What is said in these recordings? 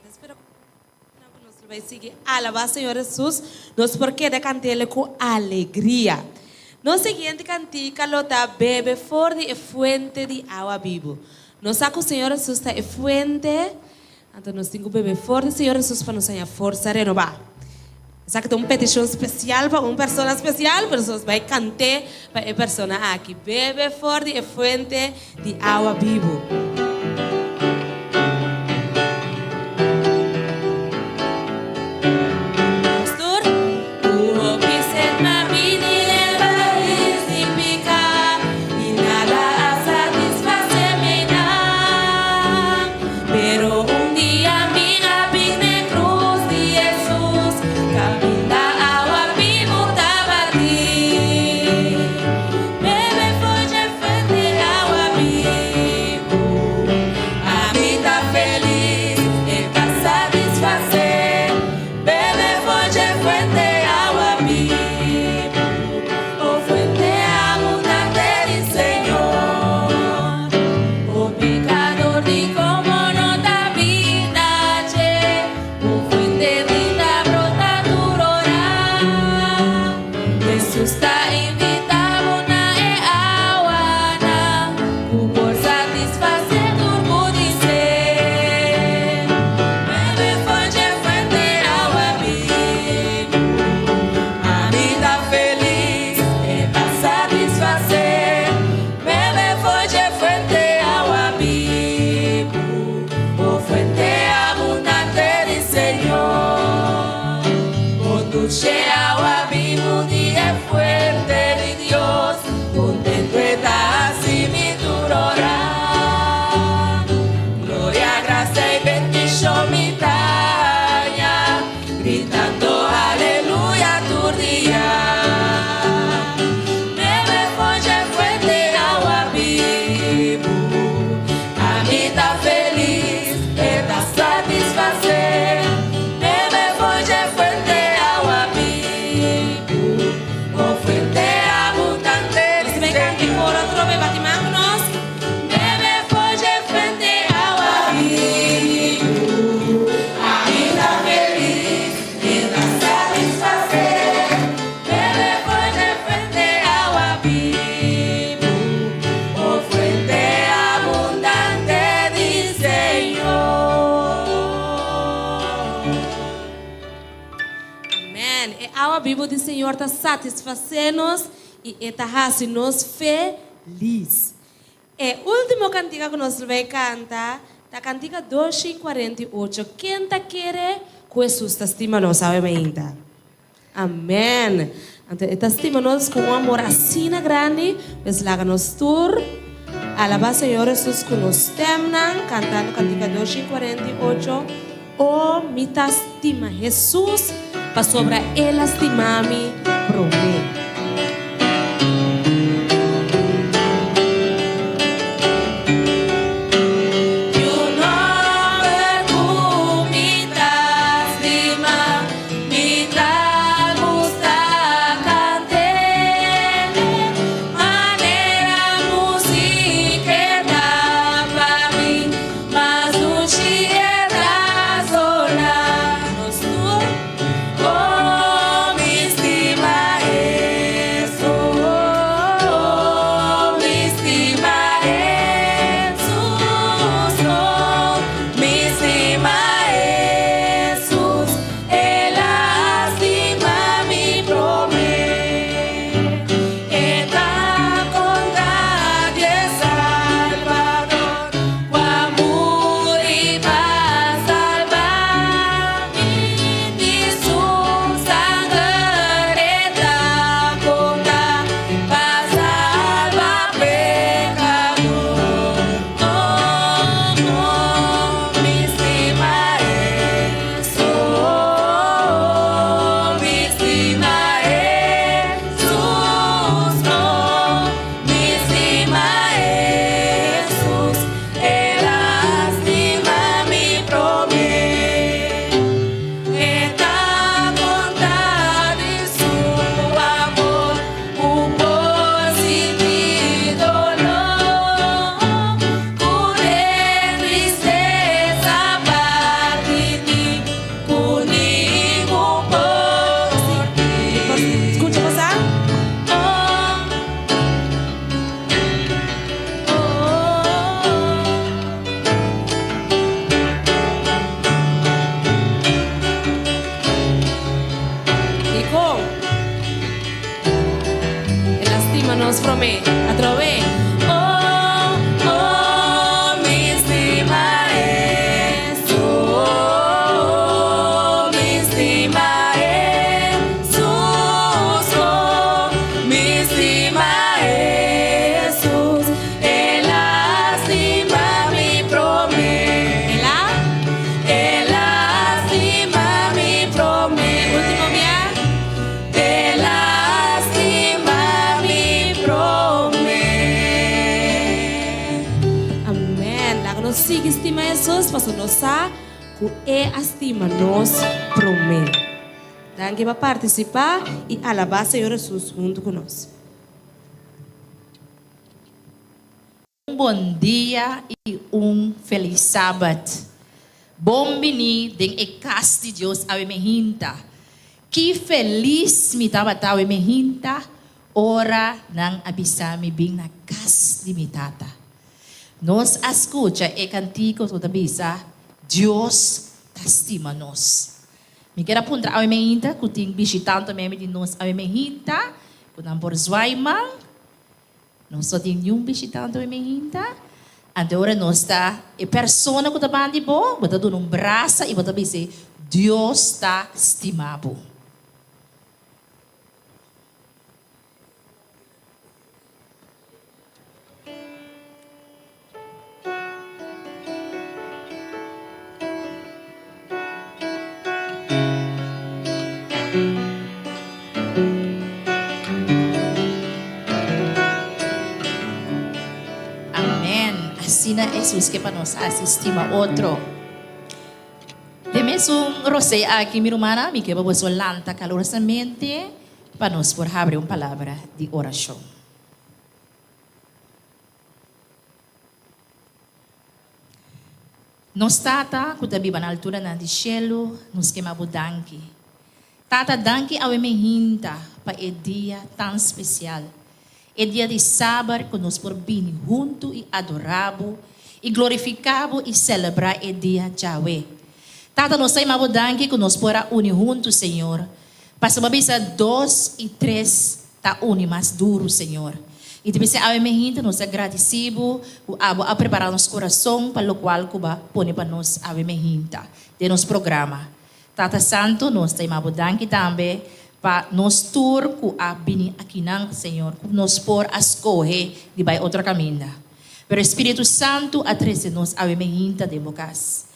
Espero que nós vai seguir. Alabar, Senhor Jesus, nós porque de cantar com alegria. No seguinte cantica lota bebe forte e fuente de água viva. Nós saco o Senhor Jesus é fuente, então nós temos que beber forte, Senhor Jesus, para nos ganhar força renovar. Essa que tem uma petição especial para uma pessoa especial, mas nós vai cantar para a pessoa aqui. Bebe forte e fuente de água viva. A Bíblia do Senhor está satisfazendo-nos e está fazendo-nos feliz. E o último cantiga que nós vamos cantar é a cantiga 248. Quem está querendo que Jesus estima-nos ainda? Amém. Então, está estima-nos com um amor assim grande, mas láganos tur. Alabar Senhor Jesus que nos temnan, cantando cantiga 248. Oh, me estima Jesus. Para sobre ele estimar-me, prometo. Oh, me estima nos promete. Atrove. Oh, oh, mi estima Jesús. Oh, mi estima Jesús. Oh, mi estima Jesús. Él estima mi promesa. Él estima mi promesa. Último día. Él estima mi promesa. Amén. La que nos sigue estima Jesús, pues nos sa que estima nos promesa. Dan que va a participar y alabar al Señor Jesús junto con nosotros. Bom dia e feliz sábado. Bom venido em casa de Deus a me hinta. Que feliz me estava a me hinta. Ora nang abisa me bem na casa de mi tata. Nos escuta e cantico toda bisa. Deus estima nos. Me quero apontar a me hinta, que tem visitante mesmo de nós a me hinta. Quando por Zwaimang. Não só tem nenhum visitante em minha. Agora nós está a pessoa que está bem bom, bota dando braço e bota dizer Deus está estimado. Sina Jesus que para nós assistimos outro. De mesmo Rosé aqui minha irmã, me quebra você lanta calorosamente para nós por abrir uma palavra de oração. Nos tata, que tabi na altura na de cielo, nos queimamos danke. Tata danke ao me hinta para o dia tão especial. É dia de sábado que nós por vir junto e adorabo e glorificabo e celebrar o dia Yahweh. Tata nós saímos danke que nós por unir junto, Senhor. Para babisa 2 e 3 tá uni mais duro, Senhor. E te pensei, a minha gente nós agradecido a preparar nosso coração para o qual Cuba põe para nós a minha gente de nosso programa. Tata Santo nós saímos danke também para nos tour ku abini aqui nang Senhor, ku nos por escolher de vai outro caminho. Pero Espírito Santo atrese nos a mehinta de bocas.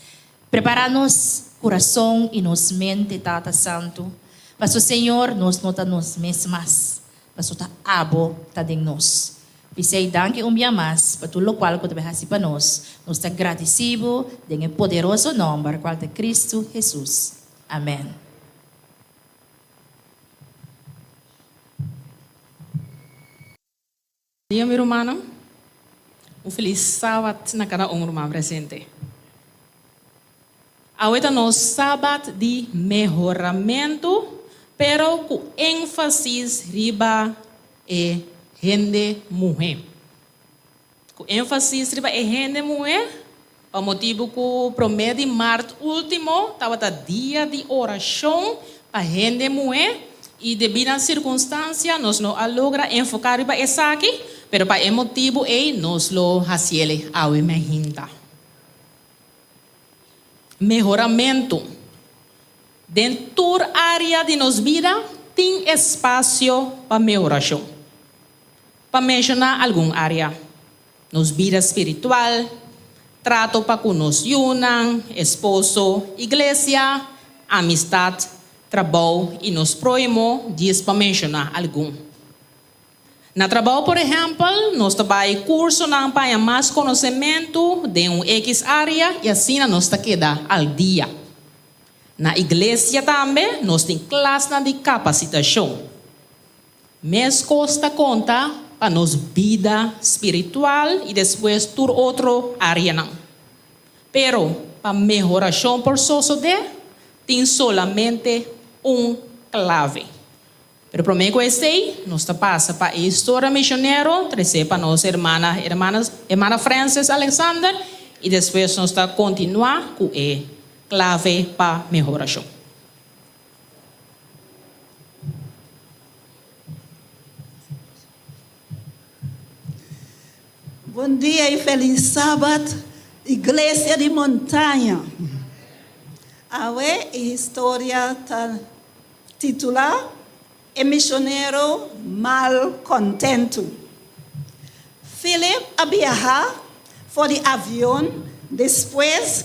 Preparar-nos coração e nos mente, Tata Santo. Para o Senhor nos nota nos mesmas. Para o ta abo ta ding nos. Pisei danke dia mais para tudo o qual que te hasi para nós. Nos está agradecido de poderoso nome qual de Cristo Jesus. Amém. Dia, meu irmão. Feliz sábado na cada irmão presente. Ahorita nos sábado de melhoramento, pero com ênfase riba e gente mulher. Com ênfase riba e gente mulher, o motivo que o primeiro de março último estava dia de oração para gente mulher. E devido à circunstância, nós não logra enfocar para essa aqui, pero para o motivo nós lo hacemos a emergência. Melhoramento. Dentro da área de nossa vida, tem espaço para melhoração. Para mencionar alguma área. Nossa vida espiritual, trato para com nós unam, esposo, igreja, amistade, trabalho e nos próximos dias para mencionar algum. Na trabalho, por exemplo, nós trabalhamos curso para mais conhecimento de X área e assim nós queda ao dia. Na igreja também, nós temos classe de capacitação. Mês custa conta para nossa vida espiritual e depois por outra área não. Pero, para melhoração por tem solamente clave. Pero primeiro que eu sei, nós passa para a história missionária, trazer para nossa irmã Frances Alexander, e depois nós continuar com a clave para melhoração. Bom dia e feliz sábado, Igreja de Montanha. A história está titulada O Missionário Mal Contento. Philip viajou por de avião, depois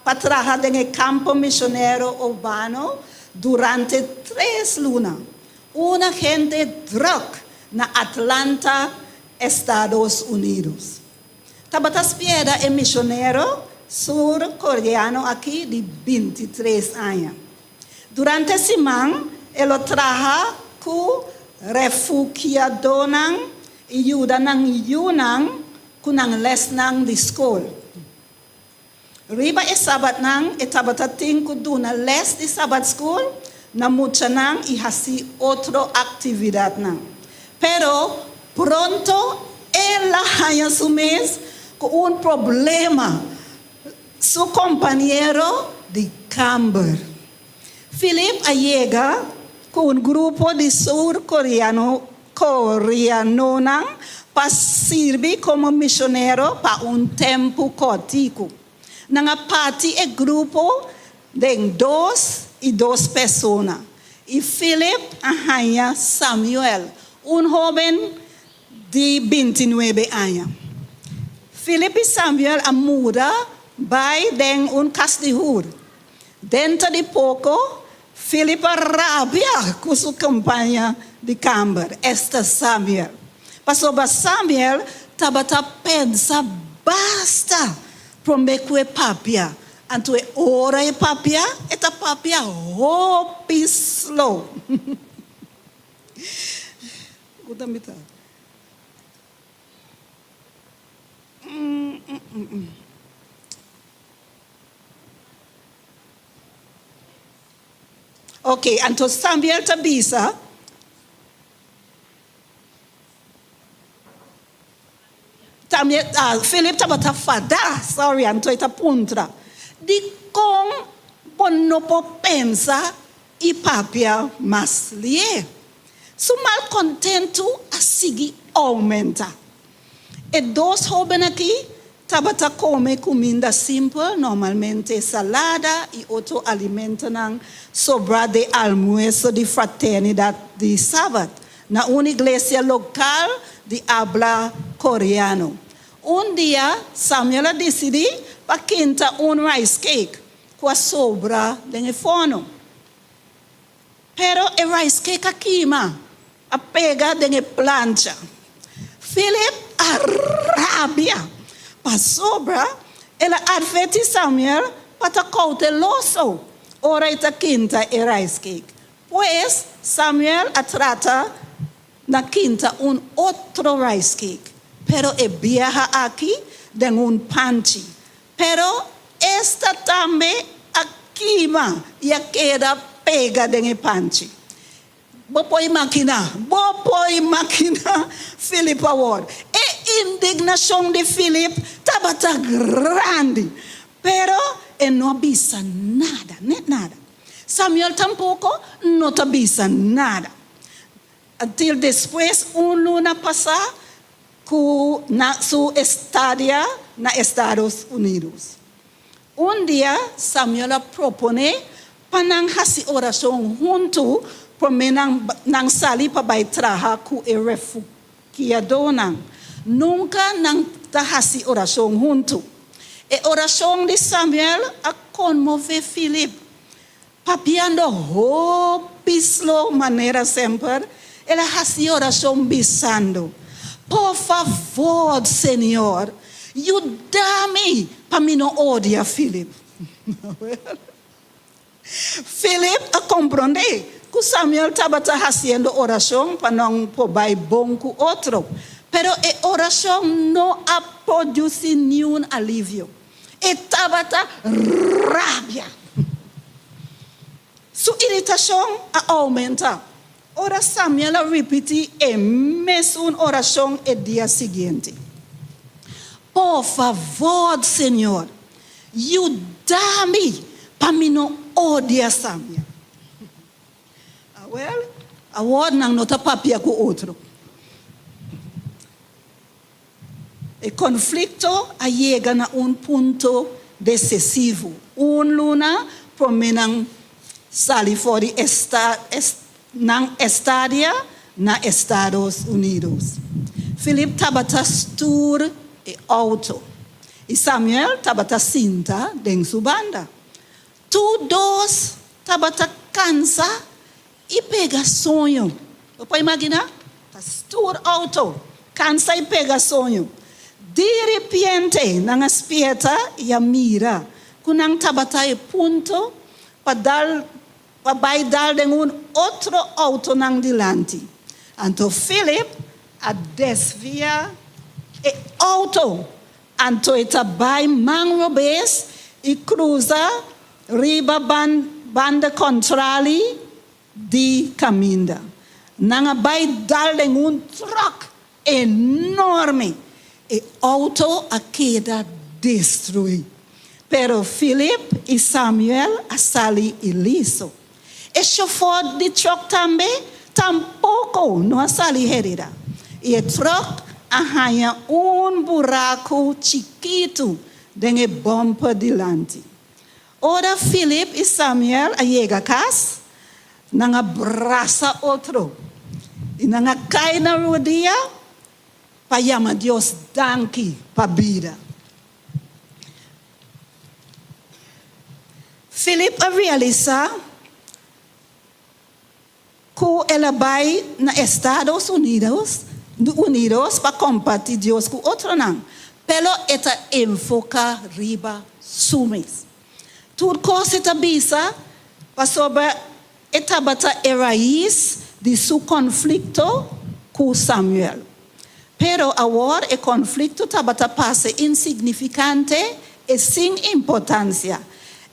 para trabalhar no campo missionário urbano durante 3 lunas. Uma agente drug na Atlanta, Estados Unidos. Tabatas Pieda é missionário sul-coreano aqui de 23 anos. Durante a semana, ele trabalha com refugiados e ajuda nang Yunnan com ang lesnang de escola. Riba e sabat nang tabata ting ko do na les de sabat school na mucha nang e hasi outra atividade nang. Pero pronto ela haya sumes com problema. Su companheiro de Camber. Philip llega com grupo de sur-coreano nang para servir como missionário para tempo cortico. Nanga parte é grupo de 2 pessoas. E Philip arranha Samuel, jovem de 29 anos. Philip e Samuel muda vai de castihur. Dentro de pouco, Philip rabia com sua companhia de Camber, esta Samuel. Passou para Samuel, estava pensa, basta, prometer papia. Anto é hora e papia, eta papia hopislo. Udamita. Ok, anto Samuel tabisa. Philip estava fada, sorry, anto ita puntra. De com bonopo pensa e papia mas lie. Su mal contento a seguir aumenta. E 2 jovens aqui estava come comida simples, normalmente salada e outro alimento não sobra de almoço de fraternidade de sábado na uma igreja local de habla coreano. Dia Samuel decidiu para quinta rice cake com a sobra de forno. Pero o rice cake aqui, a pega de plancha. Philip arrabia. Para sobra, ela adverte Samuel para cauteloso. Ora ita quinta e rice cake. Pois Samuel trata na quinta outro rice cake. Pero viaja aqui de panchi. Pero esta também aqui, e queda pega de panchi. Bopoi máquina, Philip Award. E indignação de Philip estava grande. Pero não avisa nada. Samuel tampoco não avisa nada. Até depois, luna passar, na sua estadia na Estados Unidos. Dia, Samuel propõe para não fazer oração junto, para não sair para trabalhar com o refugiado. Nunca não fazer oração junto. A oração de Samuel a comover Philip. Papiando pislo maneira sempre, ela fazia oração bisando. Por favor, Senhor, ajuda-me para mim não odiar Philip. Philip a compreender que Samuel estava fazendo oração para não poder bom com outro. Pero a oração não a produziu nenhum alívio. Estava rabia. Sua irritação a aumentar. Ora Samuel repete a mesma oração no dia seguinte. Por favor, Senhor, ajuda-me para mim não odiar Samuel. Agora não está papia com outro. El conflicto llega a un punto decisivo. Un luna promenan sali fora estadia na Estados Unidos. Philip tabata stur e auto. E Samuel tabata cinta dentro sua banda. Tu dois tabata cansa e pega sonho. Você pode imaginar? Stur auto, cansa e pega sonho. De repente, nang aspieta e a mira, kunang tabata e punto para vai dar de outro auto nang dilante. Então Philip a desvia e auto. Então ele vai mangrobes e cruza riba banda contrária de caminho. Nang vai dar de truck enorme. E auto a queda destruído. Pero Philip e Samuel a sali iliso. E chofer de truck também tampouco não a sali herida. E o truck arranha buraco chiquito dentro do bumper delante. Ora Philip e Samuel a chega a casa, não abraça outro. E não cai na rodia, para chamar Deus danke para a vida. Philip a realizar que ela vai nos Estados Unidos para compartilhar Deus com outro não. Pero ela enfoca riba sumes. Tudo coisa está bisa sobre esta bata raiz de seu conflito com Samuel. Pero agora o conflito está passa insignificante e sem importância.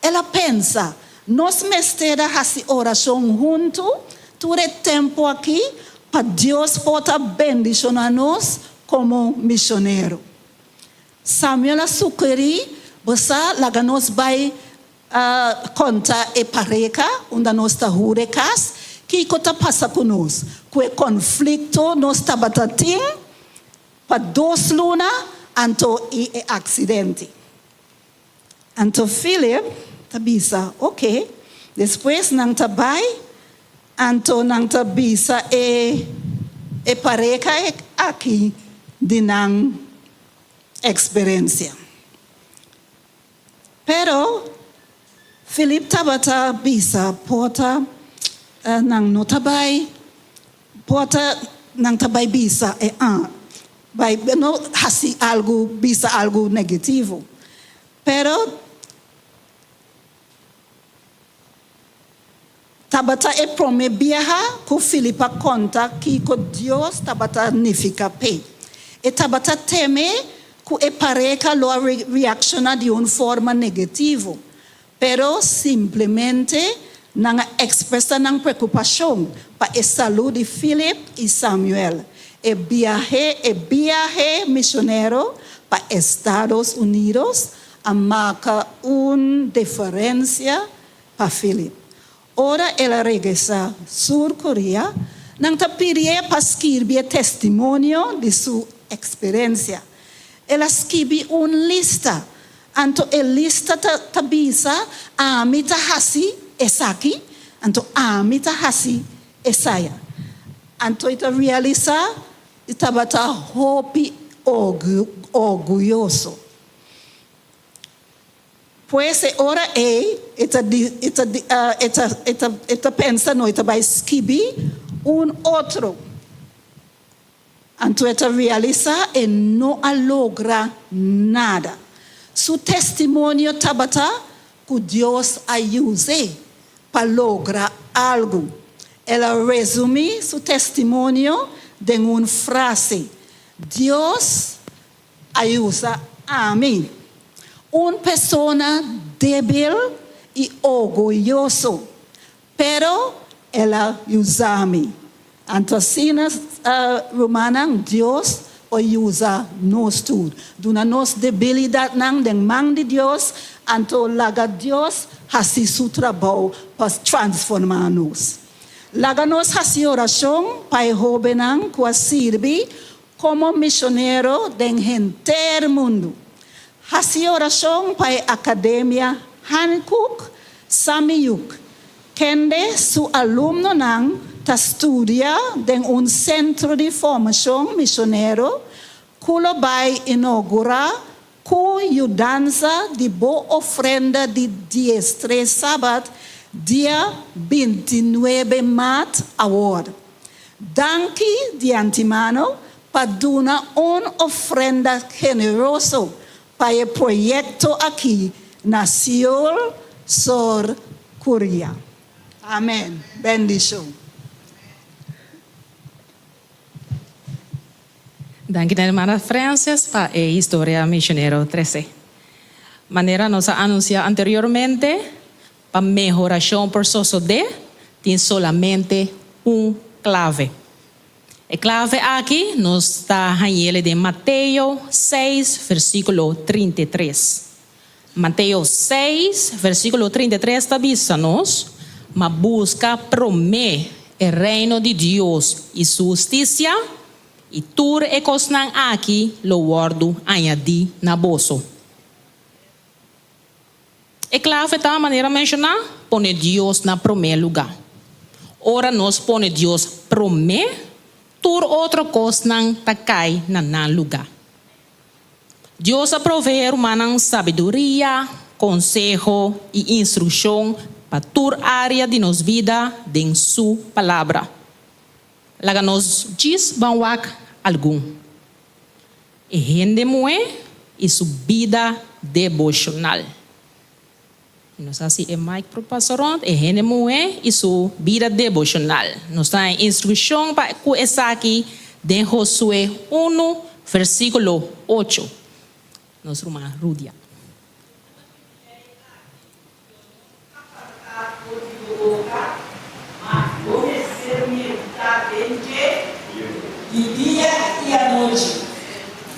Ela pensa, nós mestera fazem oração junto, todo o tempo aqui, para Deus poder bendicionar nós como missionário. Samuel sugeri, você laga nós vai contar e pareja, onde nós está jurecas, que está passa conosco, que o conflito nós está batendo, para 2 lunas, então e acidente. Então Philip tabisa, ok, depois não tabai, então não tabisa e pareja aqui de não experiência. Pero Philip tabata bisa porta não tabai, porta não tabai bisa vai não hasi algo bisa algo negativo. Pero tabata e prome viaja ku Filipa conta que Deus tabata nifica pe. E tabata teme ku e pareja lo reacciona de uma forma negativa. Pero simplesmente não expressa não preocupação para a saúde de Philip e Samuel. E viaje missionário para Estados Unidos a marca uma diferença para Philip. Ora ela regressa Sul Coreia, não está pedindo para escrever testemunho de sua experiência. Ela escreve uma lista. Então a lista está bisa a mim está hasi essa aqui, então a mim está hasi essa aí. Então ela realiza estava hopi orgulhoso. Pues ora esta pensa no esta vai escrever outro. Então ela realiza e não logra nada. Su testemunho tabata que Deus a use para lograr algo. Ela resume su testemunho de uma frase: Deus usa a mim. Uma pessoa débil e orgulhoso, pero ela usa a mim. Então, assim, romana, Deus usa nós tudo. Duna nossa debilidade não de mão de Deus, então laga Deus assim seu trabalho para transformar nós. Laga nós assim oração para o jovem que serve como misionero den entero mundo. Hasi oração para a Academia Hankook Samiyuk, kende su alumno nang ta studia den centro de formação missionário, culo vai inaugurar com mudança de boa ofrenda de 13 sábado, dia 29 de março agora. Danke de antemano para dar uma ofrenda generosa para o projeto aqui na Seul, Sur Coreia. Amém. Bendição. Danke, hermana Frances, para a História Missioneiro 13. Maneira nos anunciou anteriormente, para melhoração processo de, tem solamente clave. A clave aqui nos está em de Mateus 6, versículo 33. Mateus 6, versículo 33 está dizendo-nos, mas busca primeiro o reino de Deus e sua justiça, e tudo é cosnan aqui lo guardo añadir na bolso. A clave está a maneira mencionar, pone Deus na primeiro lugar. Ora nós pone Deus primeiro, tudo outra coisa não tá cai na lugar. Deus aprove humana sabedoria, conselho e instrução para toda área de nossa vida, em sua palavra. Laga nos diz banwak algum. E rende moe e sua vida devocional. Nós assim é mais para o pastor, e rende moe e sua vida devocional. Nós temos instrução para que essa aqui de Josué 1, versículo 8. Nossa irmã Rúdia. De dia e à noite,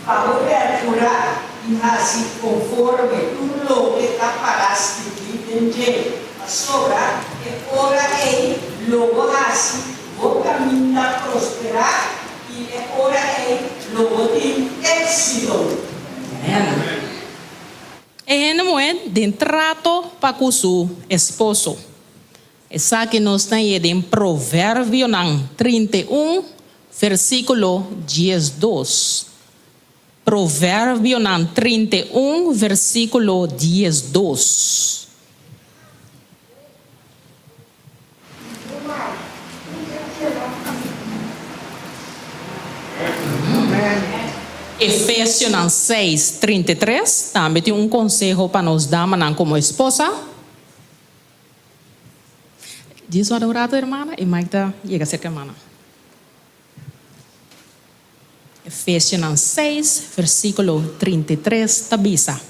para operar e assim conforme tudo que capaz de entender. A sobra é hora é logo assim, vou caminhar prosperar e é hora é logo ter êxito. E não é de trato para com seu esposo. Essa que nós temos em Provérbio 31, versículo 12. Provérbio 31, versículo 12. Efésios 6, 33. Também tem conselho para nós damas como esposa. Diz o adorado, irmã, e Magda chega cerca, irmã. Efésios 6, versículo 33, tabisa.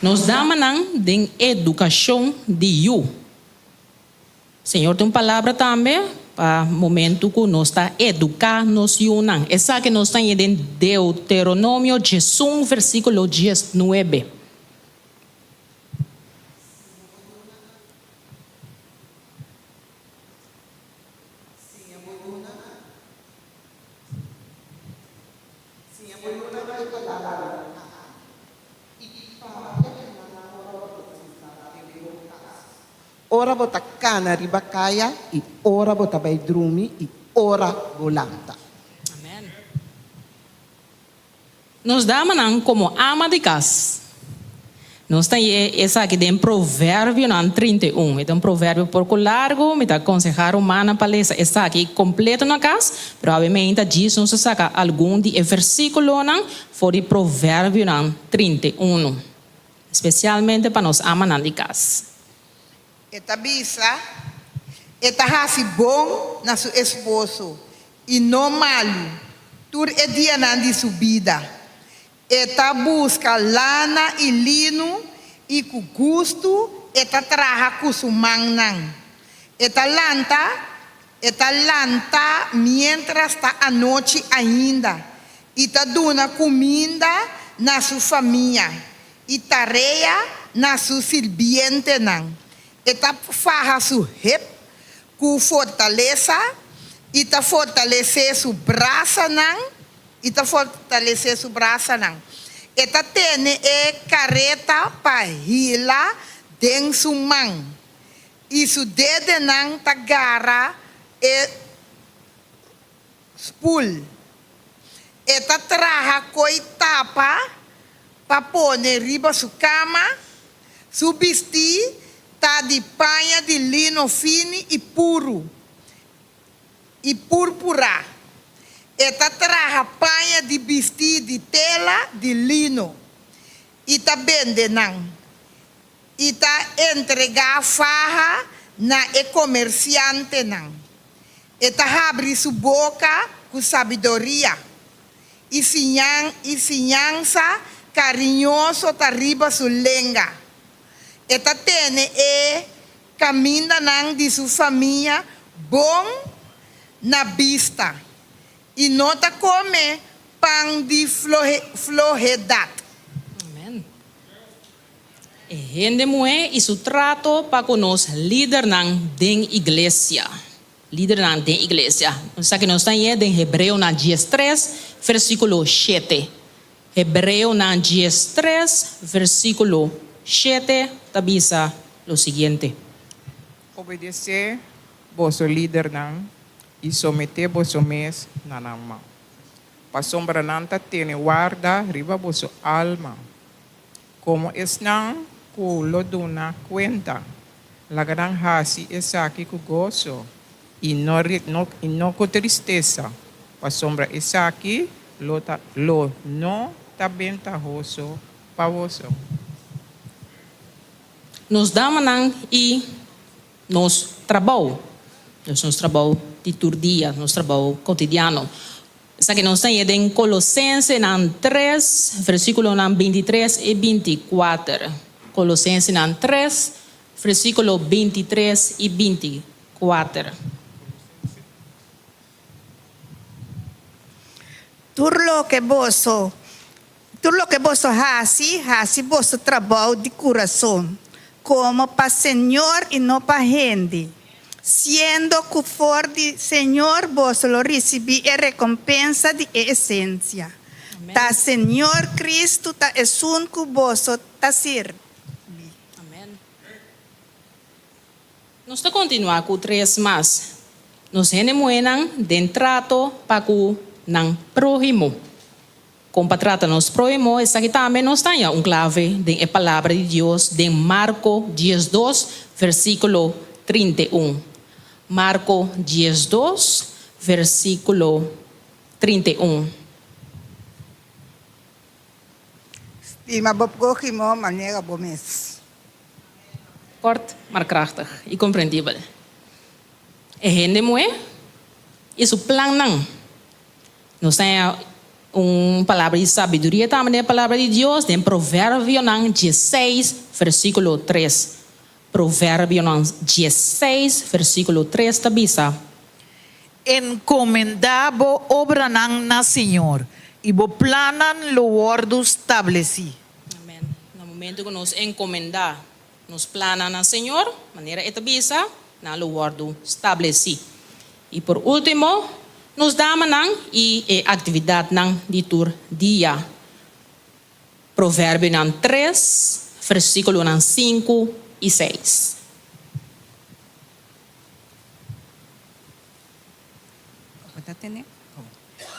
Nos damos de educação de you. Senhor tem uma palavra também para o momento que nós está educar nos yunan. Essa que nós estamos em Deuteronômio 11, versículo 19. Ora bota cana ribacaya e ora bota vai drumi e ora volanta. Amém. Nos damos como ama de casa. Nós temos essa aqui em Provérbio 31. É um provérbio pouco largo, me dá aconselhar humana para ler essa aqui completa na casa. Provavelmente diz não se saca algum de versículo não for de Provérbio 31. Especialmente para nós ama de casa. Eta bisa, eta hasi bom na seu esposo e não malo, tur é dia de sua vida. Eta busca lana e lino e com gosto, eta traja com su mangnang. Eta lanta mientras está a noite ainda. E ta duna comida na sua família. E tareia na su sirviente nang. Eta faja su hip, ku fortaleza, ita fortalece su braça nang, Eta tene careta pa hila den su man. E su dede nang tagara spool. Eta traja koi tapa pa pone riba su cama, su bisti ta di panha de lino fino e puro, e púrpura. Eta traja panha de bisti de tela de lino. Ita bende nang. Ita entrega faja na comerciante nang. Eta abre su boca com sabedoria. E sinhança carinhoso tá riba su lenga. Eta tene caminha nang de sua família bom na vista. E nota come pão de floredad. Amen. E gente moe e su trato para con los líder nang den iglesia. Líder nang den iglesia. Nós que nós estamos em Hebreu na 13, versículo 7. Hebreu na 13, versículo 7, tabisa lo siguiente. Obedecer vosso líder não e someter vosso mês na mão. Para sombra nanta tem guarda riba vosso alma. Como estão com lo duna cuenta. La gran hasi es aqui com gozo e não com tristeza. Para sombra es aqui lo não tá ventajoso para você. Nos damos e nos trabalho. Nos trabalho de todo dia, nos trabalho cotidiano. Isso que nós temos em Colossenses 3, versículo 23 e 24. Colossenses 3, versículo 23 e 24. Tudo lo que vos hace vosso trabalho de coração, como para Senhor e não para gente. Siendo que for de Senhor, vos lo recibi e recompensa de essência. Ta Senhor Cristo ta es un que vos ta sirve. Amém. Nós vamos continuar com 3 mais. Nós renemuenan de trato para com nang prójimo. Como para tratar nos prójimo, essa aqui também nós temos clave de palavra de Deus de Marco 12, versículo 31. Marco 12, versículo 31. Stima bopgogimo maneira bomes. Kort, maar krachtig e compreensível. E gente moe, e su plan não. Nós temos palavra de sabedoria também, a palavra de Deus, em Provérbio 16, versículo 3. Provérbio 16, versículo 3, tabisa. Encomendabo obra na Senhor, e bo planan lo ordo estableci. Amém. No momento que nos encomendar, nos planan na Senhor, maneira etabisa, na lo ordo estableci. E por último, nos damos e atividade de tur dia. Provérbio 3, versículo 5 e 6.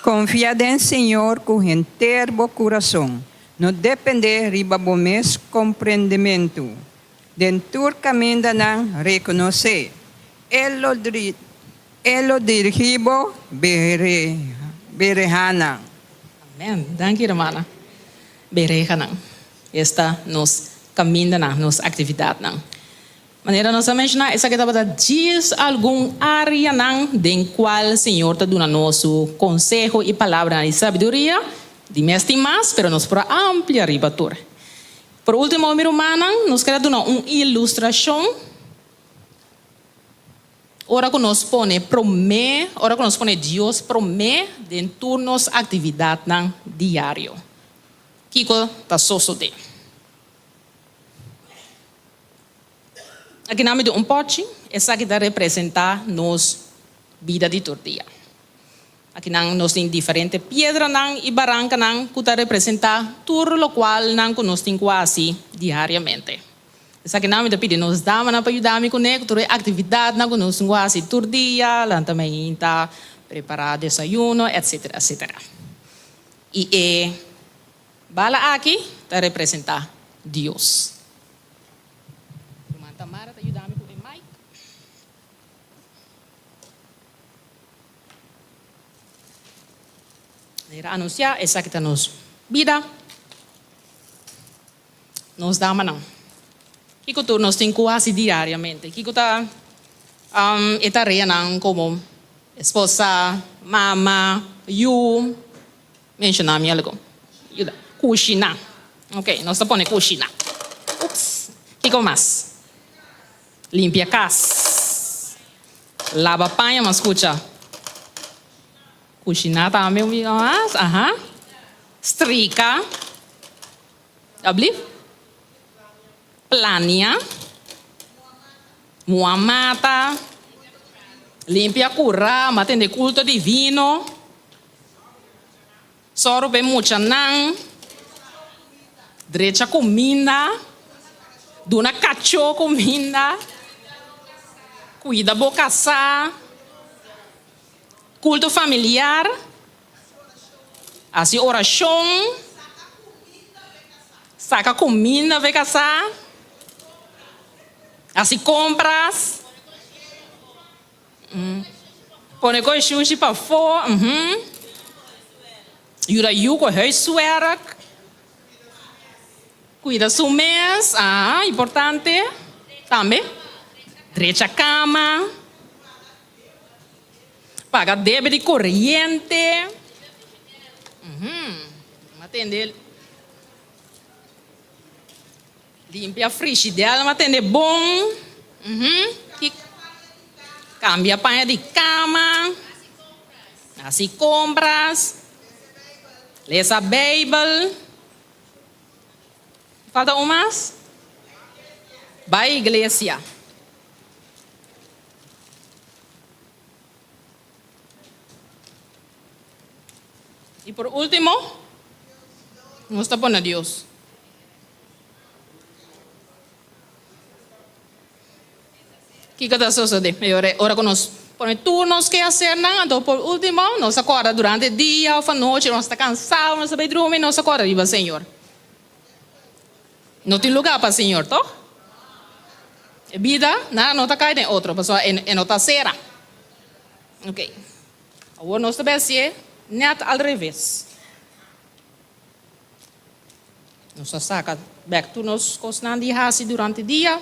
Confiad em Senhor com inteiro coração. Não depender riba bomes compreendimento. Dentur caminho não reconhecer. Elo dirigibo berehana. Amém. Danke, irmã. Berehana. Esta nos caminha nos atividade maneira nós mencionar essa que estava diz algum área em qual o Senhor está dando nosso consejo e palavra de sabedoria de mais e mais, pero nos para amplia ribatura. Por último, meu irmão, nos quer dar uma ilustração. Ora que nos põe promê, ora que nos põe Deus promê de turnos atividade diário. Kiko está só de. Aqui nome de pote, essa aqui está representar nos vida de todo dia. Aqui nós temos diferentes pedras e barrancas que está representar tudo o qual nós temos quase diariamente. Essa aqui nome de pedir nos dá para ajudar a conectar atividade que nós temos quase todo dia, lá também está preparar desayuno, etc, etc. E bala aqui está representar Deus. Tamara, te ajudar com o mic. Era anunciar essa que está nos vida. Nos dá não. Kiko tu nós temos quase diariamente. Kiko tá etareia não como esposa, mama, you, mencionar-me algo. Ajuda. Cozinhar. Ok, nós tá pondo cozinhar. Ups. Kiko mais. Limpia a casa. Lava panha, mas escuta. Cozinhar também, aham. Strica. Abli? Plania. Muamata. Limpia a cura, matende culto divino. Soro bem mucha nan. Derecha comida. Duna cacho comida. Cuida boca sa. Culto familiar. Assim oração. Saca comida vem casar. Assim compras. Põe com xuxi para fora. Ajuda eu com o suera. Cuida do mês. Importante. Também. Derecha cama. Paga débito de corrente. Atender. Limpia a frigideira, atender bom. Cambia a panha de cama. Assim compras. Lê a Bíblia. Falta umas? Vai à igreja. E por último, nós estamos pondo a Deus. O que está sucedendo? Agora que nós ponemos turnos que fazer, então por último, nós acorda durante o dia ou a noite, nós estamos cansados, nós estamos dormindo, nós acorda e vai, Senhor. Não tem lugar para o Senhor, tá? A vida, não está caindo em outra pessoa, não está será. Ok. Agora nós estamos assim, net al revés. Nós saca back to nos coisas de hasi durante o dia.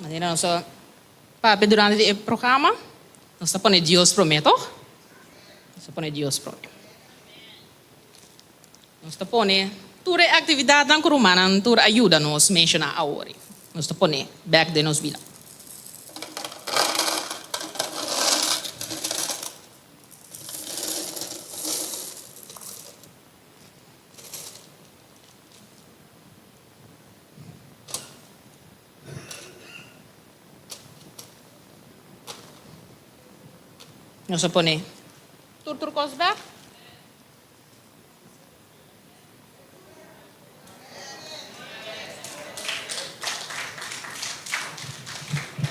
Maneira nossa para durante o programa, nós põe Deus prometo. Nós põe Deus prometo. Nós põe toda atividade na curumana, toda ajuda nos mencionar a hora. Nós põe back de nos vida. Nós põe tudo coisa back.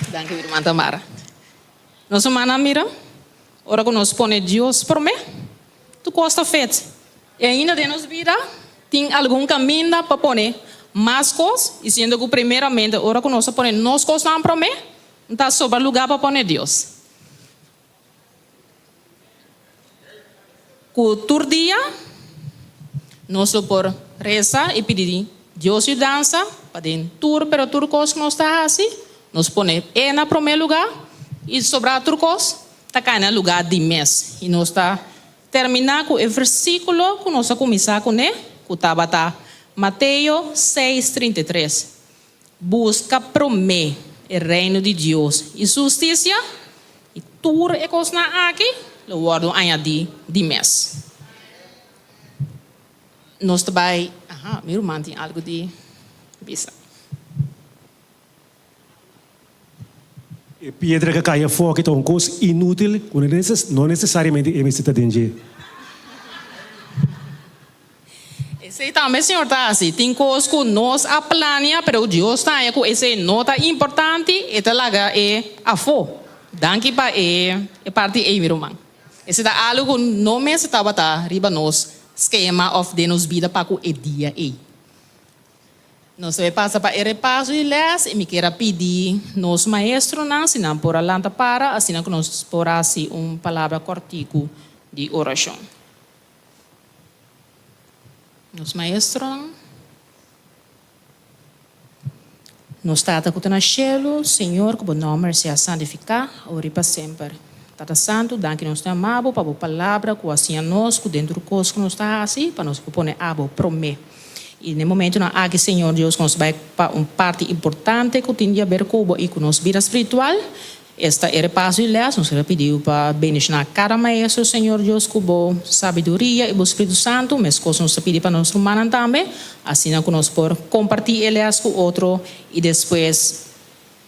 Danke, irmã Tamara. Nossa mana mira, ora que nós põe Deus por mim, tu costa feito. E ainda de nos vida, tem algum caminho para pôr mais coisas, e sendo que primeiramente, ora que nós põe nós coisas para mim, não está sobre lugar para pôr Deus. Cultura dia, nós por reza e pedir Deus e dança, para dentro, pero tudo coisa que nós está assim, nós põe na primeiro lugar, e sobrar tudo coisa, está caindo no lugar de mês. E nós está terminar com o versículo que nós começar com ele, que estava Mateus 6:33. Busca primeiro o reino de Deus e justiça, e tudo é coisa aqui, o word añadir de mês. Nós também, meu irmão tem algo de bisa. Piedra que cai fora é uma coisa inútil, não necessariamente é necessário danger. Esse também, senhor, tá assim. Tem coisas que nós planeamos, mas Deus está aí com esse nota importante, e tá lá é a fo. Danke para é parte aí, meu irmão. Esse tá algo que não me estava tá riba nos esquema of de nos vida para o dia aí. Nós vai passar para o repasso e les, e me quero pedir nos maestros, se não por alanta para, assim que nós porase palavra cortico de oração. Nos maestros, nos tata que está no céu, Senhor, que o nome seja santificado, ora para sempre. Tata Santo, danke nos te amamos para a palavra, que assim a nós, que dentro do coisa que nos está assim, para nos propor abo promê. E no momento na aqui, Senhor Deus, que nos vai para parte importante que tem a ver com e com nossa vida espiritual. Esta era passo e les, nos pediu para bendicionar cada maestro, Senhor Deus, com boa sabedoria e o Espírito Santo, mas coisas nos pediu para nós humanos também, assim que nós por compartilhar eles com outro e depois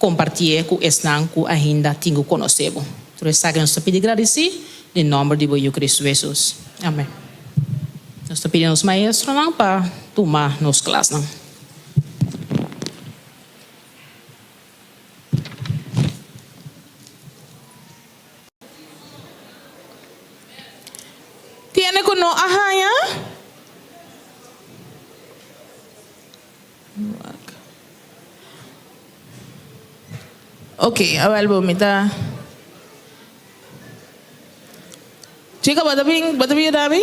compartilhar com esse que ainda tenho conhecido. Por isso, nós pedimos agradecer, em nome de Cristo Jesus. Amém. Nós pedimos aos maestros para tomar nos classes. Tiene que no ahaya. Okay, awal bomita. Chica, batabi dami?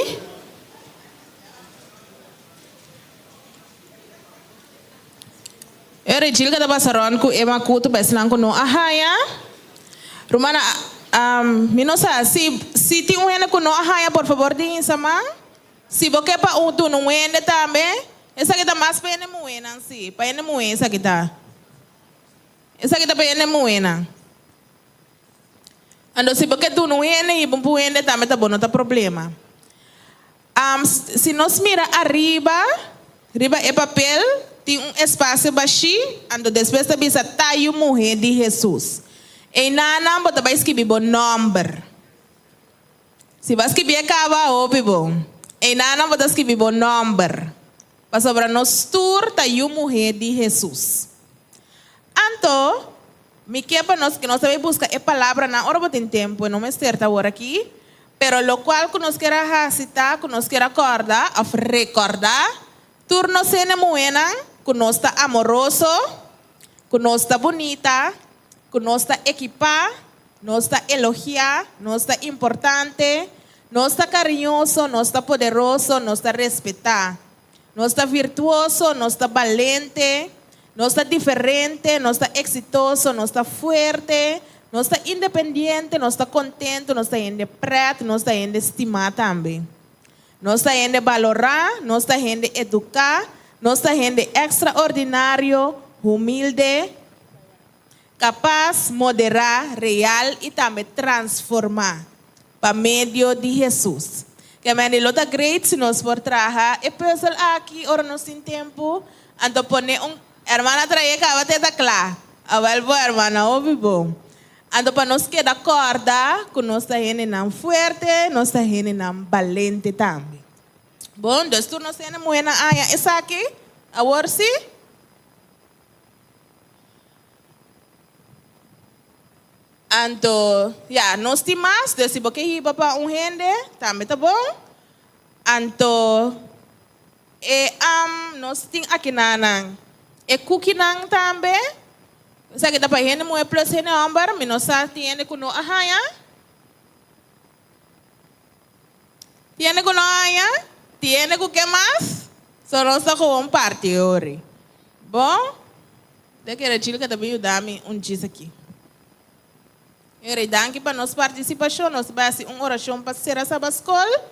Ere chilka da basaron ku ema kutu beslang ko no ahaya. Rumana minosa si ti un ko no ahaya por favor din sama. Si boke pa tu no wende tambe. Esa kita mas pene muena si. Pa ene muena esa kita. Esa kita pa ene muena. Ando si boke tu no wende e bumpu wende tambe tá bom, não tá problema. Se nós mira arriba é papel, tem espaço baixo, ando depois da bisa taio morrer de Jesus. E nana bota vai escrever o número. Se vai escrever acaba opi bom. E nana bota escrever o número. Para sobre nós tour taio morrer de Jesus. Então, me quepa nós que nós sabemos buscar a palavra na hora tem tempo, não é certa hora aqui. Pero lo cual que nos quer citar, que nos quer acordar, recordar, turno sene muena, que nos está amoroso, que nos está bonita, que nos está equipa, nos está elogiar, nos está importante, nos está cariñoso, nos está poderoso, nos está respetar, nos está virtuoso, nos está valente, nos está diferente, nos está exitoso, nos está fuerte, não está independente, não está contente, não está indo preto, não está indo estimar também. Não está indo valorar, não está indo educar, não está indo extraordinário, humilde, capaz, moderar, real e também transformar para meio de Jesus. Que a minha luta great se nós for trabalhar e pessoal aqui, ora não tem tempo, então pone hermana traia que a bateta clara, a boa hermana ouve bom. Ando para nós que acorda que nós está indo não forte, nós está indo não valente também. Bom, dos turnos temos muita área. Essa aqui, a worsi. Então, nós temos mais, desse porque riba para rende, também tá bom. Então, nós temos aqui na cookie nang também. Sa kita pa hene mo plus hene ambar minosa tiene kuno ahaya. Tiene kuno ahaya? Tiene ku que mais? Só nós tá com parte ori. Bom? De que era chile que também dá-me diz aqui. Ere danke para nós participação, nós vai assim oração para ser essa escola,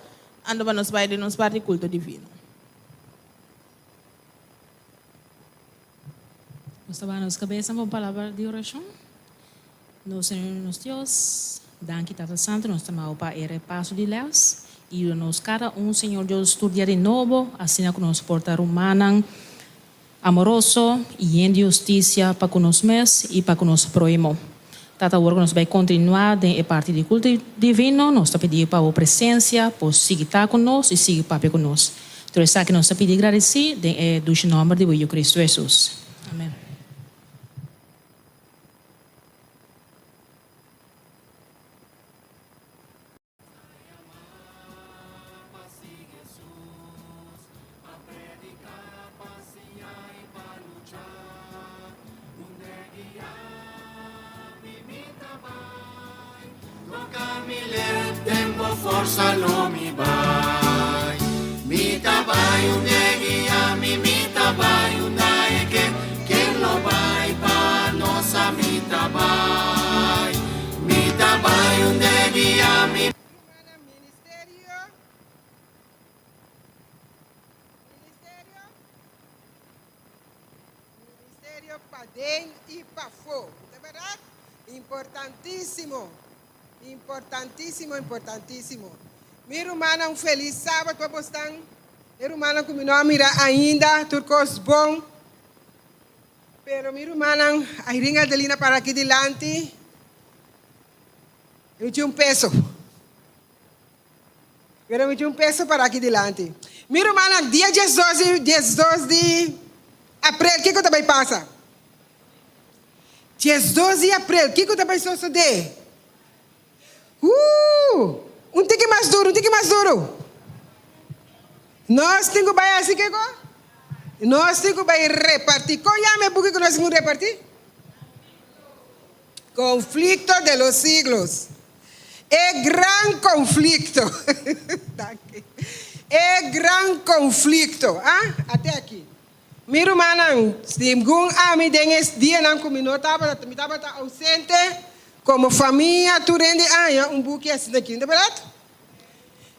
ando para nós vai de nós parte culto divino. Vamos a nos cabeça com palavra de oração. Nosso Senhor, nosso Deus, danke Tata Santo, nós estamos para o repasso de leis. E nos cada Senhor Deus, estudia de novo, assim que nos porta humana, amoroso e em justiça para conosco mesmos e para conosco próximo. Tata, agora nós vamos continuar a parte do culto divino, nós estamos pedindo para a presença, para seguir conosco e seguir papai conosco. Então, isso que nós estamos pedindo agradecer, do nome de Cristo Jesus. Amém. Forza lo mi vai, mi tabai un negia, mi tabai un dai que lo vai pa nossa mi tabai un negia, mi Ministerio Padem y Pafo, ¿de verdad? Importantísimo. Importantíssimo, importantíssimo. Minha irmã, feliz sábado para vocês. Minha irmã, como não mira ainda, turcos bom. Pero minha irmã, a ringa Adelina para aqui delante. Eu tinha peso. Eu tinha peso para aqui delante. Minha irmã, dia 12 de abril, o que também passa? Dia 12 de abril, o que também sucede? Um tique mais duro, um tique mais duro. Nós temos que assim que nós temos que repartir. Qual é o que nós temos que repartir? Conflicto de los siglos. É gran conflicto. É gran conflicto. Até aqui. Minha irmã, se algum amigo desse dia não combinou, estava ausente. Como família, tu rende um buque assim daqui, não é verdade?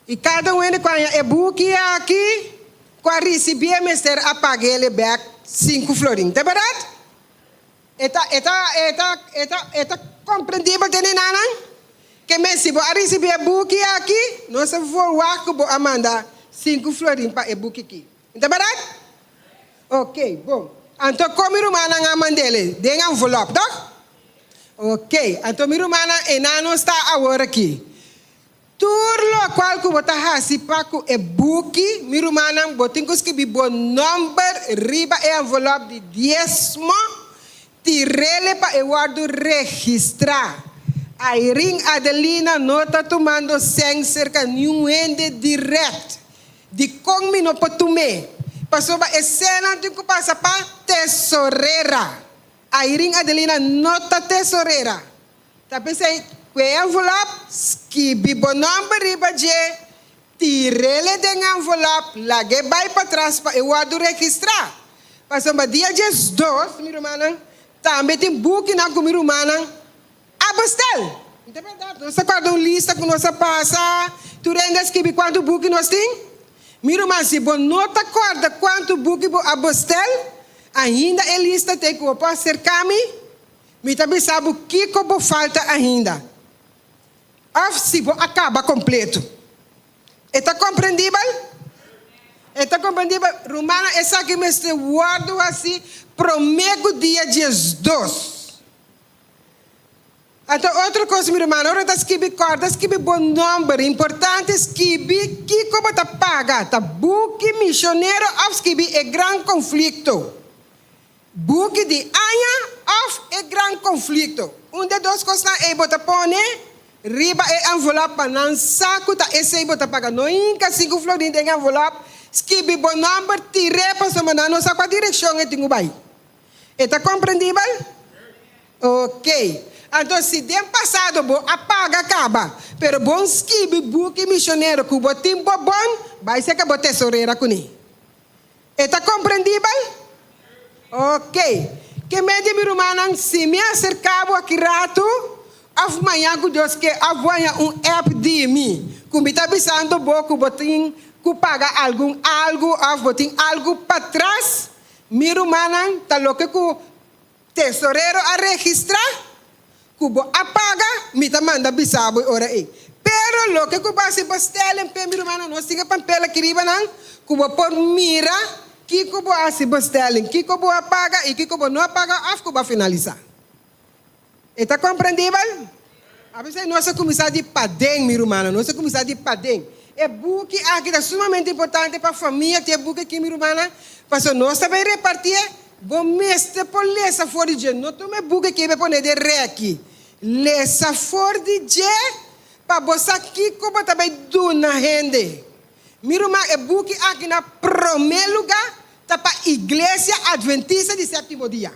E cada um com a buque aqui, com a receber, mestre, apague ele back 5 florinhos, não é verdade? Eta compreendível, tem nada? Que mestre, se receber a buque aqui, nós vamos mandar 5 florinhos para o buque aqui, não é verdade? Ok, bom. Então, como irmã não mandele, dê um envelope, tá? Ok, então minha irmã não está agora aqui. Tudo qual que você faz para o book, minha irmã você tem que escrever o número, riba e envelope de 10, tirele para o guardo registrar. A ring Adelina não está tomando sem cerca nenhum ende direto. De como não pode tomar. Passou para a cena que passa para tesoureira. A Iring Adelina nota tesoureira. Tá pensando, que envelope, escreve o nome riba de, tirele de envelope, lague vai para trás para eu registrar. Passou para dia 12, minha irmã, também tem book na com minha irmã, abastel. Não é verdade? Nós guardamos uma lista que nós passa, tu ainda escreve quanto book nós temos? Minha irmã, se você não acorda quanto book abastel, ainda a lista tem que acercar-me, me também sabe o que falta ainda. Se acaba completo. Está compreendível? Está compreendível? Romana, essa que me está guardando assim, promego dia 12. Então, outra coisa, minha irmã, hora das que cordas, que bom número, importante, que como está paga, tá buque missionário, que é grande conflito. Buque de anha, é grande conflito. De duas coisas é botar pone, riba é envelope, não saco, tá esse é botar paga, não inca 5 florinhos de envelope, que bom número, tire para sua mãe, não sabe a direção é tingo vai. Está compreendível? Ok. Então, se tem passado, apaga, acaba. Pero bom skibi, buque missionário, que o botim bom, vai ser que a tesoureira com ele. Está compreendível? Ok. Que média minha irmã, se me acercava aqui rato, amanhã com Deus que avanha app de mim. Como está pensando, que o botim, que paga algo para trás, minha irmã, está louca que tesorero a registrar, cubo apaga, mita manda bisabo ora aí. Pero lo que cubo se bastel em pé, mirumana, nós tinha pampela que riba não, cubo por mira, que cubo se bastel, que cubo apaga e que cubo não apaga, af cubo finalizar. Está compreendível? A pessoa nossa começar de padem, mirumana, nossa começar de padem. É book aqui é sumamente importante para a família ter book aqui, mirumana, para nós também repartir. Bom mestre por lesa fora de não tome book aqui para poder de ré aqui. Lesa fora de para você aqui como também do na rende. Mirumana é book aqui na primeiro lugar tá para igreja adventista de sétimo dia.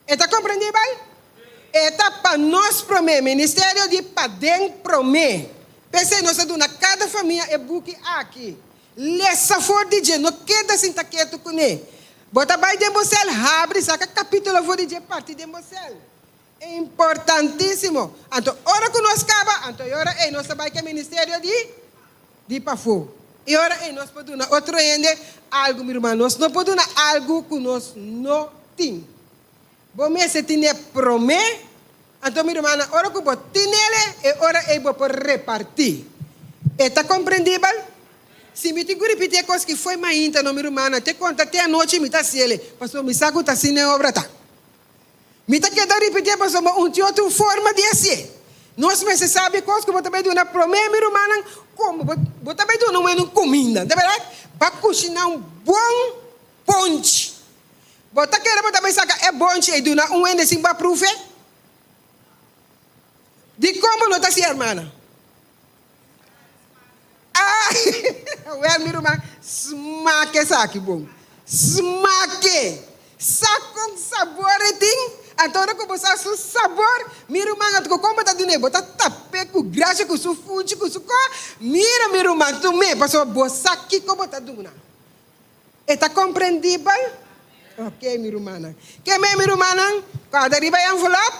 Está compreendível? Está para nós promer, ministério de padem promer. Pensei, nós dona cada família é book aqui. Lessa for de dia, não queda sem taqueto com ele. Bota vai de você, abre, saca capítulo for de dia, parte de você. É importantíssimo. Então, hora que nós acaba, então, hora é nós vai que é ministério de pafu. E hora é nós podemos outro ainda algo, meu irmão, nós não podemos algo que nós não temos. Bom, mas se tem promet, então, minha irmã, ora que você tem ele, e ora é para repartir. Está compreendível? Se me tenho que repetir coisas que foi mais íntima, minha irmã, te conta até a noite, me está se ele, pastor, me saco está assim na obra, tá? Me está querendo repetir, pastor, uma outra forma de assim. Nós, mas você sabe coisas que você também dá na promet, minha irmã, como? Você também dá uma comida, não é verdade? Para cozinhar bom ponte. Você quer também sacar é bom, e dá ende assim para provar? De como não está assim, irmã? Ah, well, minha irmã, smaque saque bom. Smaque. Saco com sabor e tem. Então, quando você faz o sabor, minha irmã, como está dizendo, você tape com graxa, com o funde, com o có. Mira, minha irmã, tu me, passou você aqui como está dizendo. Está compreendível? Ok, minha irmã. Que minha irmã, quando arriba a envelope,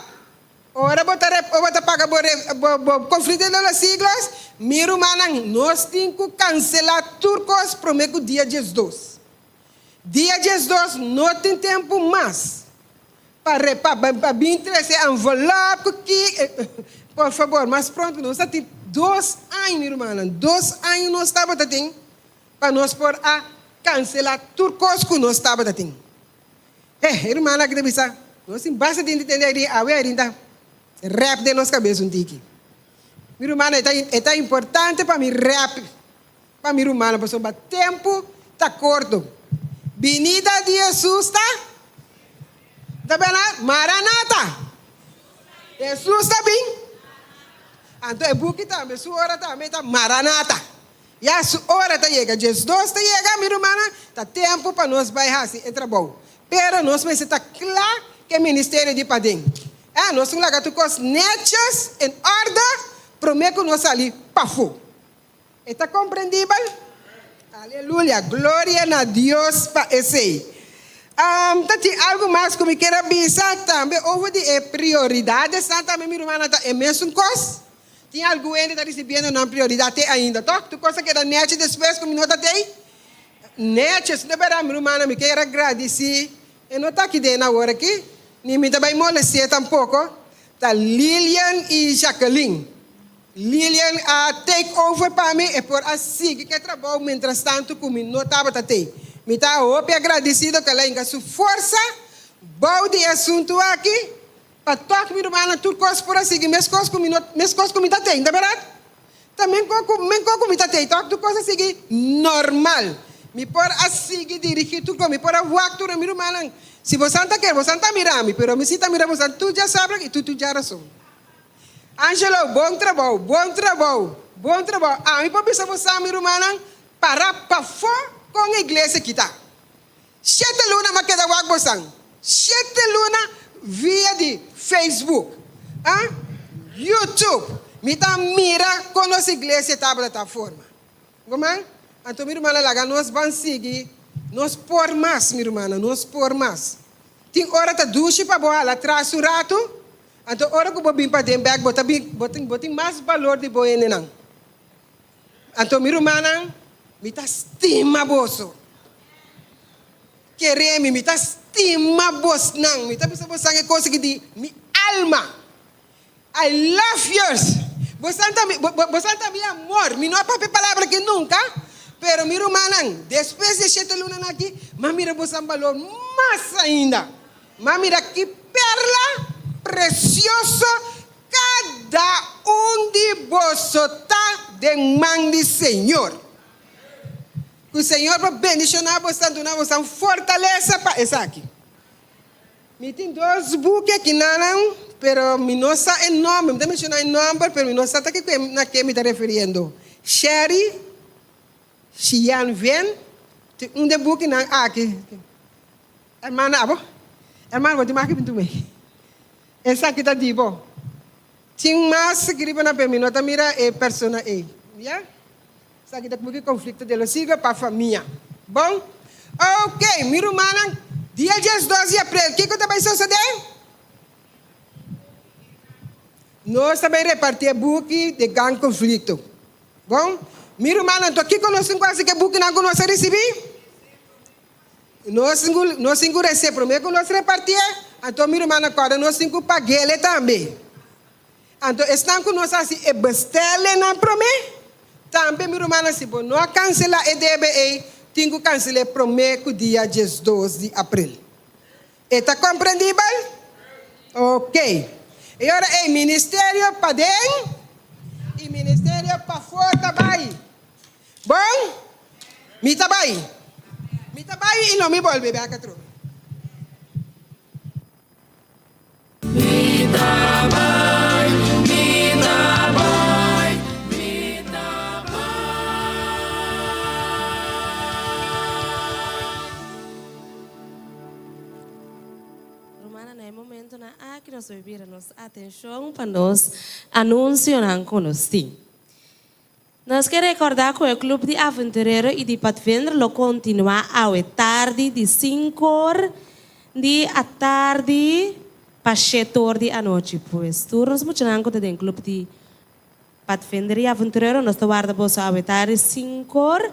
ora bota paga o conflito das siglas, minha irmã, nós temos que cancelar turcos para o dia 12. Dia 12 não tem tempo mais para vir esse envelope aqui. Por favor, mas pronto, nós temos 2 anos, minha irmã, 2 anos nós estamos tendo para nós por a cancelar turcos que nós estamos tendo. Irmã, que deve ser, nós basta de entender a ainda rap de nossa cabeça um tique. Minha irmã, é importante para mim rap, para minha irmã, para o tempo está curto. Venida de Jesus está bem lá? Maranata. Jesus está bem? Então é buque também, sua hora também está Maranata. E a sua hora está chegando, Jesus está chegando, minha irmã, está tempo para nós baixar assim, entra bom. Pero nós vamos estar claro que é ministério de padem. Nós vamos lá com netas em ordem, prometo nós ali para fogo. Está compreendível? Aleluia, glória a Deus para esse. Tem algo mais que eu quero avisar também. Houve de prioridades, também minha irmã está em mesmo coisa. Tem algo ainda está recebendo na prioridade ainda. Tu coisa que era net depois como não tem? Net, se não era minha irmã, me quero agradecer. Eu não está aqui dentro na hora aqui. Nem me também molestar tampouco. Tá Lilian e Jacqueline. Lilian take over para mim é por assim que trabalho mientras tanto como não estava até. Me está ope agradecido que ela ainda sua força, bom de assunto aqui, para tocar minha irmã tudo coisas por assim, minhas coisas como está tem, tá verdade? Também como está tem, toca tudo coisas assim normal. Me por assim dirigir tudo como me por voar tudo minha irmã. Se você não quer, você não mirando, pero me se está mirando, você tu já sabe e tu já razão. Angelo, bom trabalho, bom trabalho, bom trabalho. Me pode pensar você, minha irmã, para fora com a igreja que está. 7 luna, mas queda wag você. 7 luna via de Facebook, YouTube. Me tá mira com a nossa igreja está na plataforma. Como é? Então, minha irmã, lá, nós vamos seguir, nós por mais, minha irmã, nós por mais. Tem hora de ducha para boa, lá atrás o rato. Então, ora que eu vou vir para dentro, botem mais valor de boi não. Então, minha irmã, me está estima bolso. querer me tá estima vos não, me tá pensando vos sangue coisa que de mi alma. I love yours. Vos santa mi amor, mi no papi palavra que nunca, pero mi hermana, después de 7 lunas aqui, mas mira vos um valor mais ainda. Mas mira que perla precioso cada de vos tá de mão de Senhor. Que o Senhor vai bendicionar vos tanto na vossa fortaleza para essa aqui. Me tem 2 buques aqui não, pero mi não sabe o nome, me mencionar o nome, pero mi não sabe a que me está referindo. Sherry, Xian Ven, tem de buque não aqui. Hermana, abo? Hermana, vou te marcar pintu me. Essa aqui tá dibo. Tinha mais que riba na pemino, tá mira persona e, ya? Essa aqui tá com conflito de los siga para família. Bom? Ok, miro mana, dia 12 de abril, que que tá vai suceder? Nós também repartir buque de gang conflito. Bom? Miro mana, tô aqui conosco quase que buque não conosco receber. Nós cinco recebemos, que nós repartir, então miro mana agora nós 5 paguele também. Então, estão conosco assim, e bestele na promessa. Também, meu irmão, se você não cancelar a DBA, tem que cancelar a promessa no dia 12 de abril. Está compreendível? Ok. E agora, o ministério para dentro e o ministério para fora também. Bom? Me também. Me também e não me volve a cá. Me também. Momento na que nós vamos atenção para nós anunciar conosco. Nós queremos recordar que o Clube de Aventureiro e de Pathfinder lo continua a tarde de 5 da tarde para 7 horas da noite. Pois, turnos muito nanco do Clube de Pathfinder e Aventureiro nós guardamos a tarde 5 horas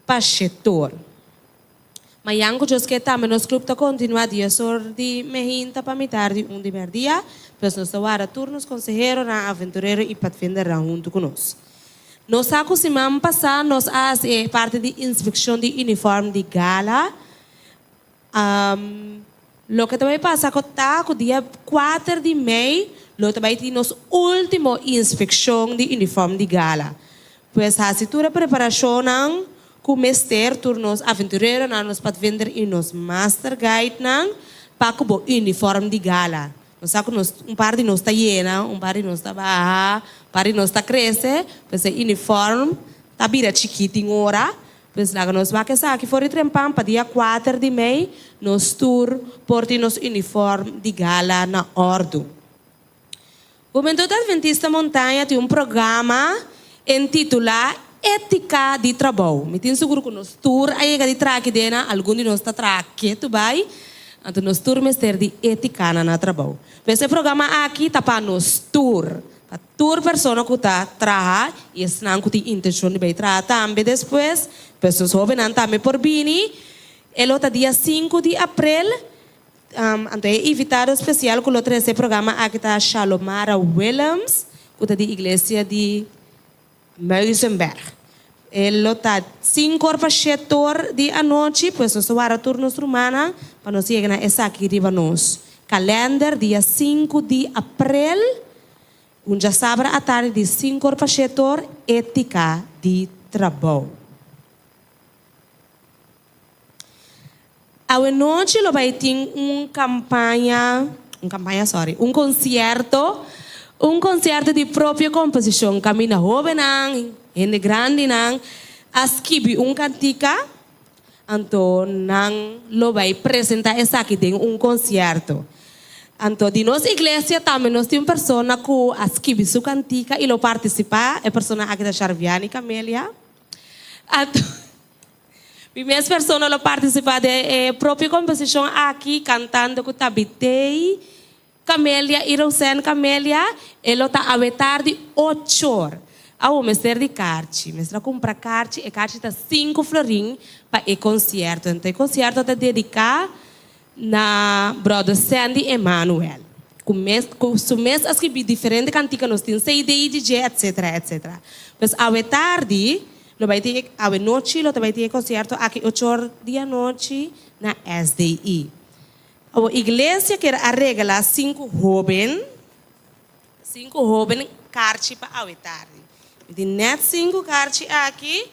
para 7 horas. Mas yango jos que também nos clube tá continua dia de mehinta para mitar de de merdia, pois nós tawara turnos consejero na aventureiro e pathfinder junto conosco. Nós saco semana passada nós as parte de inspeção de uniforme de gala. Lo que também passa com dia 4 de maio, lo também tem nossa última inspeção de uniforme de gala. Pois a situra preparação com mestre turnos aventureiro na nos pathfinder e nos master guide nang para o uniforme de gala. Nós saco par de nós está llena, par de nós está baja, par de nós está cresce, pois o uniforme está bira chiquitinho ora, pois lá nós vai que saque fora trempam para dia 4 de maio nos tour porti nos uniforme de gala na ordo. O Juventude Adventista Montanha tem programa intitulado Ética de trabalho. Me tenho seguro que nos tour aí que de traque dena, algum de nós está traque, tu vai? Então nos tour mestre de ética na trabalho. Esse programa aqui tá para nos tour, para tour pessoa que está traha e estão com a intenção de trabalhar também depois, pessoas jovens também por bini. Ele tá dia 5 de abril. Então é invitado especial que o esse programa aqui tá Shalomara Williams, que está de igreja de Muizenberg. Ele está 5 horas para 7 horas da noite, pois nós vamos turnos rumana, para nós chegar na essa aqui riba nos. Calendar, dia 5 de abril, já sabe à tarde de 5 horas para 7 horas, ética de trabalho. À noite, ele vai ter um concerto de própria composição, Camina Jovem, Ende Grande, askibi cantica, então lo vai apresentar essa aqui tem concerto. Então, de nossa igreja também nós temos pessoa que askibi sua cantica e lo participa, é pessoa aqui da Charviani Camélia. Então, primeira pessoa lo participa de própria composição aqui cantando com Tabitei Camélia e Rosen Camélia, ele está a tarde 8 horas. ao mestre de carte. Mestre compra carte e carte está 5 florim para o concerto. Então, o concerto está dedicado na brother Sandy Emmanuel. Com su mês escrevi diferente cantiga nos tem CD, DJ, etc. Mas à tarde, lo vai ter à noite, lo vai ter concerto aqui 8 horas da noite na SDI. A igreja quer arreglar 5 jovens carte para a tarde. De net 5 carte aqui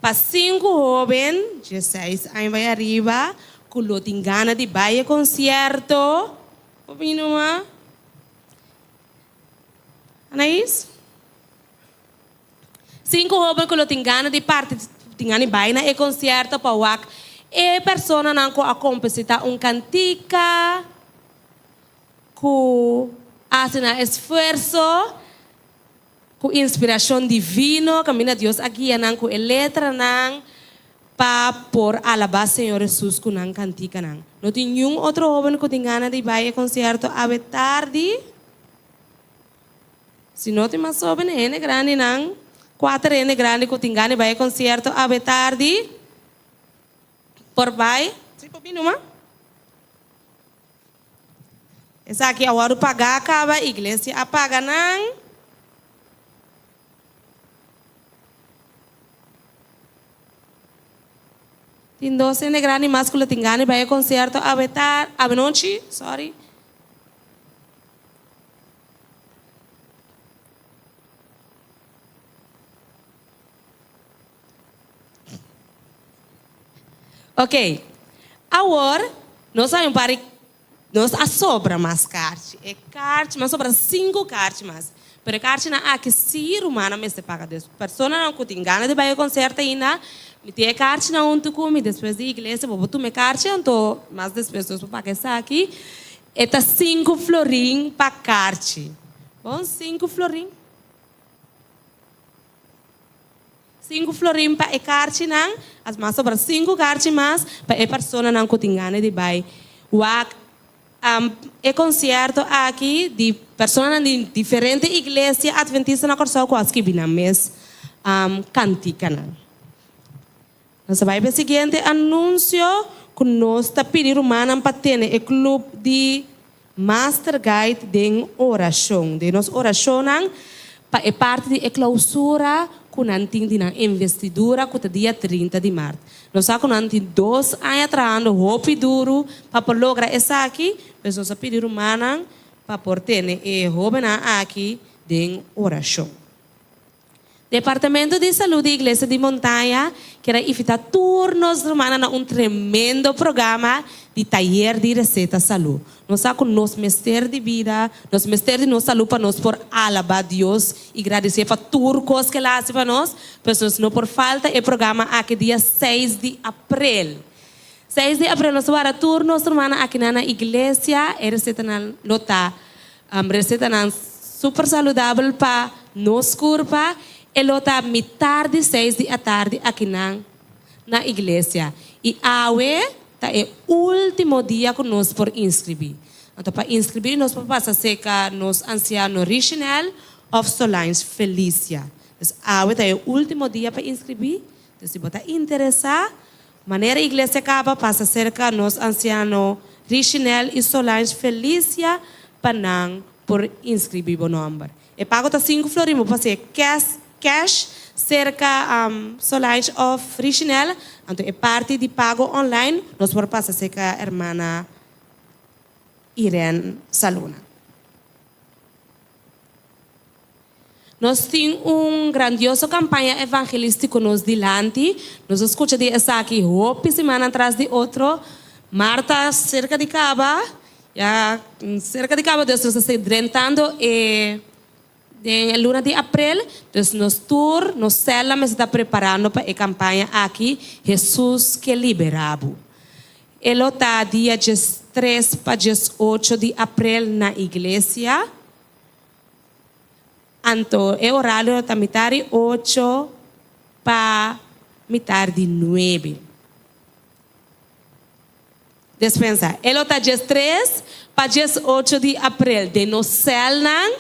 para 5 jovens, 16 anos vai arriba, com o tem gana de baile concerto. Opinuma? Anaís? 5 jovens que tem gana de parte, tem gana de baile e concerto para o e persona não com a compositar cantica, com fazendo esforço, com inspiração divina, caminha Deus aqui não com letra não para por alabar Senhor Jesus com não cantica não. Não tem nenhum outro jovem que tem gana de baile concerto à tarde. Se não tem mais jovem é grande não, 4 é grande que tem gana de baile concerto à tarde. Por vai, sim, popinuma. Essa aqui é a hora de pagar, acaba a igreja apaga não. Tem 12 grande másculo tem gana vai concerto a noite, sorry. Ok, agora nós vamos para nós sobra mais carte, mas sobra 5 cartas mais. Pero carte na que se humana me se paga das pessoas não que tem gana de baile concerto ainda, me tem carte na onde come depois da igreja vou botar minha carte então mais das pessoas para pagar isso aqui, eta 5 florim para carte, bom 5 florim. 5 florim para a carte não, as mais sobra 5 cartas mais para a pessoa não que tem gana de baile. É concerto aqui de pessoas de diferentes igrejas adventistas na Corsão quase que na mês cantica não. Nós vai para o seguinte anúncio que nós está pedindo humana para ter o clube de Master Guide de oração, de nossa oração para a parte de clausura que não tem na investidura que é dia 30 de março. Nós sabemos que 2 anos trabalhando roupa duro para lograr isso aqui, mas nós pedimos humana para ter roupa aqui de oração. Departamento de Saúde da Igreja de Montanha quer invitar turnos humanos a tremendo programa de taller de receita saúde. Nós sabemos nosso mistério de vida, nosso mistério de nossa saúde para nós por alabar Deus e agradecer para turcos que ele faz para nós, mas não por falta o programa aqui dia 6 de abril. 6 de abril nós vamos turnos humanos aqui na igreja, a receita na lota, receita super saudável para nos curva. Ele está metade 6 da tarde aqui na igreja. E hoje é o último dia que nós por inscrever. Então, para inscrever, nós passamos a ser com nos ancianos original of Solange Felícia. Então, hoje é o último dia para inscrever. Então, se você interessar, maneira a igreja acaba, passa a ser com nos ancianos original e Solange Felícia para não por inscrever o número. E pago está 5 florimos para ser cash cerca Solange of Richinel, então é parte de pago online, nós vamos passar cerca a irmã Irene Saluna. Nós temos grandiosa campanha evangelística nos dilante, nós escutamos de essa aqui, hope semana atrás de outro, Marta cerca de Caba, cerca de Caba, Deus está se drentando e em luna de abril, então nos tour, nos cela, mas está preparando para a campanha aqui, Jesus que liberava. Ele está dia 3 para 8 de abril na igreja. Então, o horário está metade 8 para metade 9. Dispensa. Ele está dia 3 para 8 de abril, de nos cela,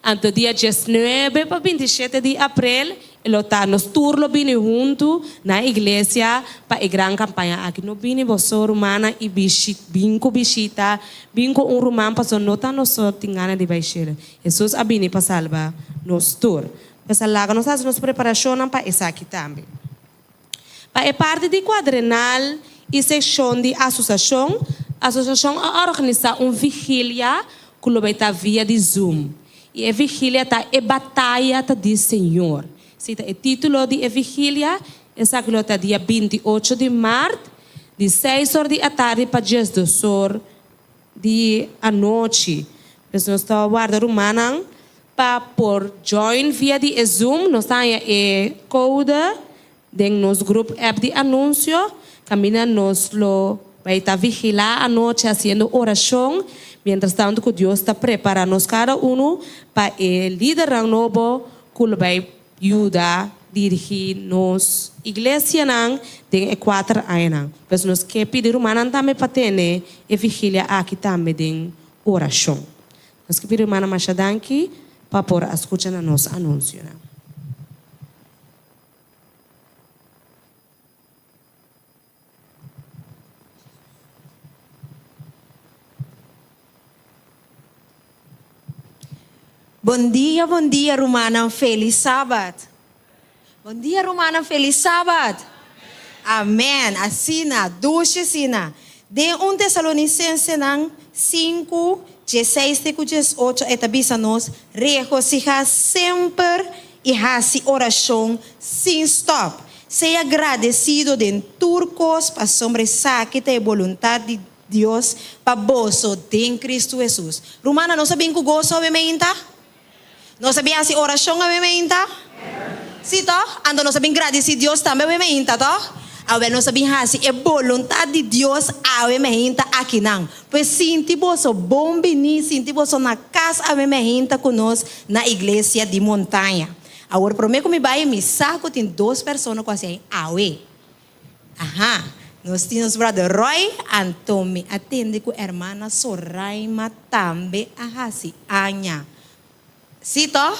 Ante dia 19 para 27 de abril, ele está nos turno bini junto na igreja para a grande campanha. Aqui no bini bosso romana e binco bisita, binco romano para nota nos tingana de baixeira. Jesus a bini para salvar nos tur. Para lá nós fazemos preparação para essa aqui também. Para a parte de quadrenal e seção de associação, a associação organiza vigília que vai estar via de Zoom. E a vigília está a batalha do Senhor. Cita o título de vigília, essa que está dia 28 de março, de 6 horas da tarde para 10 horas da noite. Nós estamos guardando romana para por join via de Zoom, nós temos a code de nosso grupo app de anúncio, camina nos lo vai estar vigilar a noite fazendo oração. Mientras tanto, que Deus está preparando cada um para o líder novo que vai ajudar a dirigir nos igreja de 4 anos. Mas nós que pedir humana também para ter e vigília aqui também de oração. Nós que pedir humana machadanki para por escutar nos anúncio. Bom dia, Romana. Feliz sábado. Bom dia, Romana. Feliz sábado. Amém. Assina, duche, sina. De 1 Tessalonicense 5, 16 e 18, etabisa-nos, regocijar sempre e fazer oração sem stop. Seja agradecido de turcos para sobressaque e vontade de Deus para bolso de Cristo Jesus. Romana, não sabem que gozo obviamente? Não sabem fazer oração obviamente? Sim, tá? Ando não sabem agradecer Deus também obviamente, tá? Agora não sabem fazer a vontade de Deus obviamente aqui não. Pois sinti bolso bom venir, sinti bolso na casa obviamente conosco na igreja de montanha. Agora prometo que me vai me saco tem 2 pessoas que assim, awe. Aha. Nós temos o brother Roy Antônio, atende com a irmã Soraima também a Hasi Anya. Sim, tá?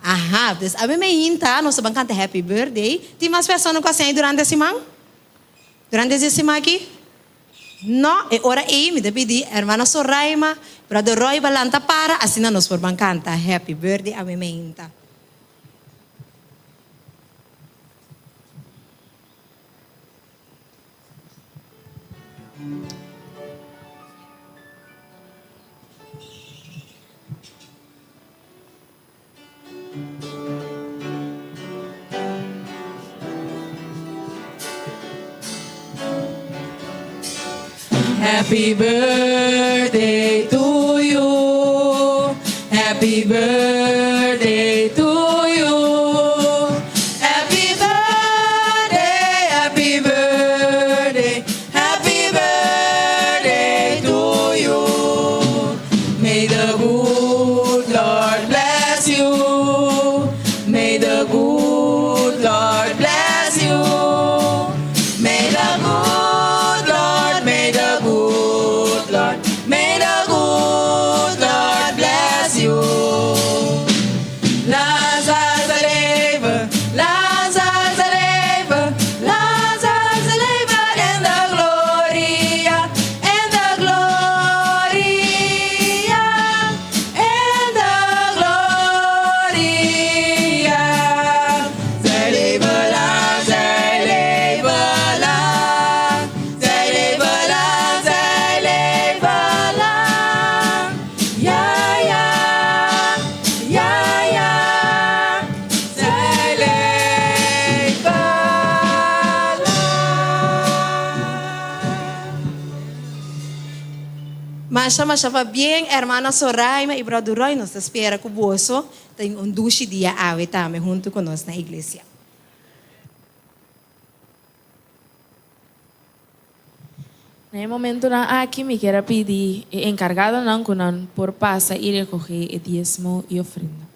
Aha, pues a mim me hinta, nós vamos cantar Happy Birthday. Tem mais pessoas que assim durante a semana? Durante essa semana aqui? Não, é hora aí, me pedi, irmã Soraima, brother Roy Balanta para, assim nós vamos cantar Happy Birthday, a mim me hinta. Happy birthday to you. Happy birthday to you. Happy birthday, happy birthday, happy birthday to you. May the good Lord bless you. May the good Lord bless you. May the good Lord, may the good Lord, may the good Lord bless you. Lazarus alive, Lazarus alive, Lazarus alive in the gloria, in the gloria, in the gloria. Zij leven lang, zij leven lang, zij leven lang, zij leven lang. Ja, ja, ja, ja, zij leven lang. Mas va bien, hermana Soraima e brother Roy, nos espera com você. Tem duche dia ave também junto conosco na igreja. En el momento na aquí me quiero pedir encargado nan kunan por pasa y recoger el diezmo y ofrenda.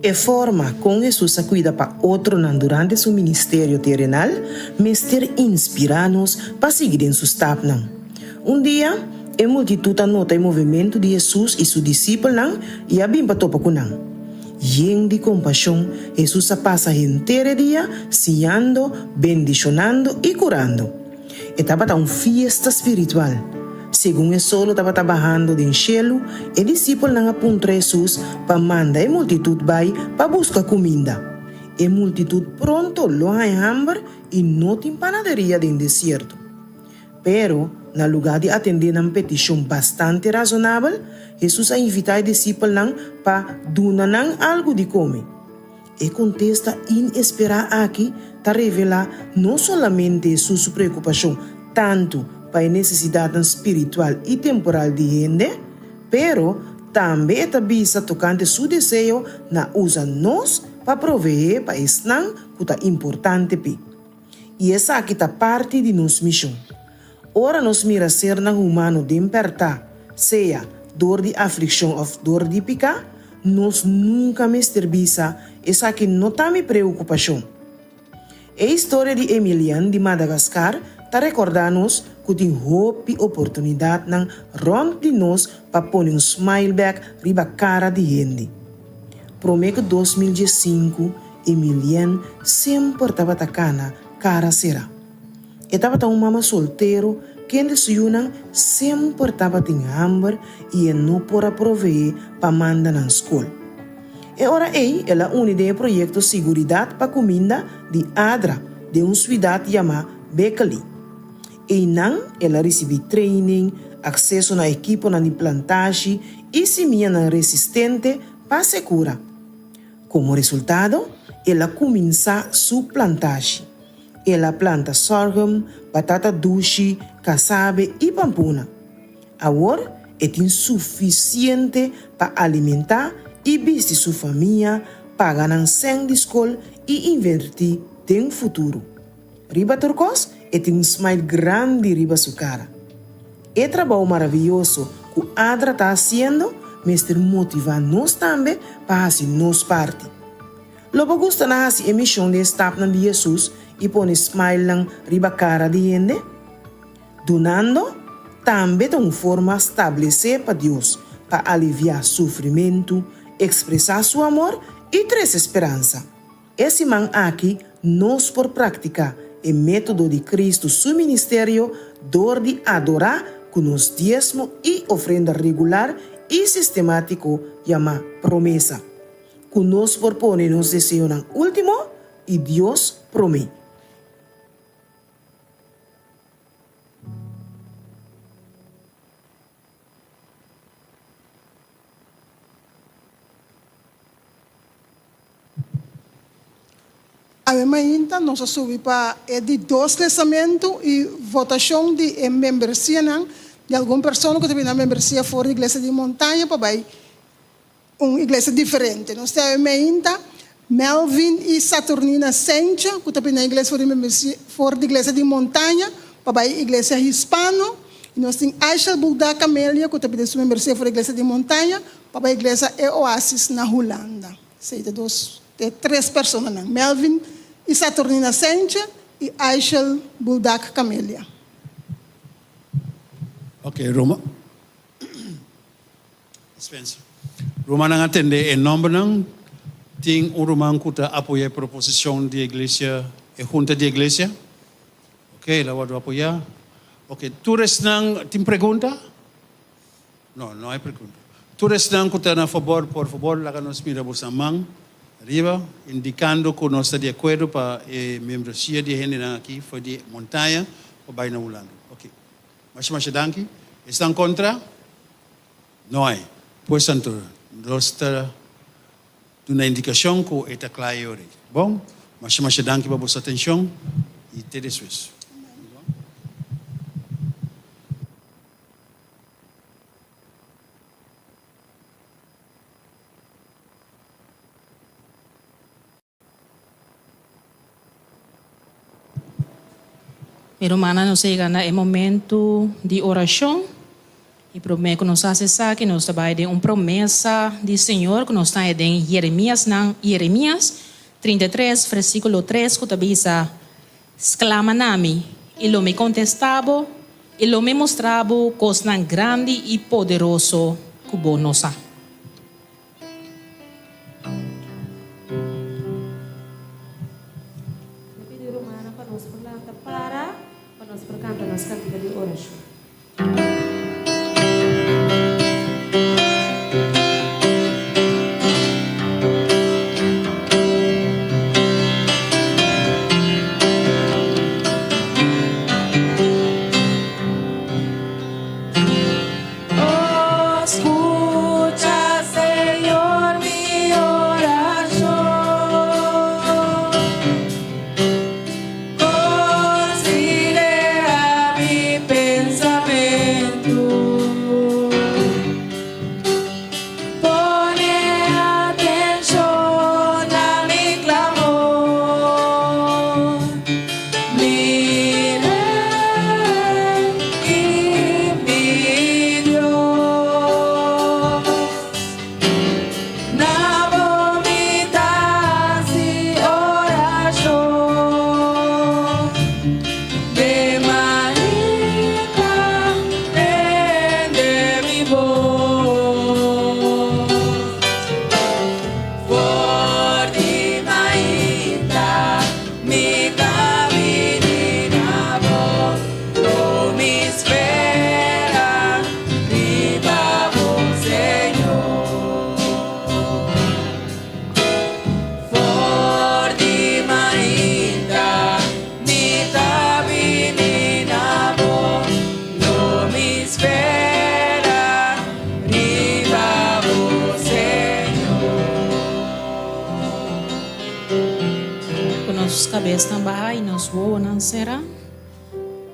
E forma com Jesus a cuida para outro durante seu ministério terrenal, mestre inspira-nos para seguir em seus tapas. Dia, a multitud nota o movimento de Jesus e seus discípulos e a bimba topa com Lleno de compaixão, Jesus passa o inteiro dia, siando, bendicionando e curando. Estava uma festa espiritual. Segundo o solo estava trabalhando no céu, o discípulo não apontou Jesus para mandar a multitud para buscar comida. A multitud pronto lo ha hambre e não tem panaderia no deserto. Pero, no lugar de atender uma petição bastante razonável, Jesus a invitado os discípulos para donar algo de comer. E contesta inesperado aqui para revelar não somente sua preocupação tanto para a necessidade espiritual e temporal de gente, pero também está vista tocante seu desejo na usa nós para prover para esse que é importante. E essa aqui está parte de nossa missão. Ora nos mira ser humano de impertar, seja dor de aflição ou dor de pica, nós nunca me serviça, essa aqui não está me preocupação. A história de Emilian de Madagascar está recordando-nos que tem hope e oportunidade na rond de nós para pôr smile back riba cara de gente. Prometo 2015, Emilian sempre estava atacando cara será. Estava uma mama solteiro que em desayunan sempre estava tem hambre e não pode prover para mandar na escola. E ora ela une o projeto Seguridade para Comida de ADRA, de uma cidade chamada Beckley. E ela recebe training, acesso na equipe na plantagem e semia resistente para segura. Como resultado, ela começa sua plantagem. Ela planta sorghum, batata doce, casabe e pampuna. Agora, é insuficiente para alimentar e vestir sua família, pagar sem de escola e investir no futuro. Riba turcos é um smile grande riba sua cara. É trabalho maravilhoso que a ADRA está fazendo, mas motiva nós também para fazer nossa parte. Logo gosta na fazer emissão de staff de Jesus e põe smile lang riba cara de gente. Donando, também é uma forma de estabelecer para Deus, para aliviar sofrimento, expressar seu amor e trazer esperança. Esse man aqui, nós por praticar o método de Cristo, seu ministério, dor de adorar com os diezmos e ofrenda regular e sistemático, chama promessa. Que nós por pôr nos desejos no último e Deus promete. A ainda nós subimos para de 2 testamentos e votação de membresia de alguma pessoa que tem na membresia fora da igreja de montanha para uma igreja diferente. Nós temos ainda Melvin e Saturnina Sencha, que tem na igreja fora da igreja de montanha para a igreja hispana. E nós temos Aisha Bulda Camélia, que tem na membresia fora da igreja de montanha para a igreja Oasis na Holanda. Seja de 3 pessoas, Melvin e Saturnina Sencha e Aisha Buldak Camélia. Ok, Roma. Spencer. Roma não atende em nome não tem Roman que apoia a proposição de igreja, e junta de igreja. Ok, lá vou apoiar. Ok, tu não tem pergunta? Não há pergunta. Tu não que está a favor, por favor, lá nos mira a mão. Arriba, indicando que nós estamos de acordo para a membresia de gente aqui, foi de montanha, ou vai na Holanda. Ok. Mas danke. Estão contra? Não é. Pois, então, nós estamos dando uma indicação que está claro. Bom, mas danke para a vossa atenção e até depois. Hermana, nos chega no momento de oração E promete que nós acessar que nós trabalhamos de uma promessa do Senhor que nós está em Jeremias 33, versículo 3, que também diz: exclama nami, e lo me contestava, e lo me mostrava coisa grande e poderoso que bom nossa. Pedi Romana para nós para nós cantar nas cantigas de oração. Cabeça também nos voa não será.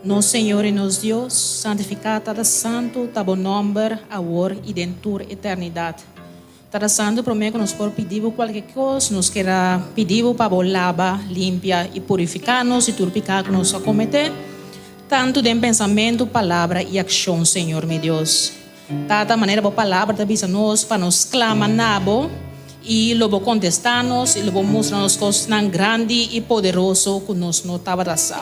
Nosso Senhor e nosso Deus, santificado cada santo, tá bom nome, agora e dentro da eternidade. Cada santo promete que nos por pedir qualquer coisa, nos quer pedir para lavar, limpar e purificar-nos e tudo pecado que nos acometer, tanto de pensamento, palavra e ação, Senhor meu Deus. Tanta maneira a palavra também nos para nos clamar nabo. E lobo contestar-nos, e lobo mostrar-nos coisas tão grandes e poderosas que nós não estávamos.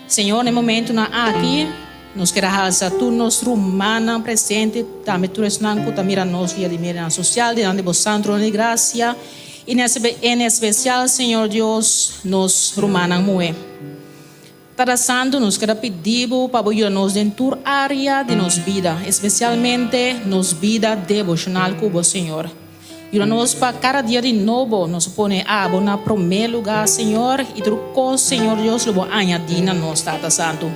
Senhor, no momento aqui, nós queremos tu nosso humano presente, também tu és nanco, também nós via de mira social, diante de vos santo de graça, e em especial, Senhor Deus, nós humanos moe. Cada santo nos quer pedir para ajudar-nos dentro da área de nossa vida, especialmente nossa vida devocional com o Senhor. E nós para cada dia de novo nos põe na primeiro lugar, Senhor, e truco, Senhor Deus, lo añadir na nossa Tata Santo.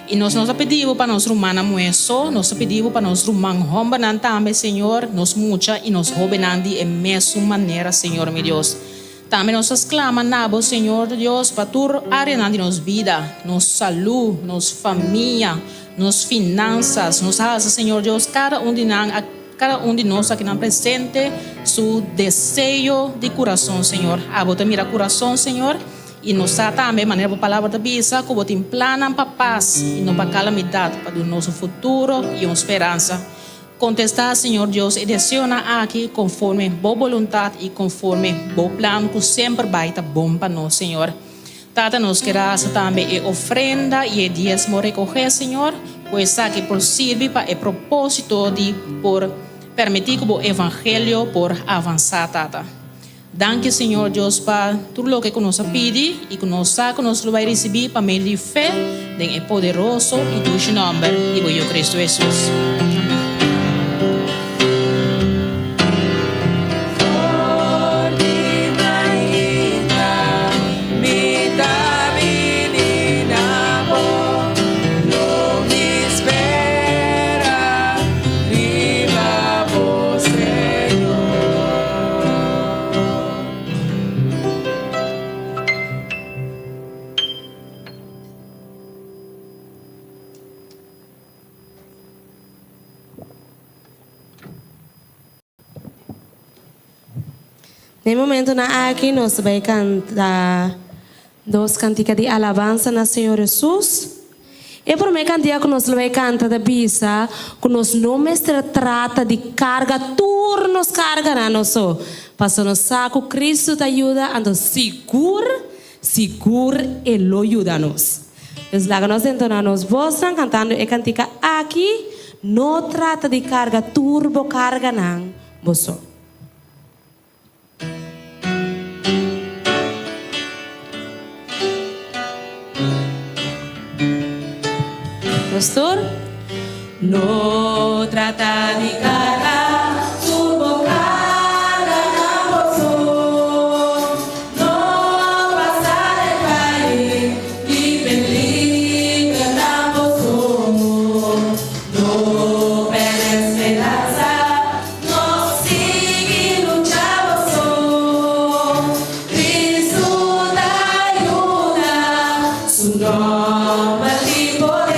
E nós pedimos para nós humanos moeso, nós pedimos para nós humanos homem também, Senhor, nós mucha e nós jovenandi em mesma maneira, Senhor, meu Deus. Também nós exclamamos, Senhor Deus, para tu área de nossa vida, nossa saúde, nossa família, nossas finanças, nossa Senhor Deus, cada um de nós aqui na presente, seu desejo de coração, Senhor. Bota mira coração, Senhor, e nos também maneira a palavra da Bíblia, que botem plano para paz e não para calamidade, para o nosso futuro e uma esperança. Contestar, Senhor Deus, e desejona aqui conforme boa vontade e conforme bom plano, que sempre vai estar bom para nós, Senhor. Tata nos queremos também a ofrenda e a diezmo recoger, Senhor, pois aqui por servir para o propósito de por permitir que o evangelho por avançar, Tata. Danke, Senhor Deus, para tudo o que nos pede e que nos vai receber para meio de fé, em poderoso e dulce nome de eu Cristo Jesus. No momento aqui nós vamos cantar 2 canticas de alabança na Senhor Jesus. E por me cantia que nós vai cantar da bisa, que nós não mestre trata de carga, turnos carga na nosso. Passa no saco, Cristo te ajuda, ando seguro Ele ajuda-nos. Então, lá nós entonamos voz cantando e cantica aqui, não trata de carga, turbo carga não, moço. Pastor? No trata de carga, turbo carga na moço. No passa de cair, de peliga na moço. No perde esperança, no sigue lutar moço. Cristo da ajuda, su nome de poder.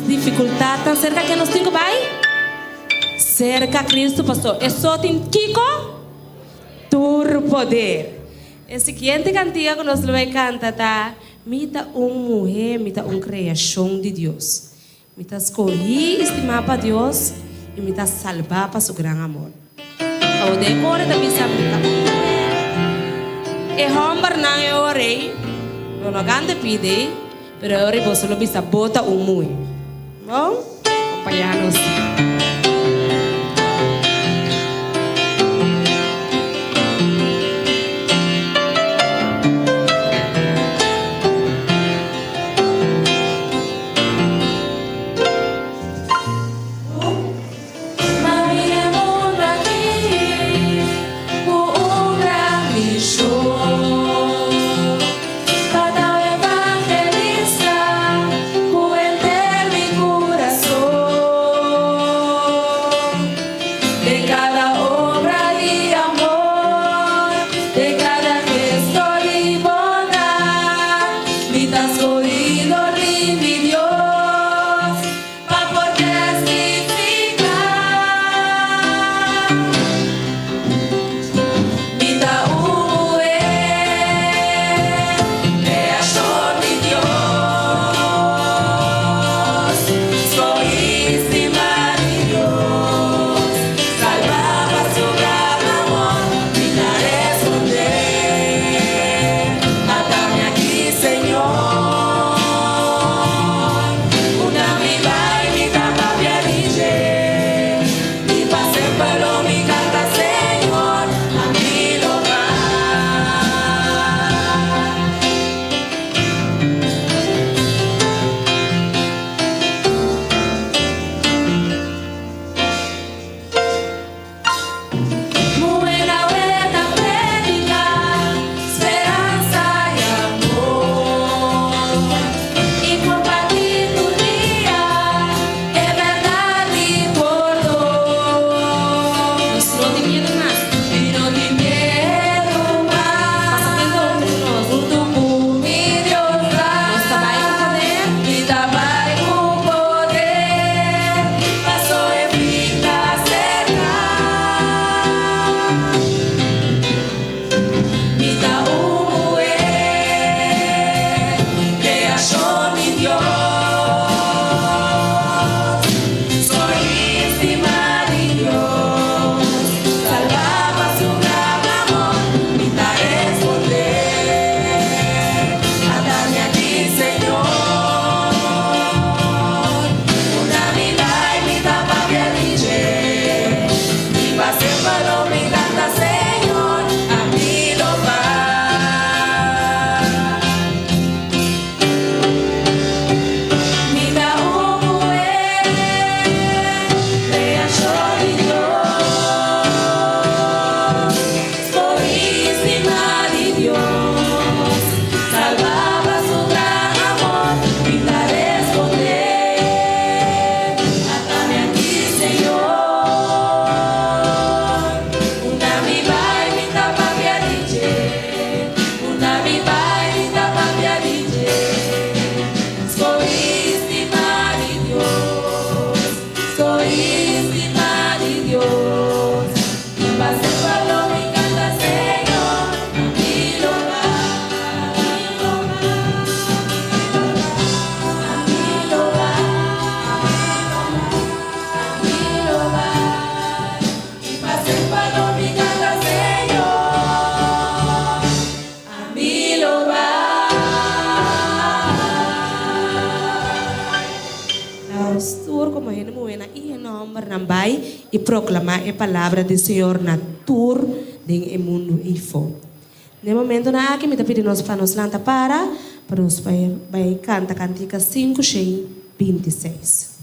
Dificuldade tan cerca que nos tengo vai cerca Cristo pastor é só tem Kiko tur poder. A seguinte cantiga que nós vai cantar tá mita mulher mita criação de Deus mita escolhi estimar para Deus e mita salvar para seu grande amor. O decora da missa mita e hombar não é orei não canta pide pero ore vos lo bisa bota mulher. Bom, acompanhar-nos. Corazón nombre nambai y proclamar a palavra do Senhor na tour do mundo e fo. No momento na aqui me tá pedindo nós para nos lantar para nos vai cantar cantica 5:26.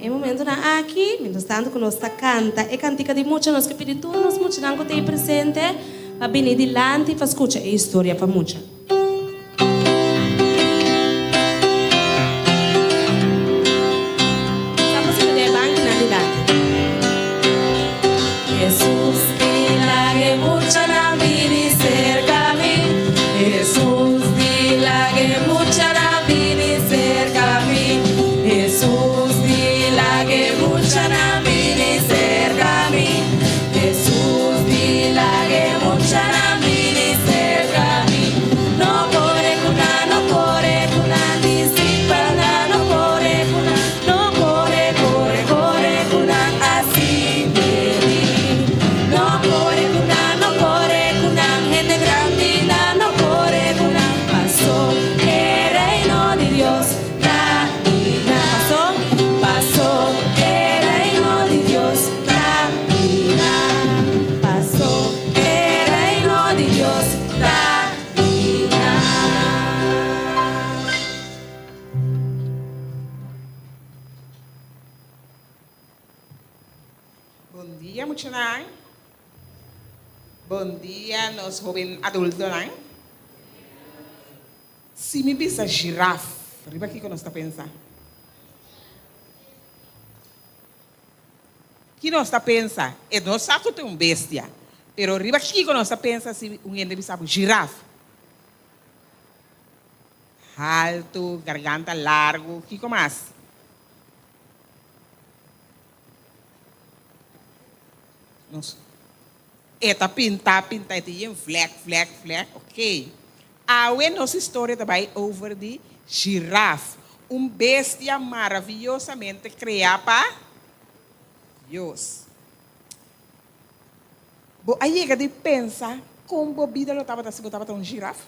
É momento na aqui, mientras tanto que nós canta, é cantica de muitos, nós que pedimos muito, não tem presente, para vir adiante para escutar a história para muitos. Jesús, dile que mucha mucho, ¿no? Bom dia, nós jovens adultos, não? Se me pensa girafa, riba aqui que nós está pensando. Que nós está pensando? É nós sabemos que tem bestia, pero riba aqui que nós está pensando se gente pensa girafa. Alto, garganta largo, que mais? Nossa. Eta pinta, e tem fleck, ok. A nossa história também over de girafa, bestia maravilhosamente criada para Deus. Bom, aí chega de pensar como a vida não estava assim, estava tão girafa.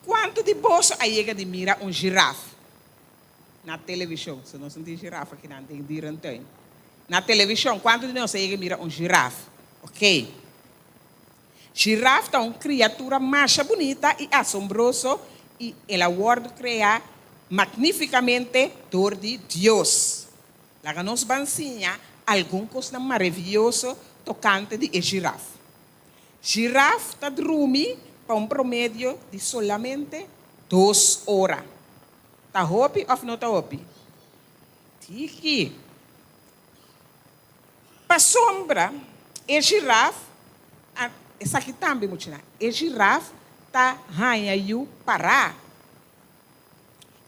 Quanto de bolso aí chega de mira girafa? Na televisão, se não tem girafa aqui não tem dirantém. Na televisão, quanto de nós chega mira girafa? Ok. Girafa é uma criatura mais bonita e assombrosa e ela pode criar magnificamente dor de Deus. Lá nos vai ensinar alguma coisa maravilhosa tocante de girafa. Girafa está dormindo para promédio de solamente 2 horas. Está hopi ou não está hopi? Tiki. Para sombra, girafa, essa aqui também, muito né? Girafa está ranhando parar.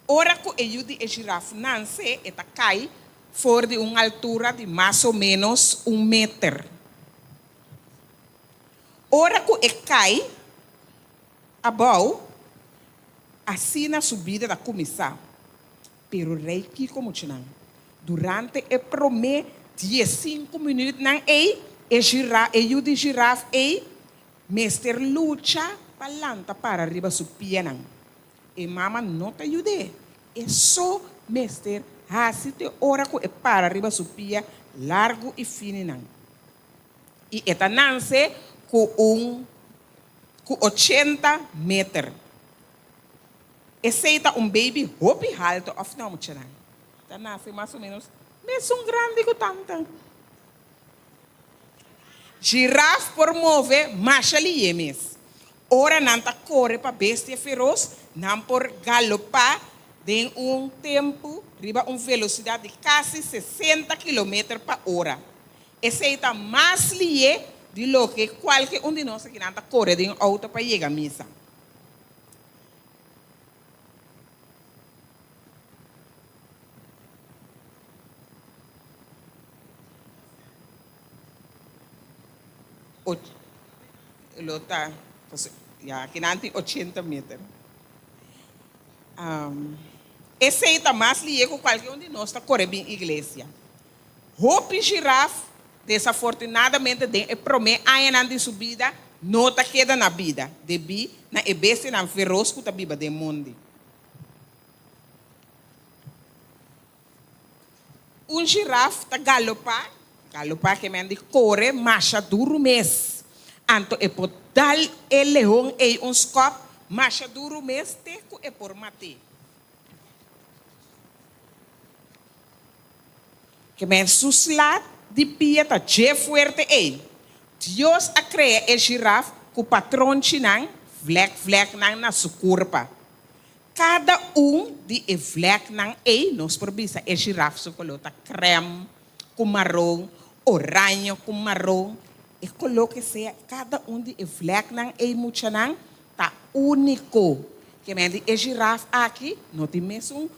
Ora que a girafa nasce, ela cai fora de uma altura de mais ou menos 1 metro. Ora que cai, abaixo, assim na subida da comissão. Pero rei que como tinha durante o primeiro 15 minutos não de girafa mestre luta palanta para arriba su piena. E mama não te ajude. É só mestre assim te ora que para arriba su pia largo e fino. E esta nasce com 80 metros. Esse é baby hopi alto of não muito não. Tá nasce mais ou menos mesmo grande que tanto. Girafa promove marcha liemes. Ora não tá corre para bestia feroz, não por galopar em tempo, riba velocidade de quase 60 km por hora. Esse é mais lie de lo que qualquer de nós que não tá corre de auto para chegar a missa. Lota, ya, que nanti 80 metros. Esse é mais liego qualquer de nós está correndo em igreja. Hopi girafa, desafortunadamente, é promete a de subida, não está queda na vida. Debi na ebeste na feroz que está viva de mundo. Girafa está galopar que mende corre, marcha duro mês. Anto é por dar o leão e scop, marcha duro mês, teco é por mate. Que men suslat de pia ta je fuerte e. Deus a crea el girafa com patrão chinang, vlek nang na su curpa. Cada de vlek nang e nos provisa el girafa su colota creme com marrom, oranho com marrom. E coloque se cada de vlek nang e muchanang tá único. Que men de girafa aqui não tem mesmo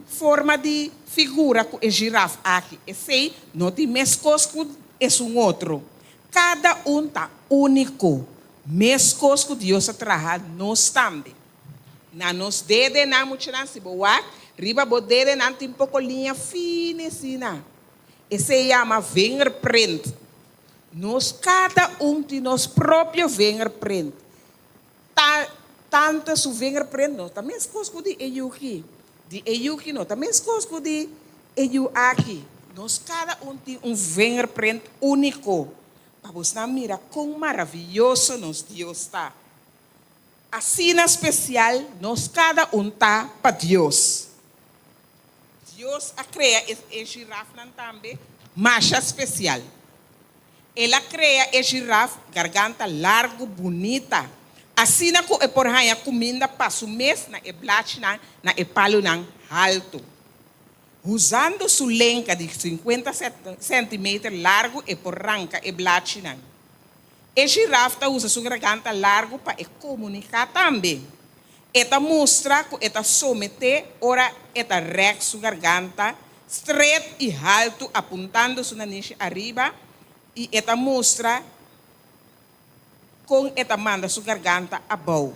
forma de figura com a girafa aqui. Esse não tem mescos com esse outro. Cada tá único. Mescos que Deus trabalha nós também. Na nos dedos na muitas se boa, riba bo dedo na tem pouco linha fina assim. Esse chama fingerprint. Nós cada de nós próprio fingerprint. Tanto su fingerprint nós também mescos com de euki. De euki não, também escosko de eu aqui. Nós cada tem fingerprint único. Para você mirar quão maravilhoso nos Deus está. Assim na especial, nós cada tá para Deus. Deus a cria a girafa também macha especial. Ela cria a girafa garganta largo, bonita. Assim na ko e por haya comida passo mês na e blach na e palo nang alto. Usando sua lenca de 50 centímetros largo e por ranca e blach nang. A girafa usa sua garganta largo para comunicar também. Eta mostra que eta somete, ora eta rex sua garganta, straight e alto, apontando sua nariz arriba, e eta mostra com eta manda sua garganta abaixo.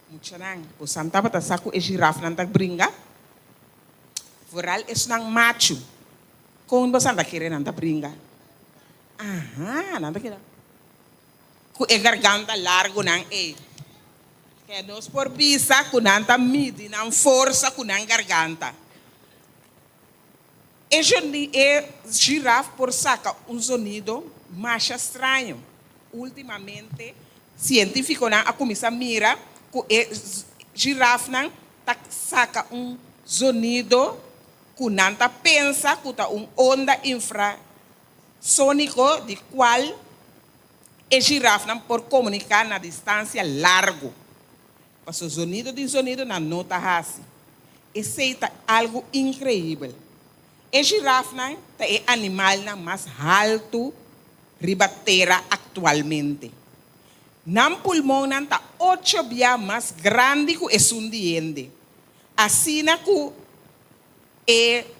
Muito nang, o santa bata saco e girafa nanta bringa, vooral es nang macho, com o santa querer nanta bringa. Aha, nanta querer. Com e garganta largo nang e. Que nós por visa com nanta midi, nang força com nang garganta. E girafa por saca sonido mais estranho. Ultimamente, científico não a começar a mirar que girafa não saca sonido que não pensa que tá onda infrasônico de qual girafa não por comunicar na distância largo. Mas o sonido na nota assim. Esse é algo incrível. A girafa é o animal mais alto ribatera atualmente. Nam pulmão está 8 vezes mais grande que o diente. Assim que o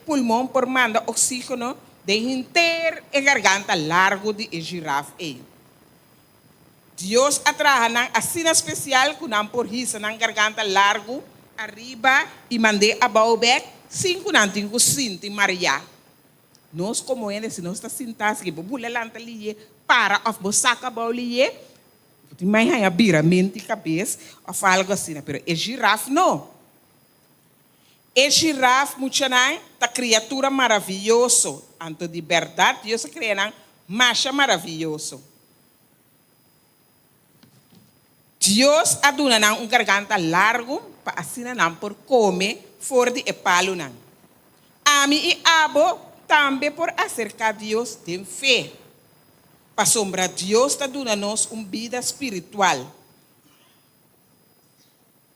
pulmão por manda oxígeno de inteiro a garganta largo de girafa. Deus atraha assim especial que não por isso na garganta largo arriba e mandei abaixo cinco não tem que sentir Maria. Nós como ele se nós está sentados que bubula lanta liye para of bosaca bauliye. Mas aí a bira mente cabeça of algo assim, pero é girafa não. É girafa muito não, tá criatura maravilhoso, anto de verdade Deus cria não, macha maravilhoso. Deus aduna não garganta largo para assim não por comer fora de palo não. Ami e abo também por acercar Deus tem fé. Para sombra Deus está dando-nos vida espiritual.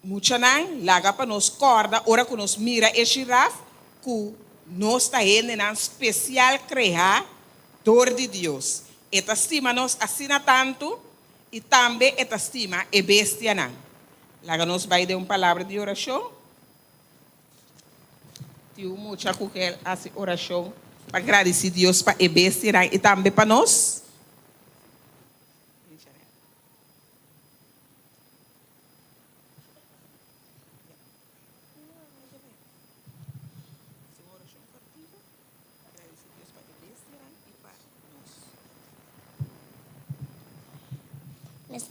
Muita não, laga para nos corda, ora que nos mira e girafa, que nós está indo na especial criador de Deus. Eta estima nos assina tanto e também eta estima e bestia não. Laga nos vai de uma palavra de oração. Tio muita que essa oração para agradecer a Deus para a bestia e também para nós.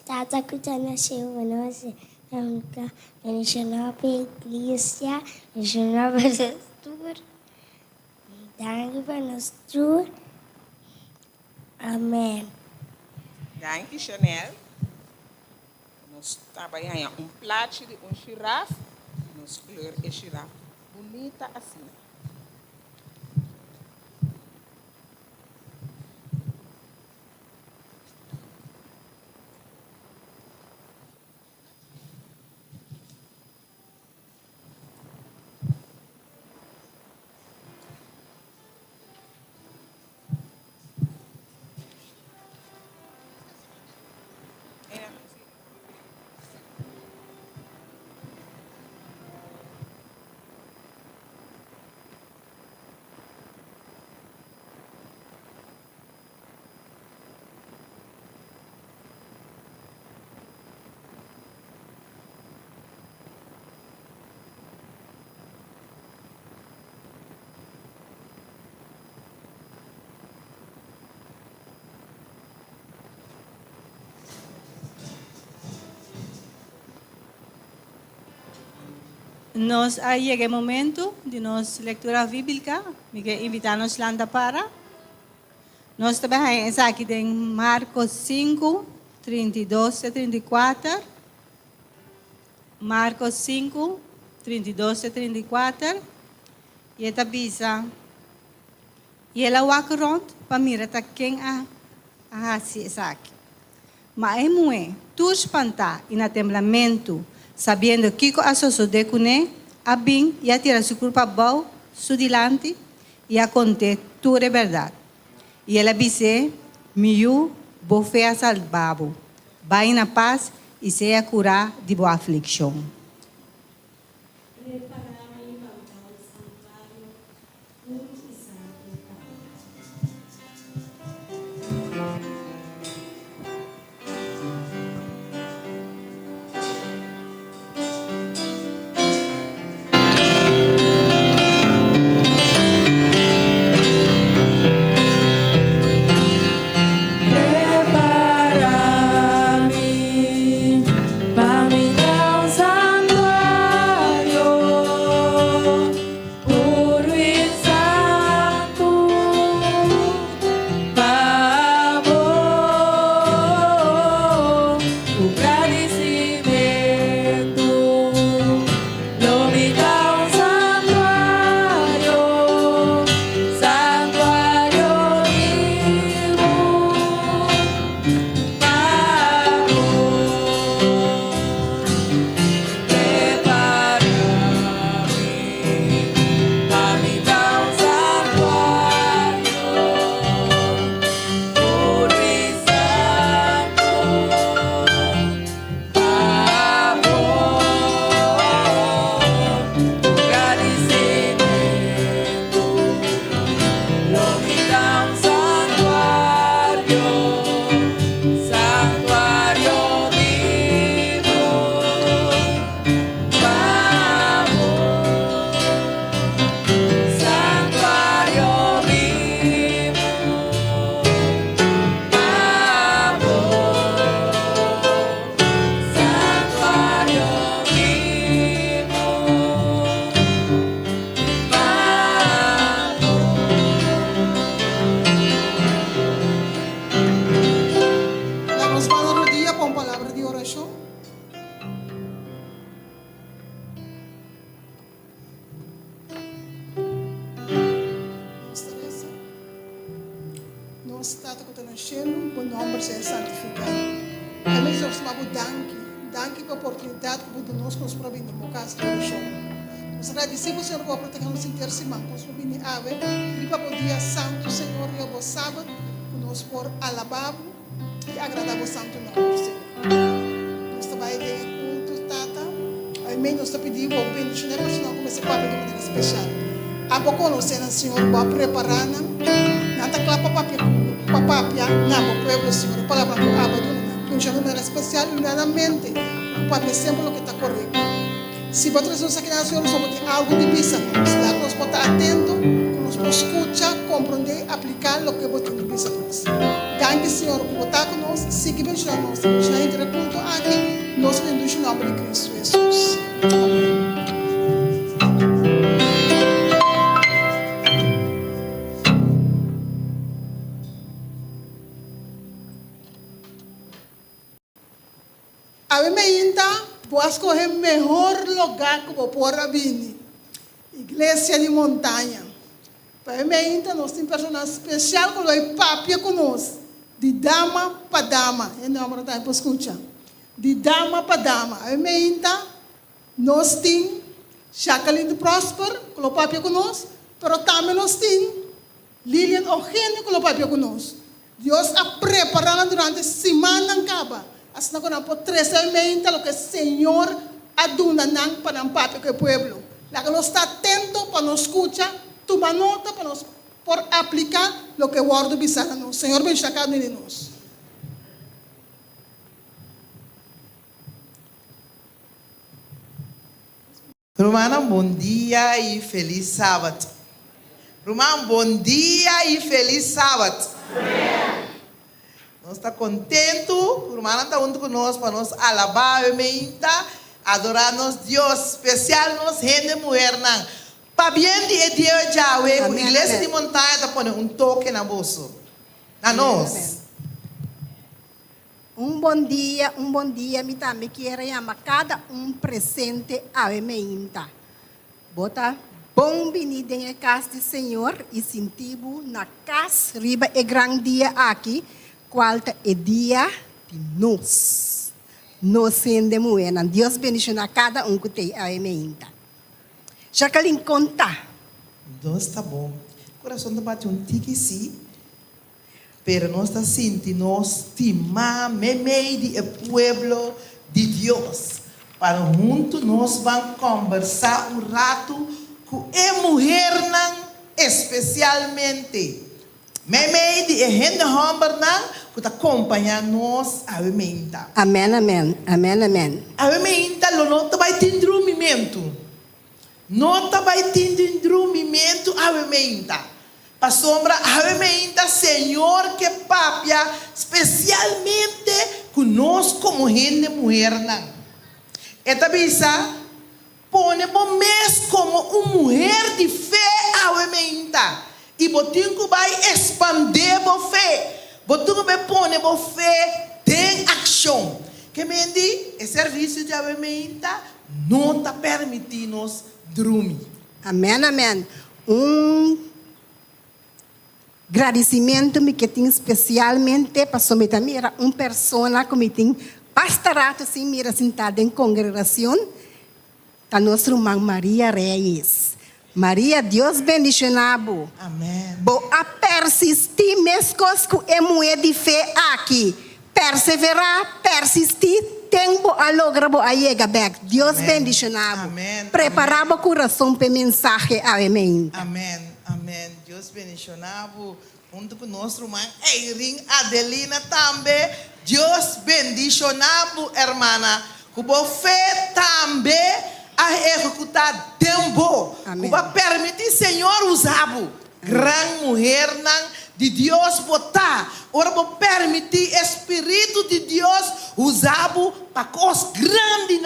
Tata que nasceu nós nunca mencionou a igreja, mencionou a pastor, danke para nós tudo. Amém. Danke, Chanel. Nós trabalhamos plato de girafa, nós cor é girafa, bonita assim. Nós aí chega o momento de nossa leitura bíblica, me que invitar-nos lá para. Nós também aqui em Marcos 5, 32 e 34. Marcos 5, 32 e 34. E esta bisa. E ela waka rond para mira ta quem a hasi aqui. Mas é muito, tu espantar e na temblamento, sabendo que a suceder com ele, a bem e a tirar sua culpa bom, su dilante e a conter tudo é verdade. E ela disse, miu, bofé a salvabo, vai na paz e seja curar de boa aflição. Nosso Tata que está no cielo, o nome seja santificado. Também nós chamamos danke pela oportunidade que você nos provém no caso do show. Nós agradecemos, Senhor, por proteger nos intercimãos, nos provém ave, e para o dia santo, Senhor, e o sábado, que nos por alabar e agradar o santo nome, Senhor. Nós trabalhamos em culto, Tata. Amém, nós pedimos o bendição, mas não comece a falar de maneira especial. A pouco nós, Senhor, vamos preparar, nada claro para papia, não, pueblo, Senhor, palavra do abado, de maneira especial, humanamente, o papel sempre o que está correto. Se vocês não sabem que Senhor, somos algo de vista, nós podemos estar atentos, nós podemos escutar, compreender, aplicar o que você tem de vista. Danke, Senhor, por estar conosco, siga beijando nós, já entre ponto aqui, nós bendizemos o nome de Cristo Jesus. Amém. A mim ainda vou escolher o melhor lugar que vou pôr a vir. Igreja de montanha. Para mim ainda nós temos personagem especial que vai papia conosco. De dama para dama. É não para estar escutar. De dama para dama. A mim ainda nós temos Jacqueline Prosper que vai papia conosco. Mas também nós temos Lilian Eugenio que vai papia conosco. Deus está preparando durante a semana em Caba. Assim que nós podemos trazer o que o Senhor aduna para o papel do pueblo. Lá que nós está atento para nos escutar, tomar nota para nós por aplicar o que o word bisara nos. Senhor bendiga cada um de nós. Romana, bom dia e feliz sábado. Romana, bom dia e feliz sábado. Nós estamos contentos, o irmão está junto conosco para nos alabar, adorar nos Deus, especial nos gente mulher. Para bem de Deus já, a igreja de montanha está pondo toque na bolsa. Na nós. Bom dia, me também quero chamar cada presente a meinta. Bota Bom venido em casa do Senhor e sentivo na casa riba é grande dia aqui, qual é dia de nós. Nós sendo moeda. Deus bendiga cada um que tem a emenda. Jacqueline conta. Deus tá bom. Coração do bate tique sim. Pero nós está sentindo nós estimar meio de pueblo de Deus. Para junto nós vamos conversar rato com a mulher não especialmente. Meio de gente homem não que acompanha nós a emenda. Amém, amém, amém, amém. A emenda não vai ter dormimento. Não vai ter dormimento a emenda. Para sombra a emenda Senhor que papia especialmente conosco como gente mulher não. Esta bisa põe bom mês como uma mulher de fé a emenda. E botinho vai expandir a fé. Botinho vai pôr a fé em ação. Que mendi o serviço de emenda não está permitindo nos dormir. Amém, amém. Agradecimento me que tem especialmente para somente mira uma pessoa que me tem pastorato assim mira sentada em congregação tá nossa irmã Maria Reis. Maria, Deus bendicionado. Amém. Bo a persistir mesmo que é moeda de fé aqui. Perseverar, persistir, tempo a lograr a chegar back. Deus bendicionado. Amém. Preparar o coração para mensagem a mim. Amém. Amém. Deus bendicionado. Junto com nosso irmão Eirin Adelina também. Deus bendicionado, irmã. Com fé também a executar tempo. Que vai permitir Senhor usar grande mulher de Deus botar. Ora vai permitir Espírito de Deus usar para coisas grandes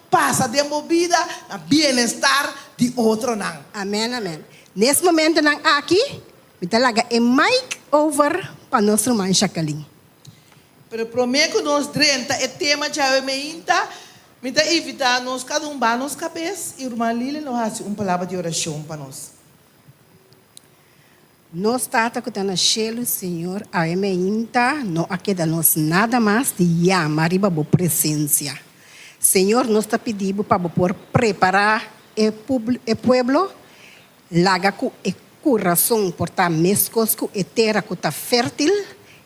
passa de vida a bem-estar de outro não. Amém, amém. Nesse momento aqui, me talaga é mic over para nosso irmão Jacqueline. Pero prometo nós 30 é tema de aumenta, me dá evitar nós cada um ba nos cabeça e irmã Lili nos faz uma palavra de oração para nós. Nós tata que está na chelo, Senhor, a emenda não queda nós nada mais de chamar riba boa presença. Senhor, nós está pedindo para por preparar o povo, laga com o coração por estar mescos com a terra que está fértil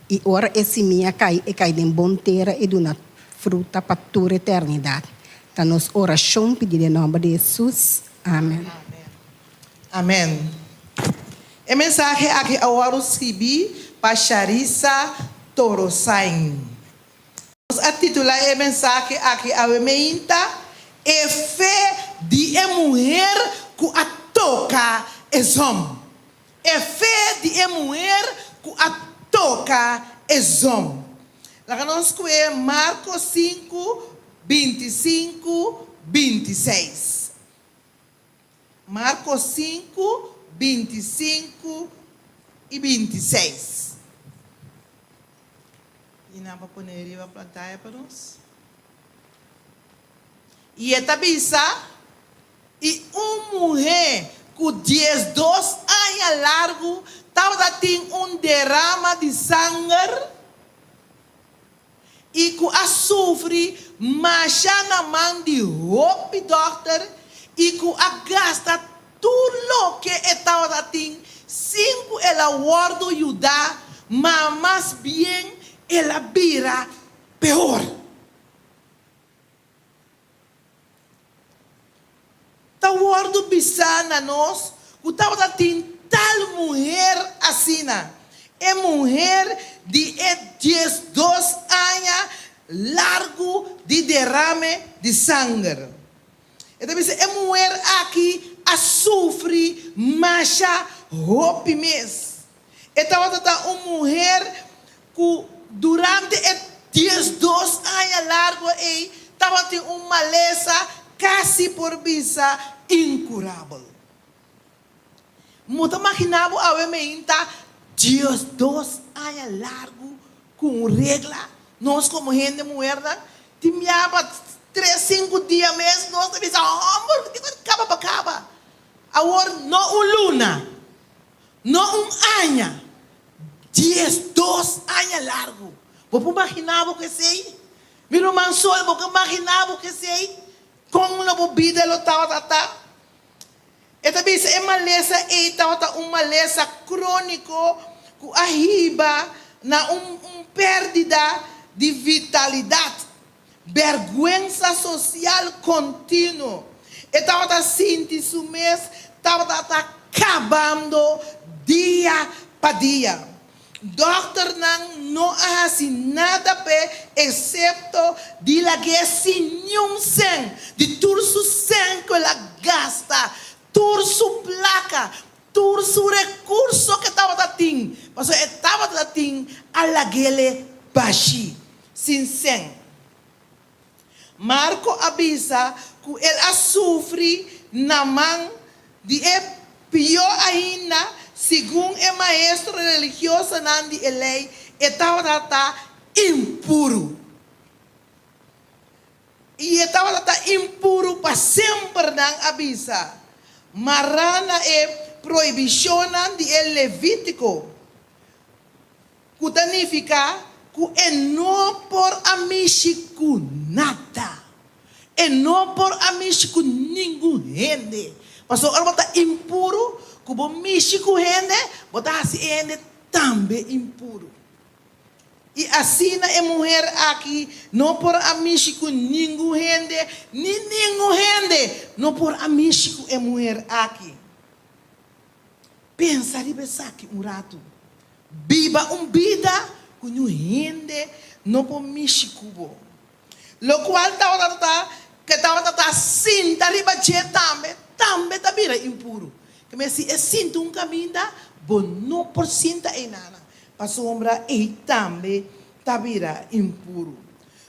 e ora esse minha cai em bom terra e dona fruta para toda a eternidade. Tá nos oração pedir em nome de Jesus. Amém. Amém. A mensagem aqui agora recebi para Charissa Torosain. A titular a mensagem aqui a emenda é fé de uma mulher que a toca é homem. É fé de uma mulher que a toca é homem. Lá nós é Marcos 5, 25, 26. Marcos 5, 25 e 26. E não vou pôr a pantalla para nós. E esta bisa, e uma mulher com 12 anos largo, estava tendo derrama de sangue, e com açúcar, macha na mão de hope doctor, e com a gasta tudo que estava tendo, 5 ela guarda ajudar, mas mais bem ela vira pior. Tá guarda bisa na nós, que estava tendo tal mulher assim, é mulher de 12 anos largo de derrame de sangue. Então, é mulher aqui a sofrer, macha, roupa mesmo. Então, uma mulher que durante 12 anos largo estava tendo uma maleza quase por vista incurável. Muito imaginava a emenda 12 anos largo com regra. Nós como gente mulher, tínhamos 3, 5 dias mesmo, nós pensamos, amor, acaba para acaba. Agora, não luna, não año, 10, 2 anos largo. Vou imaginar o que sei? Miro mansol, vou imaginar o que sei? Como na vida lo tata. Esta vez é uma maleza crônico que arriba na perda de vitalidade, vergüenza social contínua. Estava sentindo isso mesmo, estava acabando dia para dia. Doctor não faz nada exceto de la que sem nenhum sen, de todo o sen que ela gasta, todo su placa, todo su recurso que estava tendo. Mas estava tendo a la gele baixi, sem sen. Marco avisa que ele sofre na mão de pior ainda, segundo o maestro religioso Nandi Elei, estava impuro. E estava impuro para sempre, não avisa. Marana é proibição de Levítico. Que significa que não por amigo nada. E não por amigo ninguém gente. Mas se você está impuro, que você amigo gente, você assim gente também impuro. E assim a mulher aqui, não por amigo ninguém gente, nem ninguém gente, não por amigo a mulher aqui. Pensa de pensar que rato. Viva vida com gente, não por amigo. Lo qual estava sinta riba também tá vira impuro. Que me se sinto caminho bom não por sinta e nada. Para sombra e também tá vira impuro.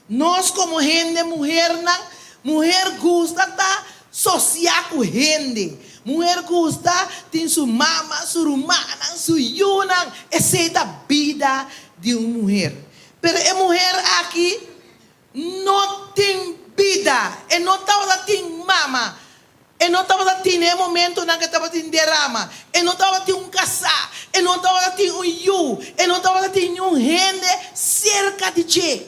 Nós como gente mulher gosta tá social com gente. Mulher gosta tem sua mama, sua irmã, sua yuna, essa é a vida de uma mulher. Pero a mulher aqui não tem vida, e não estava tendo mama, e não estava tendo momento na que estava tendo derrama, e não estava tendo casar, e não estava tendo e não estava tendo gente cerca de ti.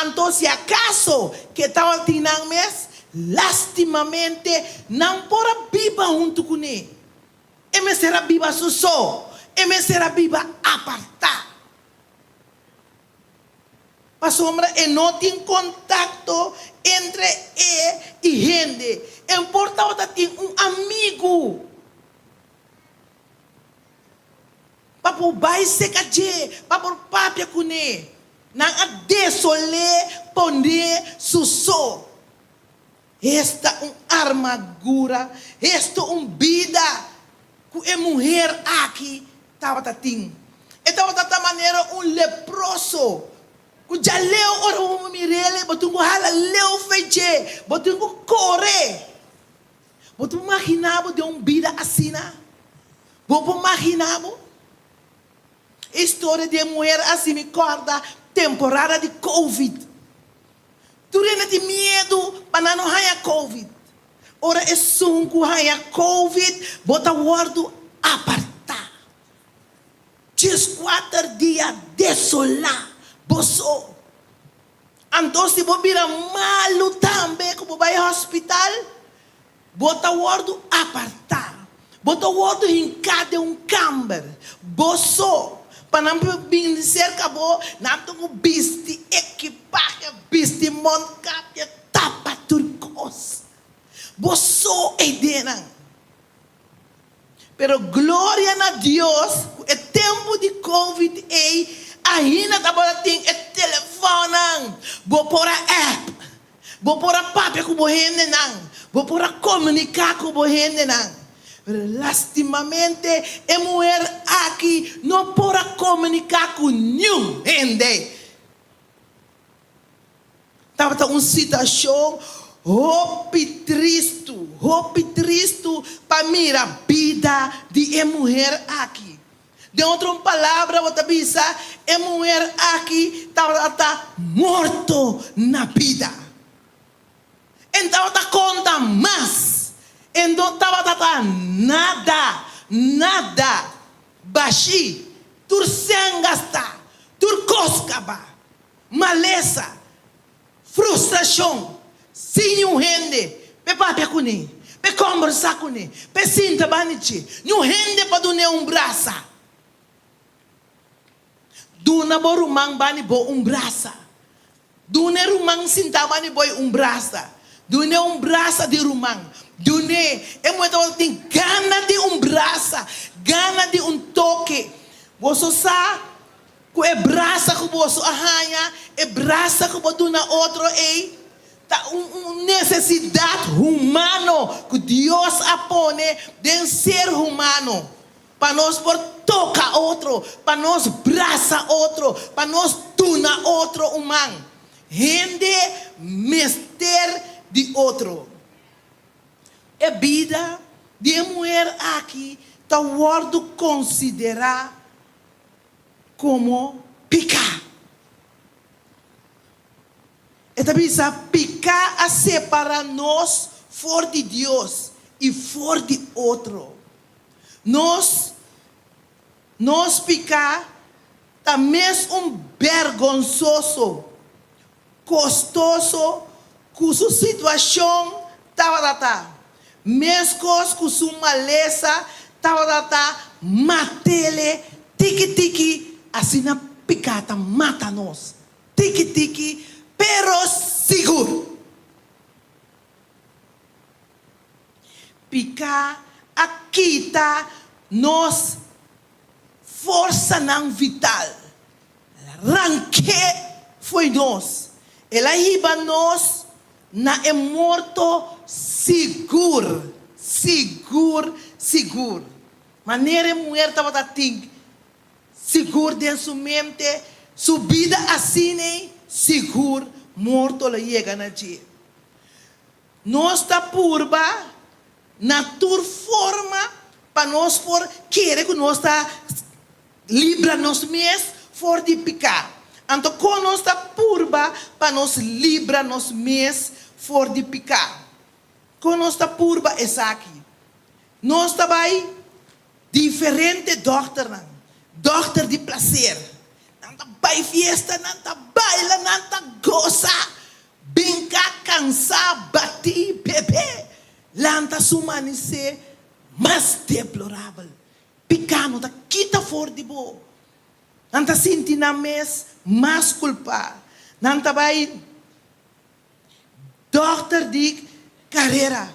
Então, se acaso que estava tendo mês, lastimamente, não pode viver junto com ele. E me será viva só, e me será viva apartar. A sombra e não tem contato entre e gente. Importa ter amigo. Para o bai se caje, para o papia com ele. Não a desolé poner suso. Esta armadura, esta vida que a mulher aqui estava tendo. Estava da maneira leproso. O já leu ora o mirele, botou um hala leu feije, botou um corre. Botou imaginava de vida assim, na. Botou imaginava. História de mulher assim me corda temporada de Covid. Durante de medo para não haja Covid. Ora é sunco haja Covid, bota guardo apartar. 4 dias desolar. Boso. Então, se você vira malo também, como vai ao hospital, bota o guardo apartar. Bota o guardo em cada câmara. Boso. Para não vir cerca, não tenho viste equipagem, viste moncapia, tapa turcos. Boso é dentro. Pero glória a Deus, o tempo de Covid é ainda estava tem telefone, vou pôr a app, vou pôr a papel com o gente não, vou pôr a comunicar com o gente não. Lastimamente, a mulher aqui não pôr a comunicar com nenhum gente. Estava uma situação triste para mim a vida de uma mulher aqui. De outra palavra, vou te avisar, a mulher aqui está morto na vida. Então, conta mais. Endo tata nada bashi tur sengasta tur koskaba maleza frustração sinho rende pe papia kuni pe conversar kuni pe sinta banichi nu rende pa do ne braça duna bo rumang bani bo braça dune rumang sinta bani boy braça dune braça de rumang dune é muito tem gana de braça gana de toque você sa ku e braça ku você arranha e braça ku bodo na outro ei tá necessidade humano que Deus apone de ser humano para nós por tocar outro para nós braça outro para nós tuna outro humano rende mister de outro é vida de mulher aqui tá word considerar como picar. Esta bisa picar a separar nós for de Deus e for de outro. Nós picar também vergonzoso, custoso, com sua situação tá. Mescos com sua maleza tá matele tiki assim na picata mata nós tiki pero seguro picar aqui tá nós força não vital ranque foi nós ela iba nós na é morto seguro maneira mulher estava assim seguro de sua mente sua vida assim seguro morto ela chega na dia nós está purba na tua forma para nós por querer que nós está livra nós mesmos for de picar então quando nós está purba para nós livra nós mesmos for de picar quando nós está purba é aqui nós está vai diferente doctor de prazer nanta vai fiesta nanta baila nanta goza brincar cansar bater beber lanta sumanice mais deplorável picano da quita for de bo nanta sentir na mes mais culpa nanta vai doctor de carreira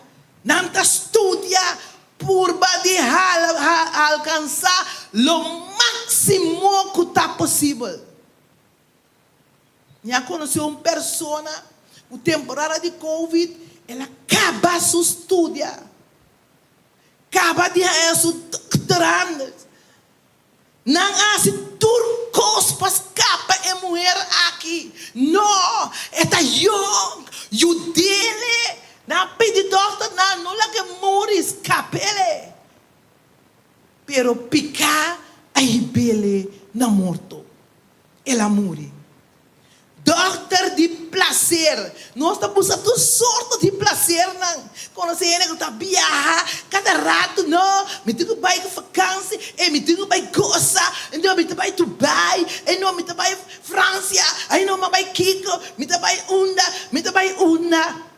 nanta estudia purba de alcançar o máximo que está possível. Já conheceu uma pessoa, o temporada de Covid, ela acaba sua estudo, acaba de seu doutorado, não há turcos para escapar a mulher aqui, não, esta young, you dele. Na pedi doctor não lá que morre escapele. Pero picar aí bele na morto. Ela morre. Doctor de prazer. Nós estamos buscando toda sorte de prazer não. Quando você está viajar, cada rato não, me tenho que ir vacância, me tenho que ir gozar, então me tenho que ir Dubai, não me tenho que ir França, aí não me vai Kiko, me tenho que ir Unda.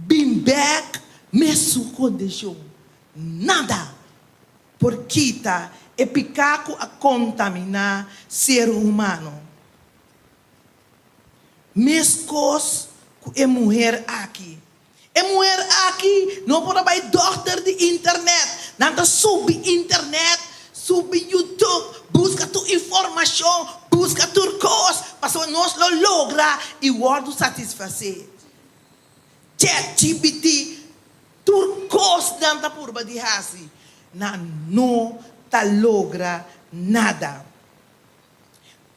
Been back, mesmo condição. Nada. Porque está é picaco a contaminar ser humano. Mescos é mulher aqui. É mulher aqui, não pode vai doctor de internet. Nada sub internet, sub YouTube, busca tu informação, busca tu coisa, para nós lo logra e o satisfazer. ChatGPT turcos nanta purba de hasi não ta logra nada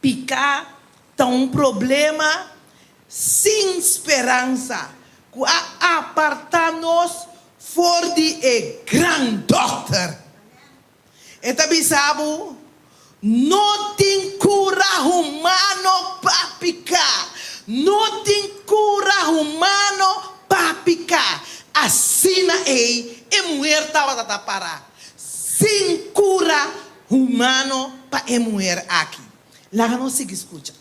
picar tá problema sem esperança que apartar-nos for de grand doctor eta bisabu não tem cura humano para picar não tem cura humano para picar. assim e mulher estava a parar. Sem cura humano para a mulher aqui. Lá não se escuta.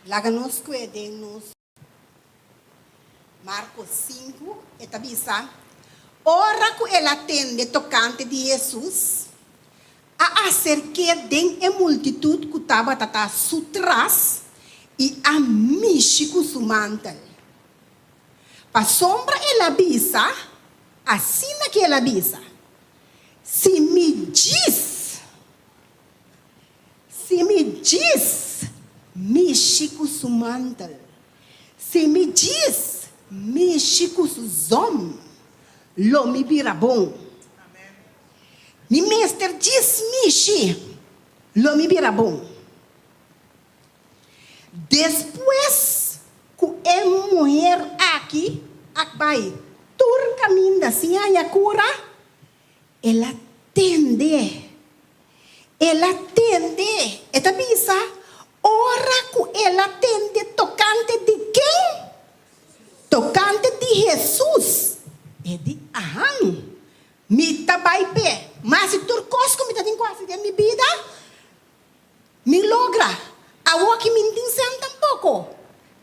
Lá nos cuidemos. Marcos 5, etabisa. Ora que ele atende tocante de Jesus, a acerque de a multitud que estava a sutras e a mishi com su mantel. Para sombra ele avisa, assim que ele avisa, se me diz, mishi com su mantel, se me diz, mishi com su zom, lo me vira bom. Mi mestre diz mishi, lo me vira bom. Depois que a mulher aqui, vai, tur caminho assim a cura, ela atende. Esta bisa, ora que ela atende tocante de quem? Tocante de Jesus. É de aham. Me tabai pé. Mas se tu cosco me tá em quase de minha vida, me logra. A o que me entende tampouco.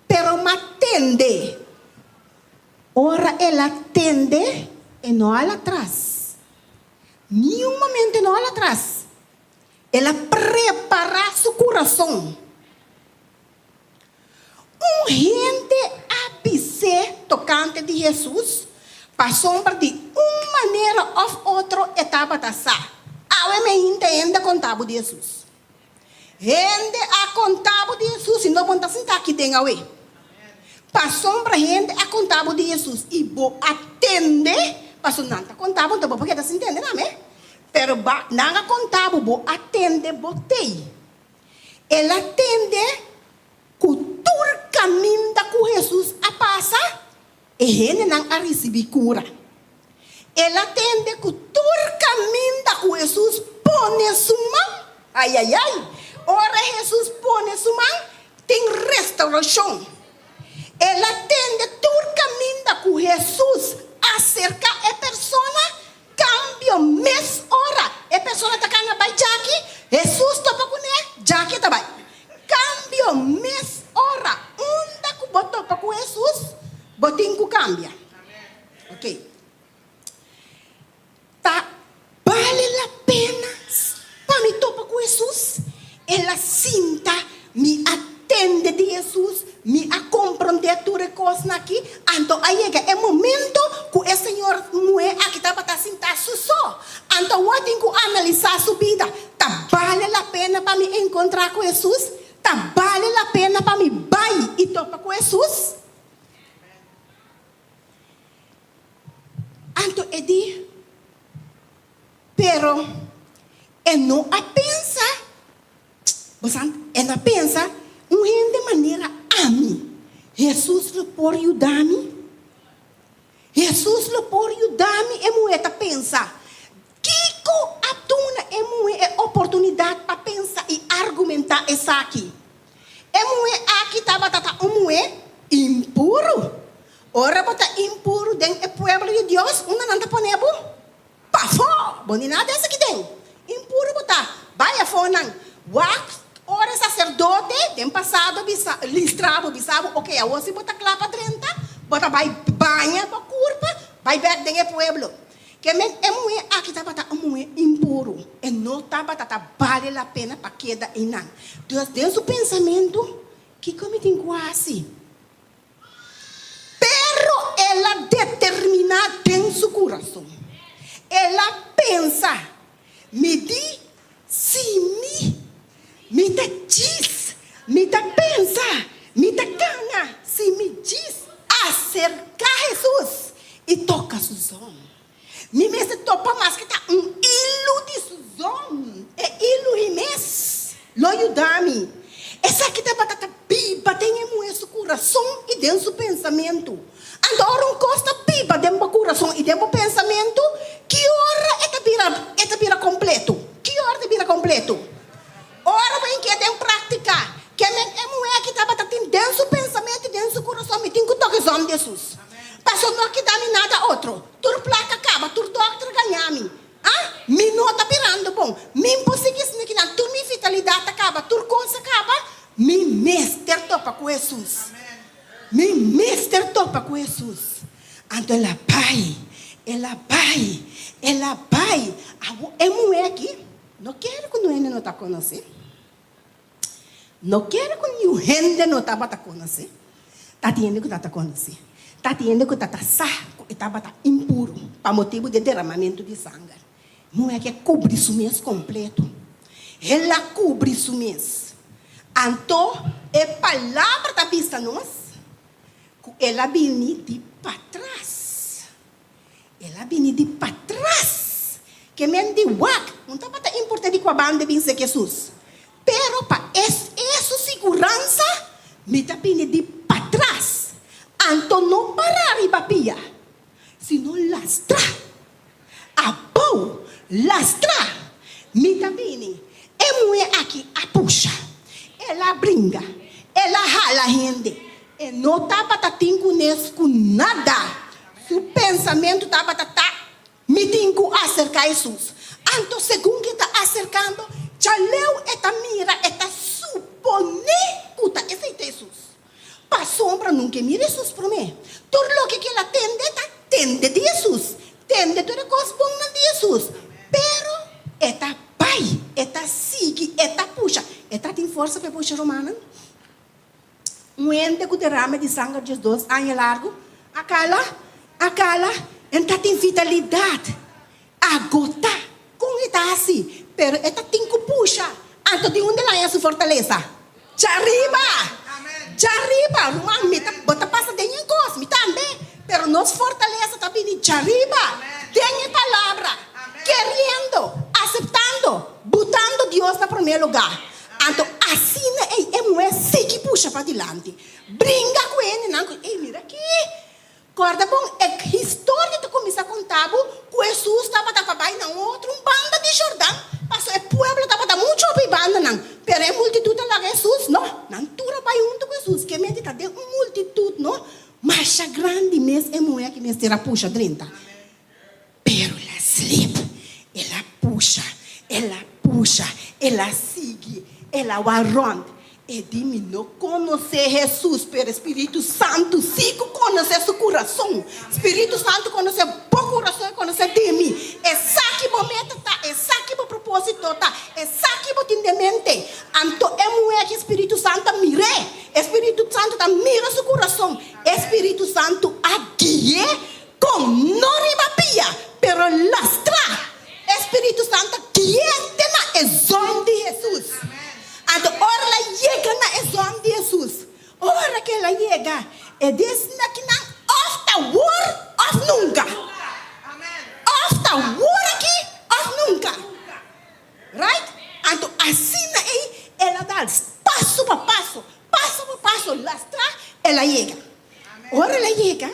Pero me atende. Ora ela atende e não ela atrás. Nenhum momento não ela atrás. Ela prepara seu coração. Gente abisse tocante de Jesus, passou para de uma maneira ou outra etapa da sa. A me entende contava de Jesus. Gente a contava de Jesus, e não pode sentar aqui dentro a passou para gente a contava de Jesus e bo atende, passou não tá contava, então porque tá se entendendo, amém? Pero não contava, bo atende, botei. Ela atende cultura caminho da com Jesus a passa e gente não a receber cura. Ela atende cultura caminho da com Jesus põe sua mão, ai. Ora Jesus põe sua mão, tem restauração. Ela atende todo caminho da com Jesus acerca a pessoa cambio mês hora. A pessoa tá cana vai Jackie, Jesus topa com né, Jackie tá vai. Cambio mês hora. Onda que botou para com Jesus, botinho que cambia. Ok. Tá, vale a pena para me topar com Jesus. Ela sinta, me atende de Jesus, me a compreender tudo coisa aqui. Então aí é o momento que o Senhor mulher aqui estava a sentar só. Então eu tenho que analisar a sua vida. Tá, vale a pena para me encontrar com Jesus? Tá, vale a pena para me vai e topar com Jesus? Então Edi, pero não a pensa. Você não pensa de maneira a mim. Jesus lhe pode ajudar-me. Jesus lhe pode ajudar-me. E mulher pensa. Kiko atuna é mulher oportunidade para pensar e argumentar essa aqui. É mulher aqui estava mulher impuro. Ora bota impuro dentro do povo de Deus. Uma não está ponendo. Pafó. Bonina dessa aqui dentro. Impuro botar. Vai a fonan. Wax. Ora sacerdote, tem passado, listrado, bisavo, ok, a você bota clapa 30, bota vai banha para curva, vai ver dentro do pueblo. Que é mulher aqui estava mulher impuro, e não estava vale a pena para queda e não. Deus deu o pensamento que como tem quase. Pero ela determina dentro do seu coração. Ela pensa, me diz, se me te diz, me te pensa, me te cana, se me diz acerca Jesus e toca Suzão. Me mesmo topa mais que tá ilu de Suzão, ilu e mes, lo ajudar-me. Essa aqui tá batata pipa, tem esse coração e dentro do pensamento. Então, costa pipa dentro do coração e dentro do pensamento, que hora é que vira completo? Que hora é vira completo? Ora vem que tem bom. Min posigis na kinan, tur mi vitalidade acaba, tur coisa acaba, mi mester topa com Jesus. Mi mester topa com Jesus. Então ela pai, é mulher aqui, não quero que o Noé não está conhecendo. Não quero que o gente não está conhecendo. Está tendo que está conhecendo. Está tendo que está saco e está impuro, para motivo de derramamento de sangue. Mulher que cobre isso mês completo. Ela cobre isso mês. Então, a palavra da vista nós, ela vem de para trás. Ela vem de para trás. Que men de wak, não está para importar de qual banda vem ser Jesus. Pero para essa segurança, me está vindo de para trás. Então não para arriba pia, sino lastra. Abou, lastra. Me está vindo. É mulher aqui, a puxa. Ela brinca, ela rala a gente. E não está para com nada. Seu pensamento está para me tem que acercar Jesus. Então, segundo que está acercando, já leu esta mira, esta suponer que está esse Jesus. Para sombra nunca mira Jesus para mim. Tudo o que ela tende de Jesus. Tende toda coisa boa de Jesus. Pero, esta pai, esta sigue, esta puxa. Esta tem força para puxar romana. Um ente que derrama de sangue de Jesus, anos largo. Aquela, ela tem vitalidade. Agota, com esta assim. Pero esta tem que puxar. Então, de onde ela é a sua fortaleza? De arriba. De arriba. Romano, me bota passa de nenhuma coisa, me também. Pero nossa fortaleza está vindo de arriba. Tem a palavra. Querendo, aceitando, botando Deus na primeiro lugar. Então, assim é mulher que puxa para diante. Brinca com ele, não. Ei, mira aqui. Corda bom, é que a história que começa a contar, que Jesus estava para ir na outra, banda de Jordão. Passou, o povo estava muito bem banda, não. Pero a multitud lá Jesus, não. Não, tu vai junto com Jesus, que mente está dentro uma multitud, não. Mas a grande mesmo é mulher que me será puxa 30. Pero ela sleep, ela puxa, ela sigue, ela vai rond. E de-me não conhecer Jesus, pelo Espírito Santo, sim conhecer seu coração. Espírito Santo conhecer o coração e conhecer de mim. É saque o momento, tá? É saque o propósito, tá? É saque o entendimento. Então, é mulher que o Espírito Santo mire. Espírito Santo tá mira seu coração. Espírito Santo a guia com não ribapia, pero lastra. Espírito Santo guia na exame de Jesus. Então, ora ela chega na exame de Jesus. Ora que ela chega, é desse que não of war of nunca. Of the war aqui, of nunca. Right? Então, assim aí, ela dá passo para passo, lastra, ela chega. Ora ela chega,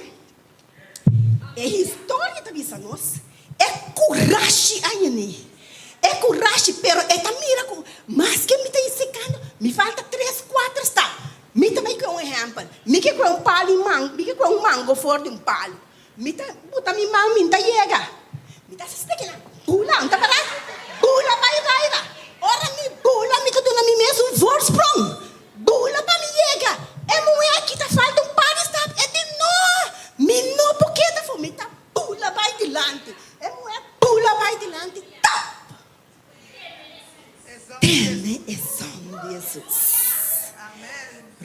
é história da vida nossa, é coragem aí. É coragem, pero é mira, mas que me está secando, me falta 3, 4 está. Me também quer exemplo, me quer um palo e mango, me quer um mango fora de palo. Me tá, botar minha mão, me tá chega. Me tá se aqui lá, pula, não tá para? Pula vai raira. Ora me pula, me que na mim mesmo vorsprung. Pula para me chega. É mulher que tá falta palo está, é de não. Me não porque tá for, me tá pula vai dilante. É mulher pula vai dilante. Tem exame de Jesus.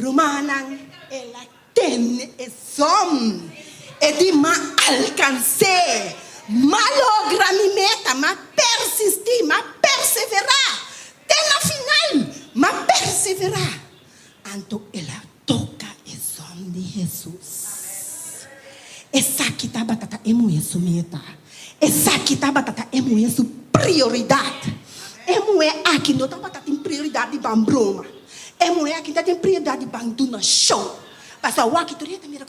Romana, ela tem exame. É de ma alcançar, ma logra mi meta, ma persistir, ma perseverar. Até na final, ma perseverar. Então ela toca exame de Jesus. Essa aqui tá batata é muito meta. Essa aqui tá batata é muito prioridade. É mulher aqui não está tem prioridade de bambroma. É mulher aqui tem prioridade de banduna show. Passa o aqui tureta mira.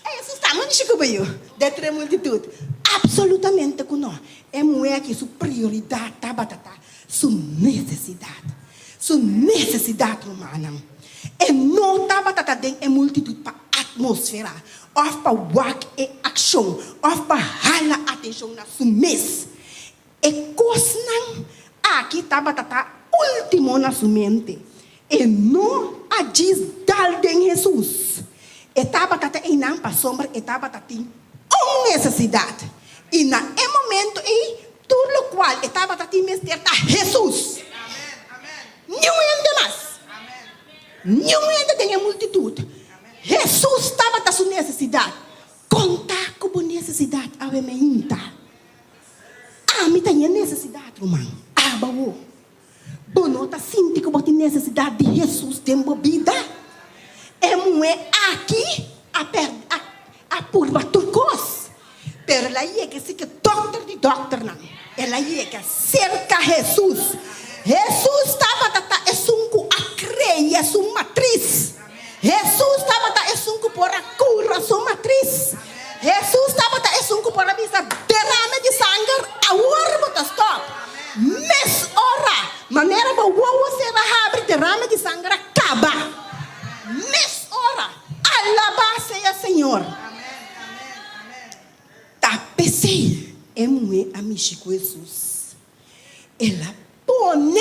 É isso está mas chico baio. Detre multitud. Absolutamente que não. É mulher que sua prioridade tá batata, sua necessidade. Sua necessidade humana. É não tá batata tem é multitud para atmosfera. Of para work e action. Of para hala atenção na sua mês. E cosnan aqui estava último na sua mente. E não agis dal de Jesus. E estava em nampa sombra, e estava uma necessidade. E na momento tudo o qual estava mister Jesus. Não ainda mais. Não ainda tem a multidão. Jesus estava da sua necessidade. Contar com a necessidade. A mim tem necessidade, irmão. Baú. Bono está sentindo que tem necessidade de Jesus tem vida. É aqui a purva turcos. Pero ela ia que se que doctor não. Ela ia que cerca Jesus. Jesus estava a crer, é sua matriz. Jesus estava por a cura, sua matriz. Jesus estava por a vista derrame de sangue, a urba stop. Mes ora, maneira para o será abre derrame de sangue acaba. Mes ora, alaba seja Senhor. Tapecei, é amigo Jesus. Ela pone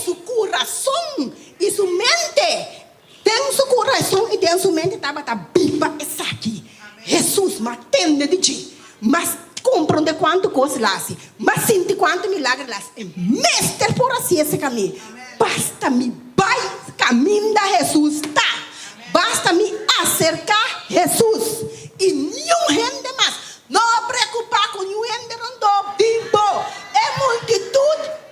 seu coração e sua mente. Tem seu coração e tem sua mente estava viva essa aqui. Jesus matende de ti, mas compreende quanto coisa lá se, mas sente quanto milagre lá se. Mestre por assim esse caminho. Basta me vai caminho da Jesus tá. Basta me acercar Jesus e não rende mais. Não preocupar com o rende rondou vivo. É multidão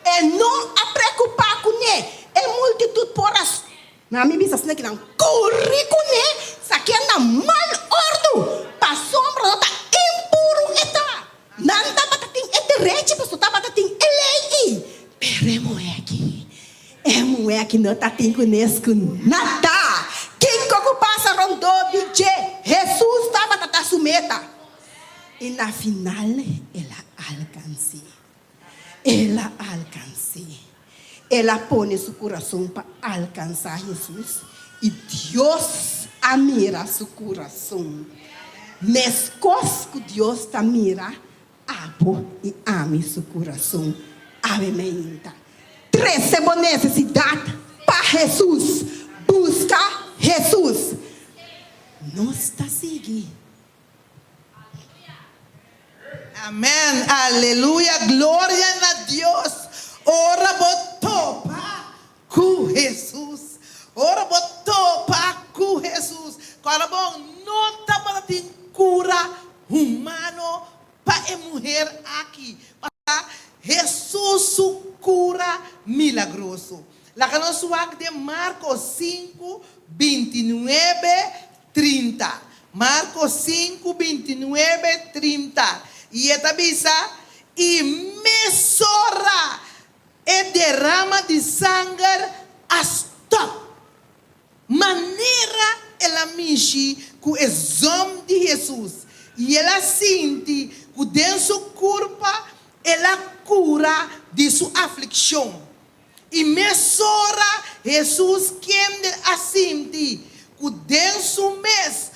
e não a preocupar com ele. É multidão por as. Na minha bisa que não corre com ele. Saque na mal ordo. Passou para nota impuro eta. Nanda batating eterete para soltar batating elei. Peremo aqui. É aqui não tá tem conosco nada. Quem coco passa rondou de Jesus estava tata sumeta. E na final ela alcancei. Ela põe seu coração para alcançar Jesus. E Deus admira seu coração. Mas coisas que Deus admira, abo e ame seu coração. Amém. Receba necessidade para Jesus. Busca Jesus. Não está seguindo. Amém, aleluia, glória a Deus. Ora botopa com Jesus. Ora botopa com Jesus. Cara bom, não tá para ter cura humano para a mulher aqui. Para Jesus cura milagroso. La que nos suag de Marcos 5, 29, 30. Marcos 5, 29, 30. E esta bisa, e mesora e derrama de sangue a stop. Maneira ela mexe com o exame de Jesus. E ela sente que dentro do corpo ela cura de sua aflição. E mesora Jesus quem a sente que dentro do mês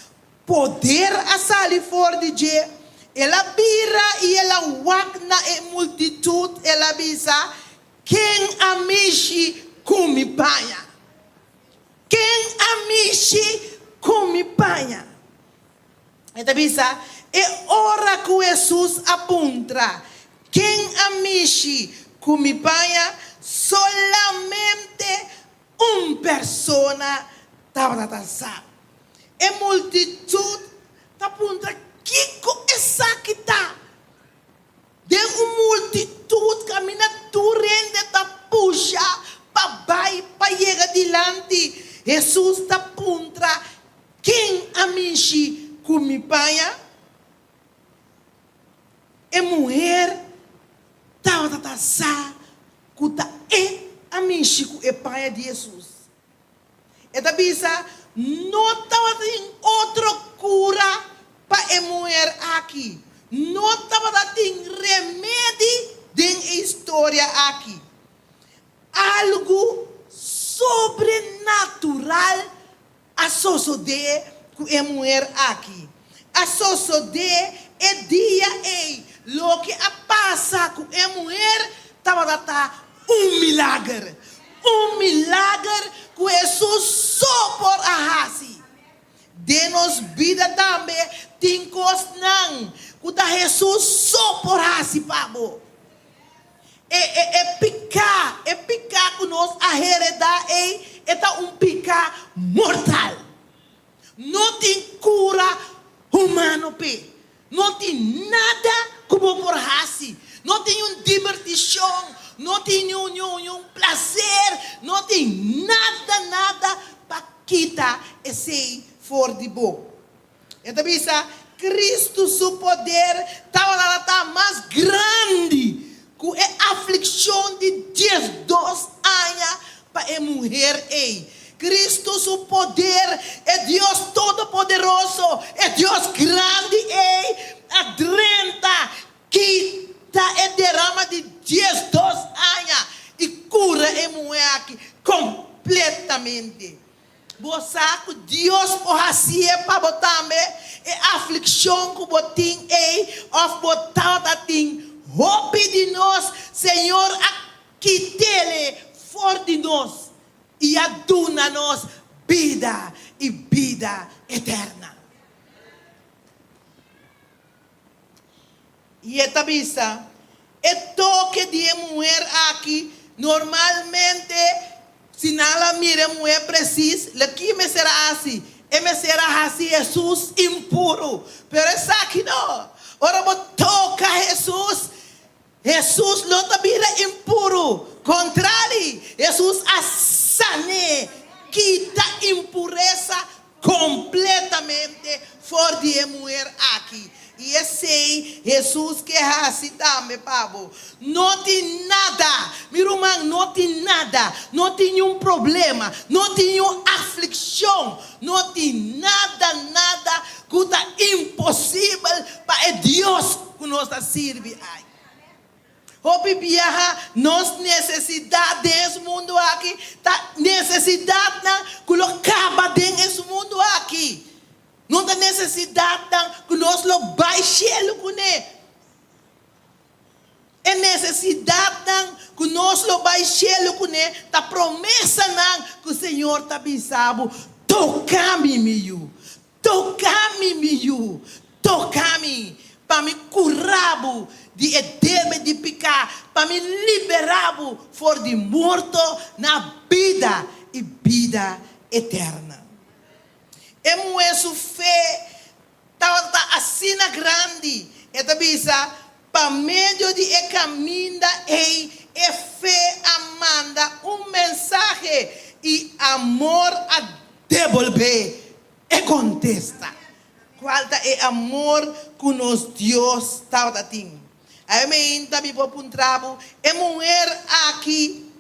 poder a sair fora de Deus. Ela vira e ela wagna e multitude, ela bisa quem amishi come panha. Quem amishi come panha. Ela bisa e ora que Jesus apunta. Quem amishi come panha, solamente persona estava. E multitude apunta. Kiko essa que tá de multitude caminha durante ta puxa para chegar adiante. Jesus está contra quem amishi come panha e mulher tá sa kuta e amishi ku e panha de Jesus. E da bisa não tava em outra cura para a mulher aqui. Não estava tendo remédio dentro da história aqui. Algo sobrenatural a suceder com a mulher aqui. A suceder é dia lo que milagre. Um milagre que Jesus só por ahasi. Denos vida também tem coisas não. Que Jesus só por ahasi pabo. Picar que nós hereda é picar mortal. Não tem cura humano pe. Não tem nada como por ahasi. Não tem divertição. Não tem prazer, não tem nada para quitar esse for de boa. Então, Cristo, seu poder, está mais grande que a aflição de 12 anos para a mulher. Cristo, seu poder, é Deus todo-poderoso, é Deus grande, adrenta, quita é derrama de 12 anos e cura a mulher aqui completamente. Você que Deus pode fazer para botar a aflição que botem of botar tem hope de nós, Senhor, aqui tele for de nós e aduna nós vida e vida eterna. E etabisa, é toque de mulher aqui, normalmente, se ela mira a mulher precisa, aqui me será assim, e me será assim, Jesus impuro, pero essa aqui não, ora vou tocar Jesus não está mira impuro, contrário, Jesus assane, quita impureza completamente fora de mulher aqui. E esse Jesus que é assim também, Pablo. Não tem nada, meu irmão, não tem nada. Não tem nenhum problema. Não tem nenhuma aflição. Não tem nada que está impossível para Deus que nos serve. Hope viaja, nós necessidade desse mundo aqui. Necessidade que nós acaba desse mundo aqui. Não tem necessidade que nós lo baixemos com ele. É necessidade que nós lo baixemos com ele. A promessa que o Senhor está avisando. Toca-me, toca-me, para me curar de edema de pecar, para me liberar fora de morto na vida e vida eterna. É sua fé, está assim grande. Então, para meio de caminho, é fé amanda mensagem e amor a devolver e contesta. Qual é amor que nos Deus está dando? Aí me entra me vou puntrabo, mulher aqui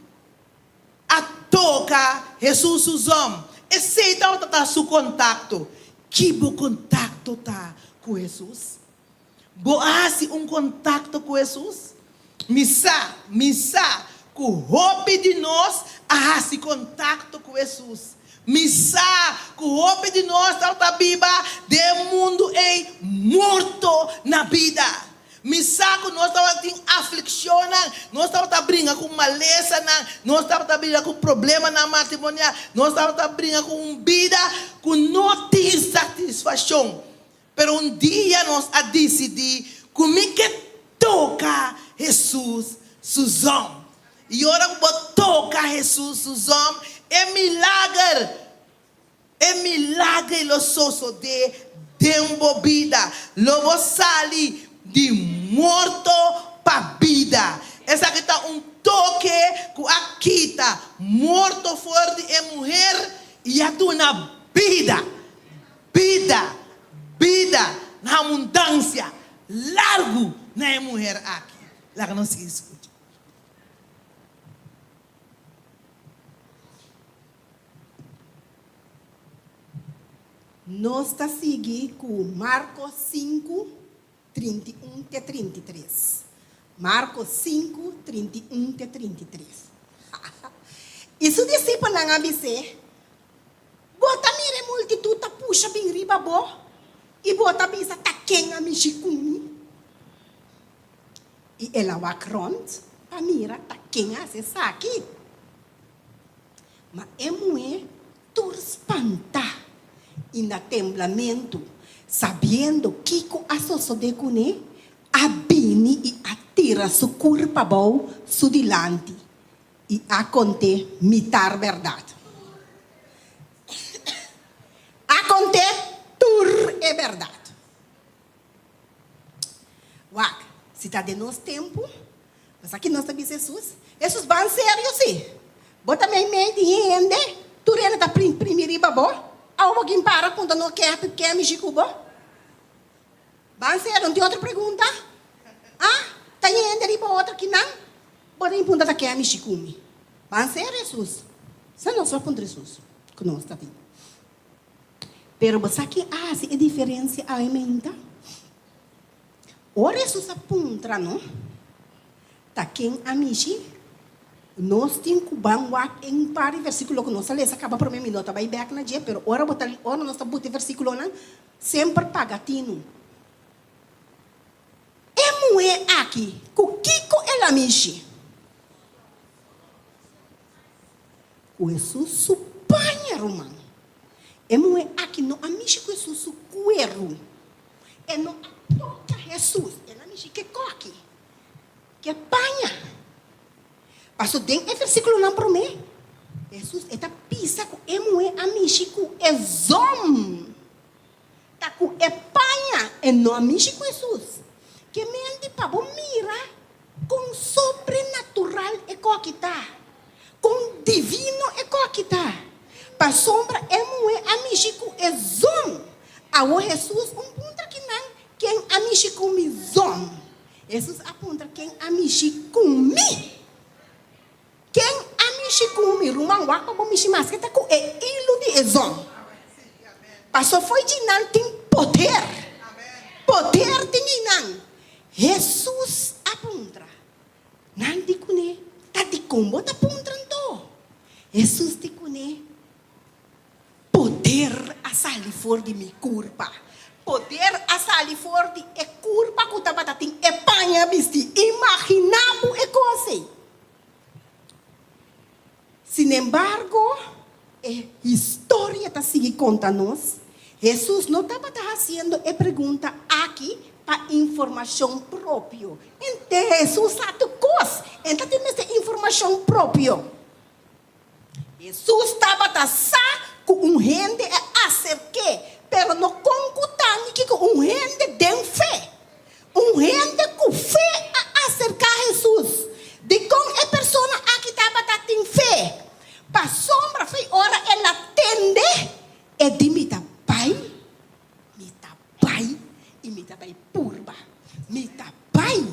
a toca Jesus os homens. Esse está seu contato. Que bom contato tá com Jesus? Boas contato com Jesus? Missa, com o hope de nós, esse contato com Jesus. Missa, com o hope de nós, a Bíblia, do mundo é morto na vida. Missa, que nós estamos tendo aflição, nós estamos brincando com maleza, nós estamos brincando com problema na matrimônio, nós estamos brincando com vida que não tem satisfação. Pero dia nós a decidir como que toca Jesus seus homens. E ora que toca Jesus seus homens é milagre lo soso de embobida, lobo sali de morto para vida. Essa aqui está toque que aqui está morto fora de mulher e a na vida na abundância, largo na mulher aqui. Lá que não se escuta. Nós está seguindo com Marcos 5, 31 a 33. Marcos 5, 31 a 33. E se o discípulo não avisar, bota mire multitud, tá puxa bem riba bo, e bota bisa tá quem a mexicumi. E ela vai cront, a mira tá quem a se aqui. Mas é muito turspanta e na temblamento, sabendo que a sociedade com ele, a bini e atira su curpa bom su dilante e a conte mitar verdade. A conte tur é verdade. Uau, se está de nosso tempo, mas aqui nós sabemos Jesus vai sério sim. Bota meio de gente, tu ainda está primeiro babo. Alguém para quando não quer me chicubo? Vai sério, não tem outra pergunta? Ah, tem gente ali para outra que não? Bota em punta da quer me chicumi. Vai sério, Jesus. Você não só contra Jesus, que nós está vindo. Pero você aqui, se é diferença a emenda. Ora Jesus apunta, não? Tá quem a michi? Nós temos que banhar em par versículo que nós lemos, acaba por mim, minuto, vai back na dia, pero ora nós estamos botando versículo não, sempre pagatino. É mulher aqui, o que ela michi? O Jesus supanha romano. É mulher aqui não amiche com Jesus su cuero. É não toca Jesus, ela michi que coque, que panha. Pastor, tem versículo não para mim. Jesus está pisa com emoe amichico exom. Tá com epanha e não amichico Jesus. Que mente para mira com sobrenatural e coquita, com divino e coquita. Para sombra emoe amichico exom. Ao Jesus ponto que não quem amichico me zom. Jesus aponta quem amichico me. Quem amishi kumi rumang wako bo mishi mas kita ko ilu di ezon. Paso foi de nan tem poder. Poder tem nan. Jesus apuntra. Nan di kune tati kombo ta puntranto. Jesus di kune poder asali for di mi curpa. Poder asali for di e curpa ko tabatating e panha bisti. Imaginabo e cose. Sin embargo, a história está seguindo conta-nos. Jesus não estava fazendo a pergunta aqui para informação própria. Então, Jesus sabe coisas. Então, tem essa informação própria. Jesus estava com gente a acercar, mas não concutando que com gente de fé. Gente com fé a acercar a Jesus. De como a pessoa aqui estava tendo fé. Para sombra foi hora ela atende e de mita pai e mita pai purba mita pai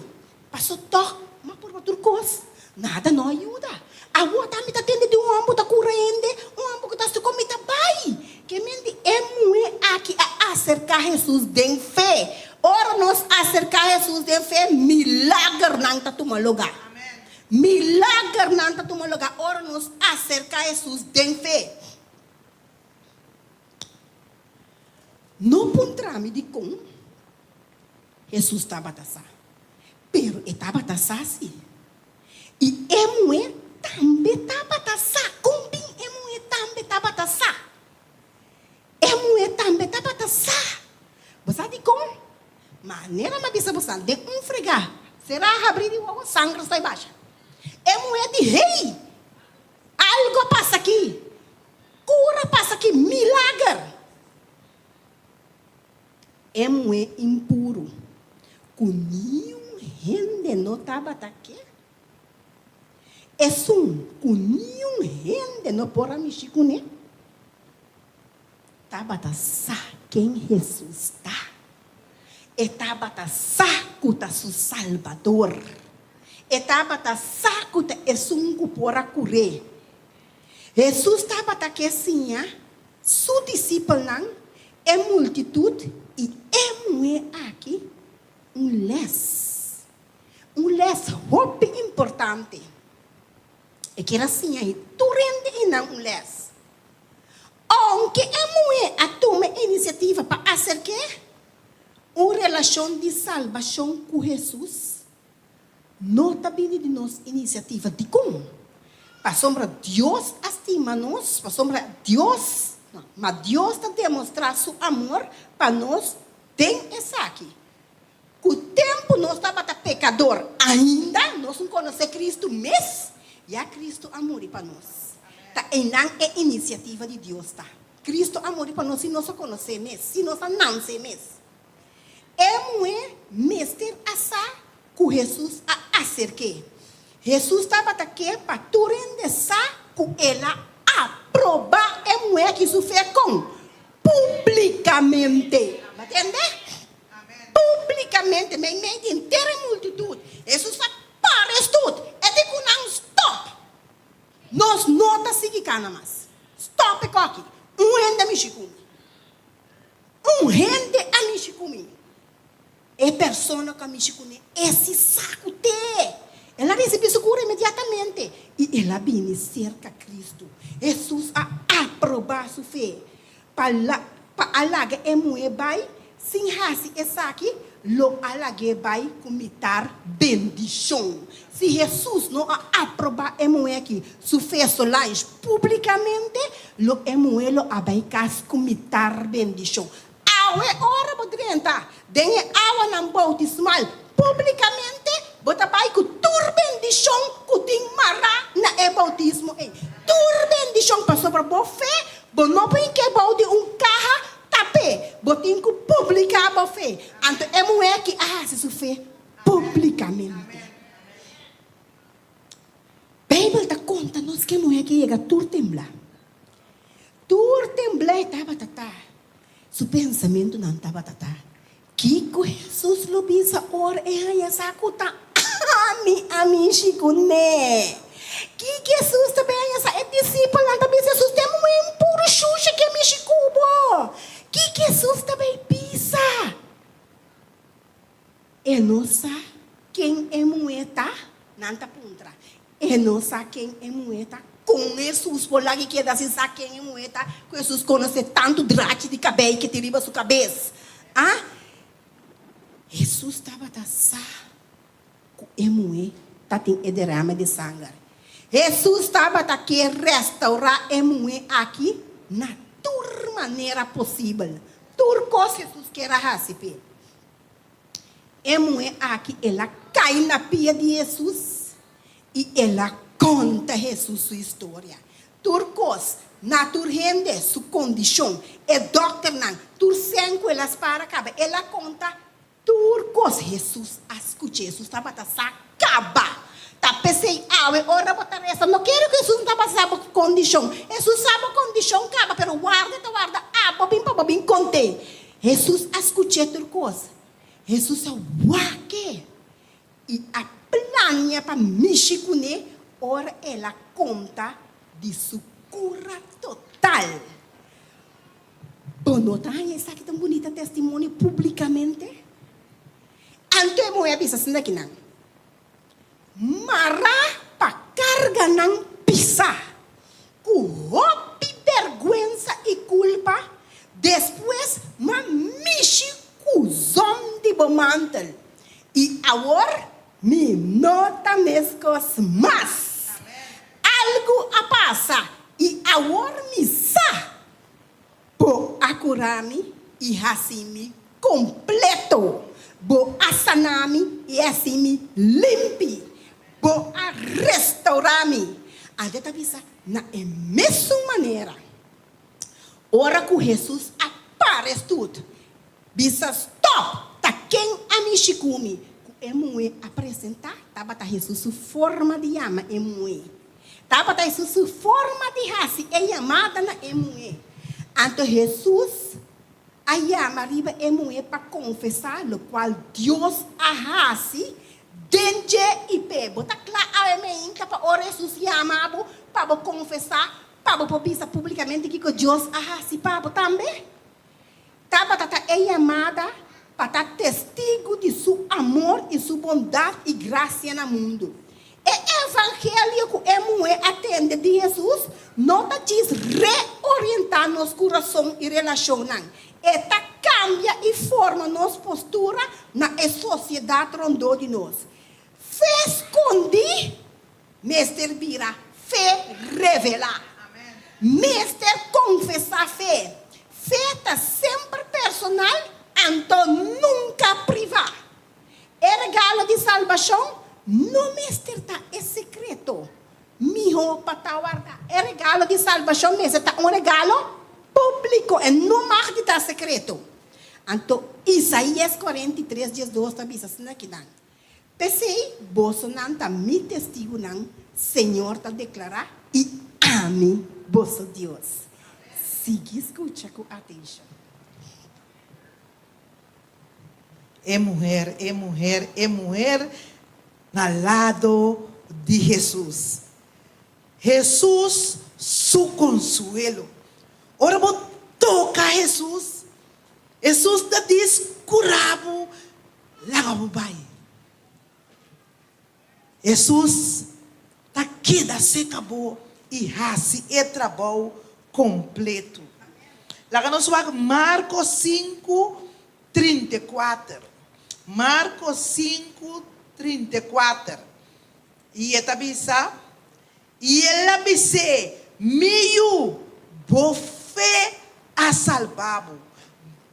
passou to mas purba turcos nada não ajuda a outra mita atende de homem da corrente homem que está com mita pai que mente é mulher aqui a acercar Jesus de fé ora nós acercar Jesus de fé milagre não está tomando lugar. Milagre não está tomando lugar. Ora nos acercar a Jesus de fé. Não pontrame de como Jesus estava tassar. Pero estava tassar sim. E Emoe também estava tassar. Combim Emoe também estava tassar. Emoe também estava tassar. Você sabe como? Maneira mais bisa você de fregar. Será abrir o sangue sai baixa. É mulher de rei. Algo passa aqui. Cura passa aqui. Milagre. É mulher impuro. Cunhão rende não estava aqui. É cunhão rende não pode mexer com ele. Estava quem Jesus está. Estava sacuta su Salvador. Estava sacuta é sungu para curar. Jesus estava aqui assim, su discípulo não é multitude e é mulher aqui les roupa importante. É que era assim aí, tu rende e não les. Aunque é mulher a toma iniciativa para acercar uma relação de salvação com Jesus, não está vindo de nossa iniciativa de como, para sombra Deus estima nós, para sombra Deus, não, mas Deus está demonstrando seu amor para nós, tem essa aqui. Com o tempo nós estava pecador ainda, nós não conhecemos Cristo, mas já Cristo amor para nós. Tá, e não é iniciativa de Deus, tá? Cristo amor para nós, se nós conhecemos, se nós não sabemos. É mestre essa que Jesus a acerquei. Jesus estava aqui para tu rendezar com ela aprovar que isso fez com publicamente. Entende? Publicamente, meio de inteira multidão. Jesus para tudo. É de que não stop. Nós não está seguindo mais. Stop aqui. Rende a mexicumi. Rende a mexicumi. É pessoa que a mexicumi. Esse saco te. Ela recebe seguro imediatamente. E ela vem cerca Cristo. Jesus a aprovar sua fé. Para alaga é muito bem. Sem hasi essa aqui. Lo alaga vai comitar bendição. Se Jesus não aprovar é muito aqui. Sua fé solange publicamente. Lo é muito lo abai cas comitar bendição. Awe ora podrenta. Denhe awa nam bautismal publicamente. Bota pai com tur bendição que tem mará na bautismo. Tur bendição passou para boa fé. Bom não tem que baudi carro tapé. Botin que publicar boa fé. Então é muito que se sua fé publicamente. Bíblia está conta nós que mulher que chega tur temblar. Tur temblar estava tatá. Seu pensamento não estava tatá. Que Jesus lo bisa ora é essa cuta. Ami chicune. Que Jesus também essa é discípulo não também Jesus tem um puro xuxa que me chicubo. Que Jesus também bisa. E nossa quem é moeta não tá puntra. E nossa quem é moeta com Jesus por lá que quer dar se quem é moeta. Jesus conhece tanto drate de cabelo que tiriba sua cabeça. Jesus estava emoe tá tem derrame de sangue. Jesus estava aqui restaurar emoe aqui na tua maneira possível. Tur coisa Jesus quer receber. Emoe aqui ela cai na pia de Jesus e ela conta Jesus sua história. Tur coisa na tur rende sua condição. É doctor não. Tur senco elas para cá. Ela conta turcos Jesus escute Jesus estava acaba tá pensei ora botar essa não quero que Jesus não estava condição Jesus sabe a condição acaba pero guarda bobin contei Jesus escute turcos Jesus que e a plania para mexicune ora ela conta de sua cura total. Bonotai essa que tão bonita testemunho publicamente. Anto é mulher bisa assim daqui não. Mará para carga não pisar. Com roupa, vergonha e culpa. Depois, mamiche com zom de bomantel. E agora, me nota mescos mas. Algo a passa. E agora me sa. Por acurami e racimi completo. Bo asanami e assim limpi. Bo a restaurar-me. Ande tá bisa na mesma maneira. Ora que Jesus aparece tudo. Bisa stop. Tá quem a me chicumi. Emue apresentar. Tava tá Jesus sua forma de ama emue. Tava tá Jesus sua forma de raça é chamada na emue. Então Jesus a llama arriba é para confessar, o qual Deus arrasi, dente e pé. Bota claro, para orar Jesus chama para confessar, para pisar publicamente que Deus arrasi para também. É chamada para dar testigo de seu amor e sua bondade e graça no mundo. É evangelho que é atende de Jesus, não diz reorientar nosso coração e relação. Esta cambia e forma nossa postura na sociedade rondou de nós. Fez esconder, mestre vira fé revelar. Mestre confessar fé. Fé está sempre personal, então nunca privar. É regalo de salvação, não mestre está é secreto. Mijo para guardar. É regalo de salvação, mestre está um regalo público, e não mais de estar secreto. Então, Isaías 43, 12, está dizendo aqui. Pensei, você não está me testigo, não. Senhor está declarar e ame vosso Deus. Siga, escuta com atenção. É mulher no lado de Jesus. Jesus, su consuelo. Ora, vou tocar Jesus. Jesus te diz, curabo, lagabubai. Jesus tá queda se acabou e assim é trabalho completo. Lá nós vamos Marcos 5, 34. Marcos 5, 34. E esta bisa, e ela disse, meio bofé a salvabo,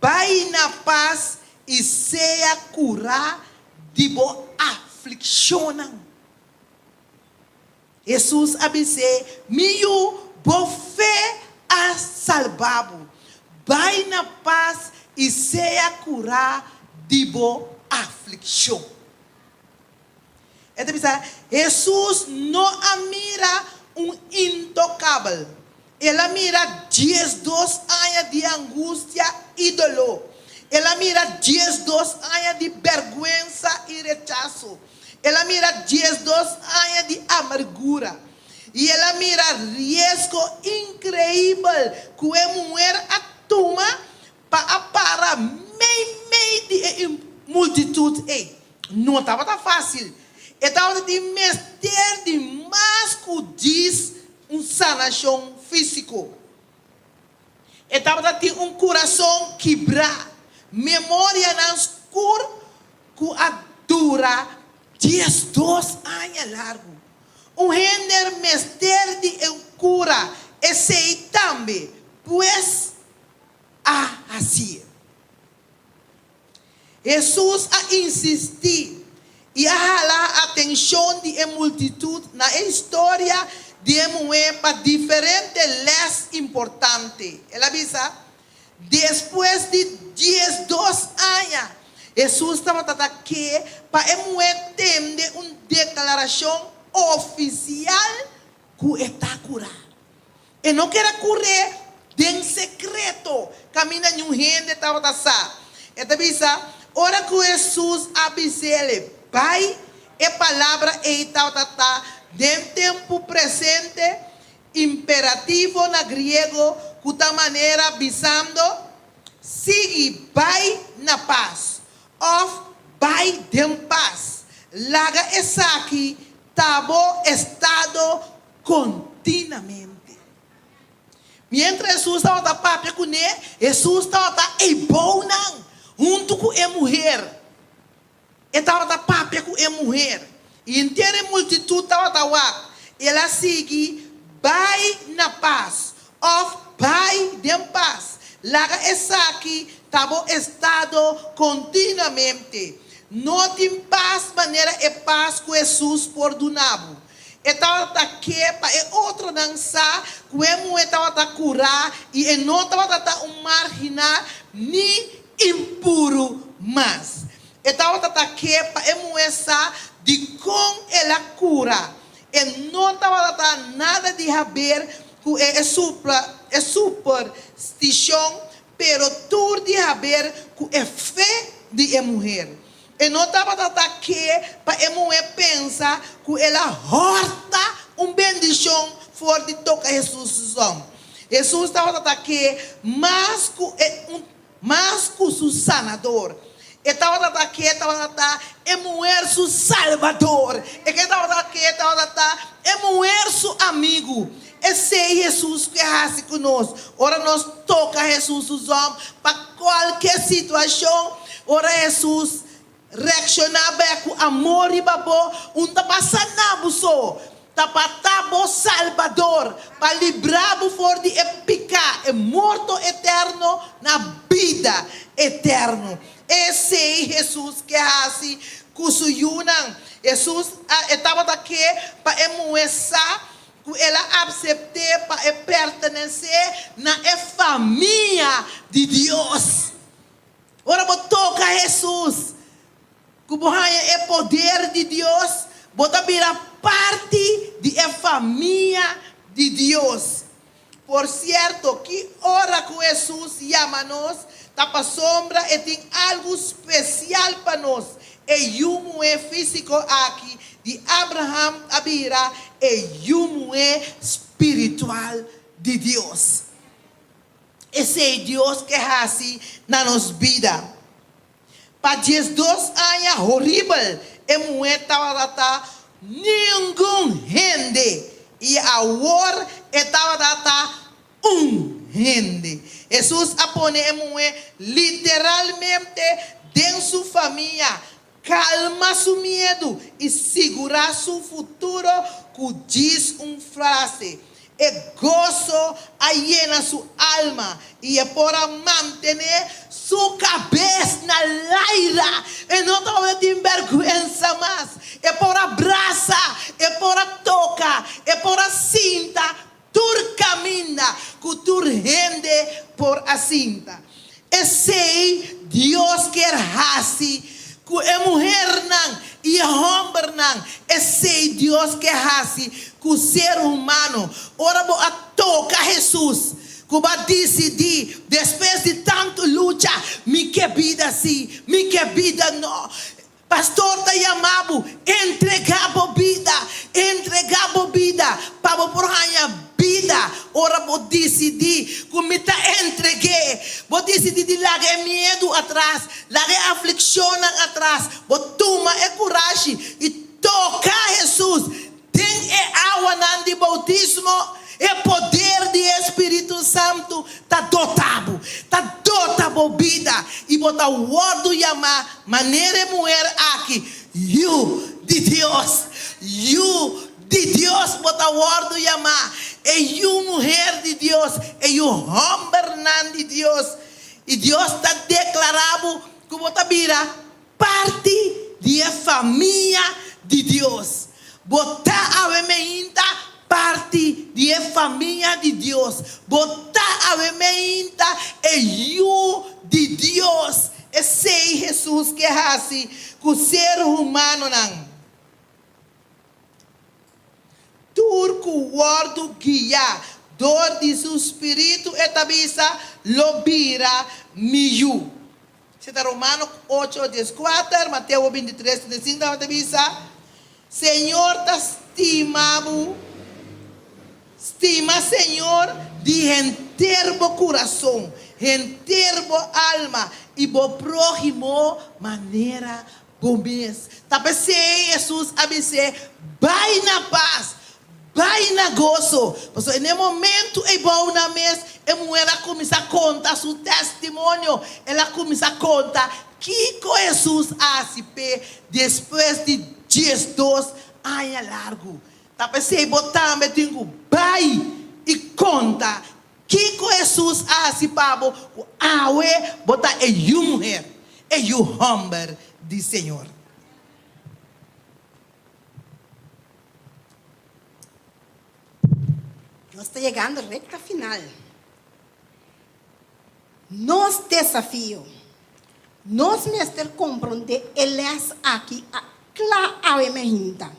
vai na paz e seja curar de boa aflição. Jesus disse, meio bofé a salvabo, vai na paz e seja curar de boa aflição. Então, Jesus não mira intocável. Ele mira 12 anos de angústia e dolor. Ele mira 12 anos de vergonha e rechaço. Ele mira 12 anos de amargura. E ele mira risco incrível que a mulher toma para meio de multitude. Não estava fácil. Estava de mestre de mais que diz sanação físico. Estava de coração quebrado. Memória não escura que dura 12 anos largo. Render mestre de cura. Esse também, pois, assim. Jesus a insistir e a jalar a atenção de multitude na história de mulher para diferentes leis importantes. Ela avisa, depois de 12 anos, Jesus estava aqui para a mulher ter uma declaração oficial que está curada. E não quer curar em secreto. Camina em gente estava assim. Ela avisa, ora que Jesus avisa ele, Pai, a palavra está de tempo presente, imperativo na grego, de tal maneira avisando, sigue, vai na paz, of, vai em paz, laga essa aqui, tabo estado continuamente. Mientras Jesus estava papia com ele, Jesus estava bom não, junto com a mulher. Estava da papia com a mulher. E inteira multitude estava lá. Ela segue, vai na paz. Of, vai em paz. Laga essa aqui, estava estado continuamente. Não tem paz, maneira é paz que Jesus perdonava. Estava aqui para outro dançar, que a mulher estava curar, e não estava marginal, nem impuro mais. Estava aqui para a mulher de como ela cura. E não estava nada de haver com a superstição, pero tudo de haver com a fé de a mulher. E não estava aqui para a mulher pensar que ela horta uma bendição fora de tocar Jesus. Jesus estava aqui mais que o sanador. Estava aqui, é mulher su salvador. E que estava aqui, é mulher su amigo. Esse é Jesus que é assim conosco. Ora nós toca Jesus os homens para qualquer situação. Ora Jesus reaccionava com amor e babô. Não está passando nada só. tapatabo Salvador, para librabo for de pecar, e morto eterno na vida eterno. Esse é Jesus que assim, kusuyunan. Jesus estava daqui para emuesar, que ela aceitou para pertencer na família de Deus. Ora, toca Jesus, que é poder de Deus, bota vira parte da família de Deus. Por certo, que ora que Jesus chama-nos, tapa sombra e tem algo especial para nós. E yumo é físico aqui, de Abraham abira, e yumo é espiritual de Deus. Esse é Deus que é assim na nossa vida. Para 12 anos horrível, e mulher estava nenhum gente. E agora estava gente. Jesus apone a mulher literalmente dentro sua família. Calma seu medo e segurar seu futuro, que diz frase. E gozo llena sua alma e é para manter sua cabeça na laira. E não tem vergonha mais. É para abraçar, é para tocar, é para cinta. Tu camina, que tu rende por a cinta. E sei Deus quer assim, que é mulher não e é homem não. E sei Deus quer assim, que o ser humano, ora a tocar Jesus, que vai decidir, depois de tanto luta, me que vida assim, me que vida não. Pastor está chamado, entregar a vida, para por ganhar vida. Ora vou decidir, como está entreguei, vou decidir de largar medo atrás, largar aflição atrás, vou tomar coragem e tocar Jesus. Tem água de bautismo, é poder do Espírito Santo, está dotado vida, e botar o word chamar, maneira mulher aqui, you de Deus, botar o word chamar, é you mulher de Deus, é you homem de Deus, e Deus está declarado que botar vira parte da família de Deus. Botar a meinta parte da família de Deus. Botar a meinta é eu de Deus. Esse é Jesus que é assim, que o ser humano não. Turco word guia, dor de seu espírito e tabisa lobira miu. Está Romano 8:14, Mateus 23:35, tabisa. Senhor está estima Senhor de enterbo coração, enterbo alma e bo prójimo maneira bomes. Tapece Jesus abise, vai na paz, vai na gozo. Porque no momento é bom na mesa, ela começa a contar seu testemunho, ela começa a contar que Jesus hace depois de 12 anos largo. Tá pensei botar me tenho vai e conta que Jesus hace pabo awe botar é mulher é homem de Senhor. Nós está chegando à reta final. Nos desafio, nós mestres compreender eles aqui claramente.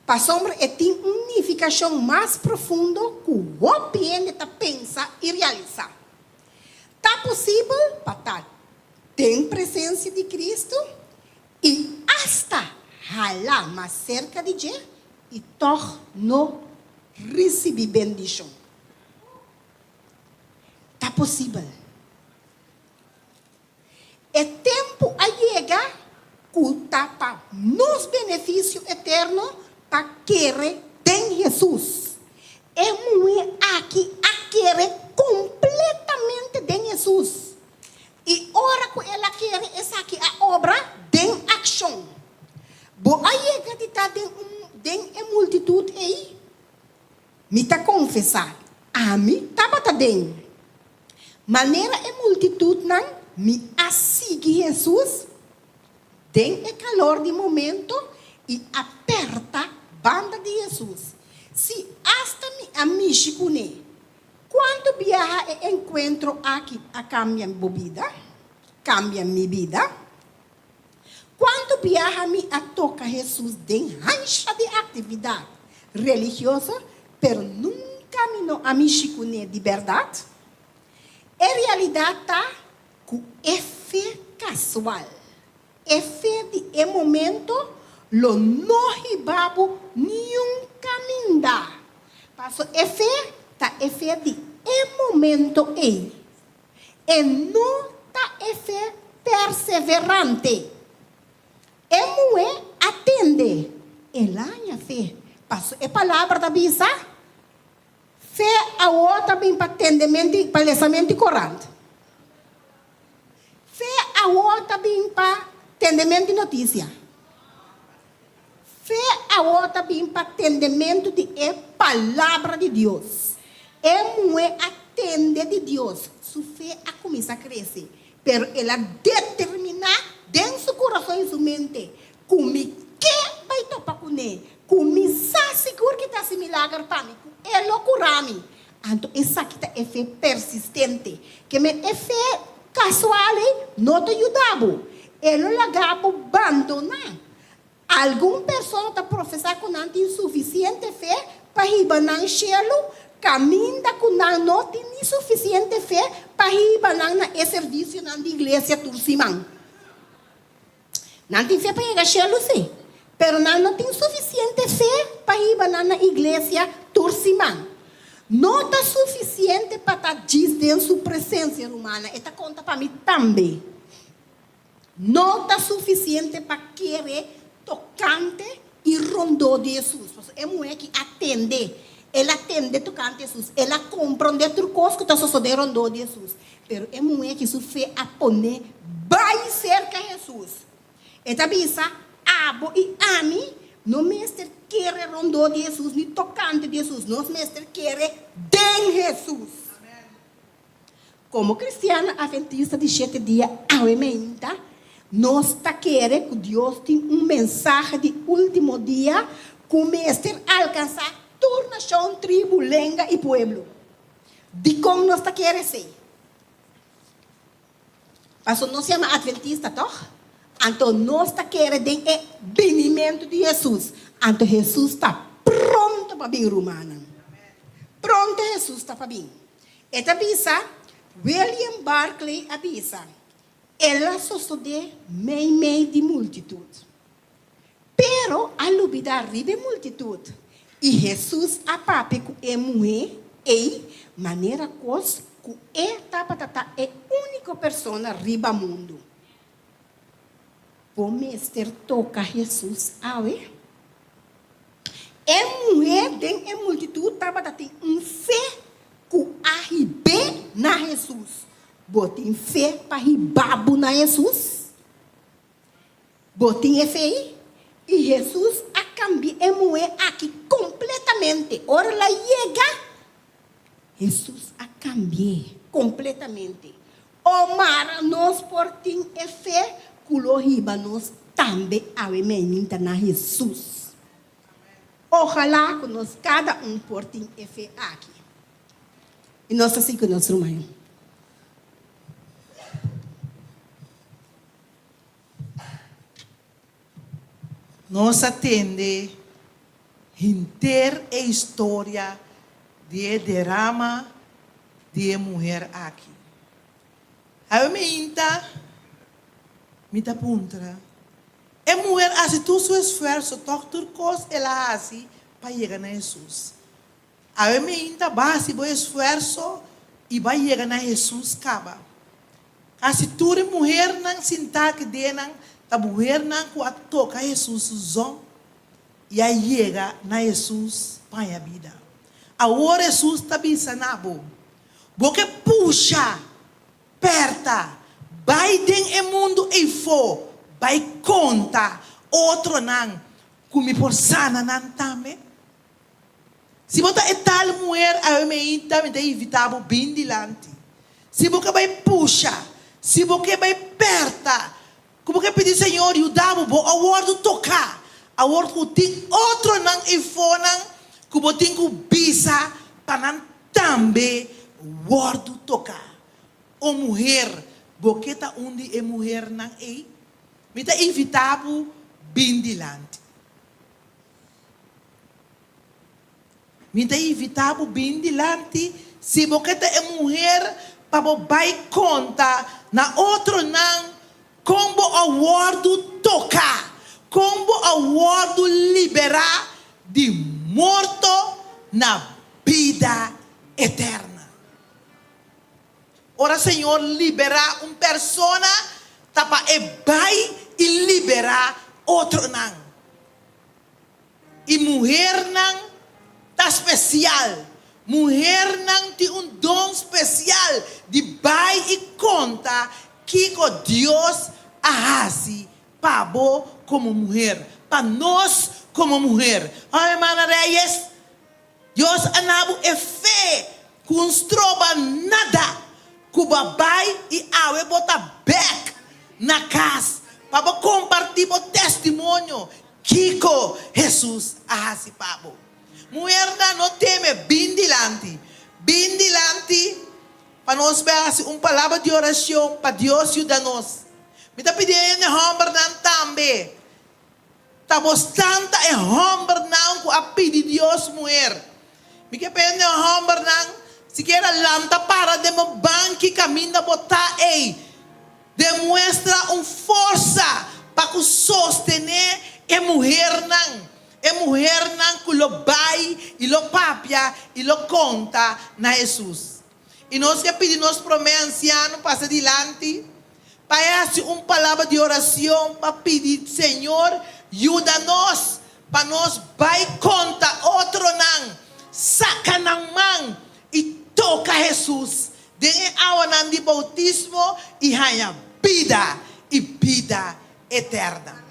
Para sombra é tem unificação mais profunda que o homem está pensar e realizar. Está possível para ter presença de Cristo e hasta ralar mais cerca de Deus e tornou receber bendição. Está possível. É tempo a chegar que tapa nos benefícios eternos para querer tem Jesus. É mulher aqui a querer completamente de Jesus. E ora que ela quer essa aqui a obra de ação. Bo aí que está den e multitud ei. Me tá confessar. A mim tava tá den. Maneira e multitud não me assige Jesus. Den e calor de momento e aperta banda de Jesus. Se hasta me amiche com ele. Quando viaja e encontro aqui a cambia minha vida, cambia minha vida. Quando viaja me a toca Jesus de rancha de atividade religiosa, pero nunca me não amiche com ele de verdade. A realidade tá com efeito casual. Efeito de momento, lo no ribabo nenhum caminho dá. Passo efeito, tá efeito de momento ei. E não tá efeito perseverante. E moe atende. E lá minha fé. Passo é palavra da bisa. Fé a outra bem para atendimento, para lançamento corante. Fé a outra bem para atendimento de notícia. Fé a outra bem para atendimento de palavra de Deus. É moe atende de Deus. Sua fé a começar a crescer. Pero ela determina dentro do seu coração e sua mente como que vai topar com ele. Começar seguro que está se milagre para mim. É loucura mim. Então, essa aqui é fé persistente. Que me é fé casual não te ajudava. Ele lagava abandonar. Alguma pessoa está professando com não tem suficiente fé para ir no cielo. Caminha com não tem suficiente fé para ir no serviço na igreja turcimão. Não tem fé para ir ao cielo, sim. Pero não tem suficiente fé para ir na igreja turcimão. Não está suficiente para estar dentro da sua presença humana. Esta conta para mim também. Não está suficiente para querer tocante e rondou de Jesus. É mulher que atende. Ela atende tocante de Jesus. Ela compreende outras coisas que está sucedendo rondou de Jesus. Pero é mulher que sua fé a poner vai cerca de Jesus. Esta bisa, abo e ami, no mestre quer rondou de Jesus, ni tocante de Jesus. Nos mestre quer de Jesus. Como cristiana adventista de 7 dias, aumentar. Nós está querendo que Deus tenha mensagem de último dia que o mestre alcançar toda nação, tribo, língua e pueblo. De como nós está querendo ser. Mas nós se chama adventista, tá? Então nós está querendo o benimento de Jesus. Então Jesus está pronto para vir romana. Pronto Jesus está para vir. Esta avisa, William Barclay avisa. Ela sucede meio de multitud. Pero a lubida ribe multitud. E Jesus apape com a mulher e maneira cos que é única pessoa riba mundo. O mestre toca Jesus awe. A mulher tem a multitud tem fé que arribe na Jesus. Botem fé para ribabo na Jesus. Botem fé aí. E Jesus a cambiar a mulher aqui completamente. Ora ela chega. Jesus a cambiar completamente. Omar nós por tem fé. Culo riba nós também a menina na Jesus. Ojalá que nós cada por tem fé aqui. E nós assim que nós rumamos. Nós atende inteira a história de derrama de mulher aqui. A minha me dá puntra. A mulher faz todo seu esforço, todo coisa ela faz para chegar a Jesus. A minha base do esforço e vai chegar a Jesus acaba. Assim toda mulher não sinta que denang a mulher não toca Jesus zon e aí chega na Jesus para a vida. Agora Jesus está pensando, porque puxa, perta, vai dentro do mundo e for, vai conta outro não, kumi por sana nan tame. Se você é tal mulher, a me também tem evitado bem dilante. Se você vai puxar, se você vai perta, como que pedir Senhor, eu dava bo a word tocar, a word que tem outro nan iPhone, que você tem que bisa para nan também word tocar. O mulher, porque tá onde é mulher nan ei, me tá evitado bem dilante. Me tá evitado bem dilante, se você é mulher, para vai conta na outro não, como o word tocar, como o word liberar de morto na vida eterna. Ora, Senhor, liberar uma pessoa, tapa e vai e liberar outro não. E mulher não tá especial. Mulher não tem dom especial de vai e conta que Deus arrase para você como mulher, para nós como mulher. Ai, mana Reyes, Deus anabo é fé, construba nada, cuba vai e awe bota back na casa, para compartilhar o testemunho que Jesus arrase para você. Mulher não teme bem dilante, para nós ver uma palavra de oração para Deus ajudar-nos. Me está pedindo não também. Estamos tanta e não com a pedir Deus mulher. Me quer pedir não se quer lanta para de meu banco caminho botar ei. Demonstra uma força para que sostener a mulher não. É mulher não que lo vai e lo papia e lo conta na Jesus. E nós que pedimos para o meu anciano passar adiante, para fazer uma palavra de oração, para pedir, Senhor, ajuda-nos, para nós vai conta outro não, saca na mão e toca Jesus. Dengue awa de bautismo e ganha vida e vida eterna.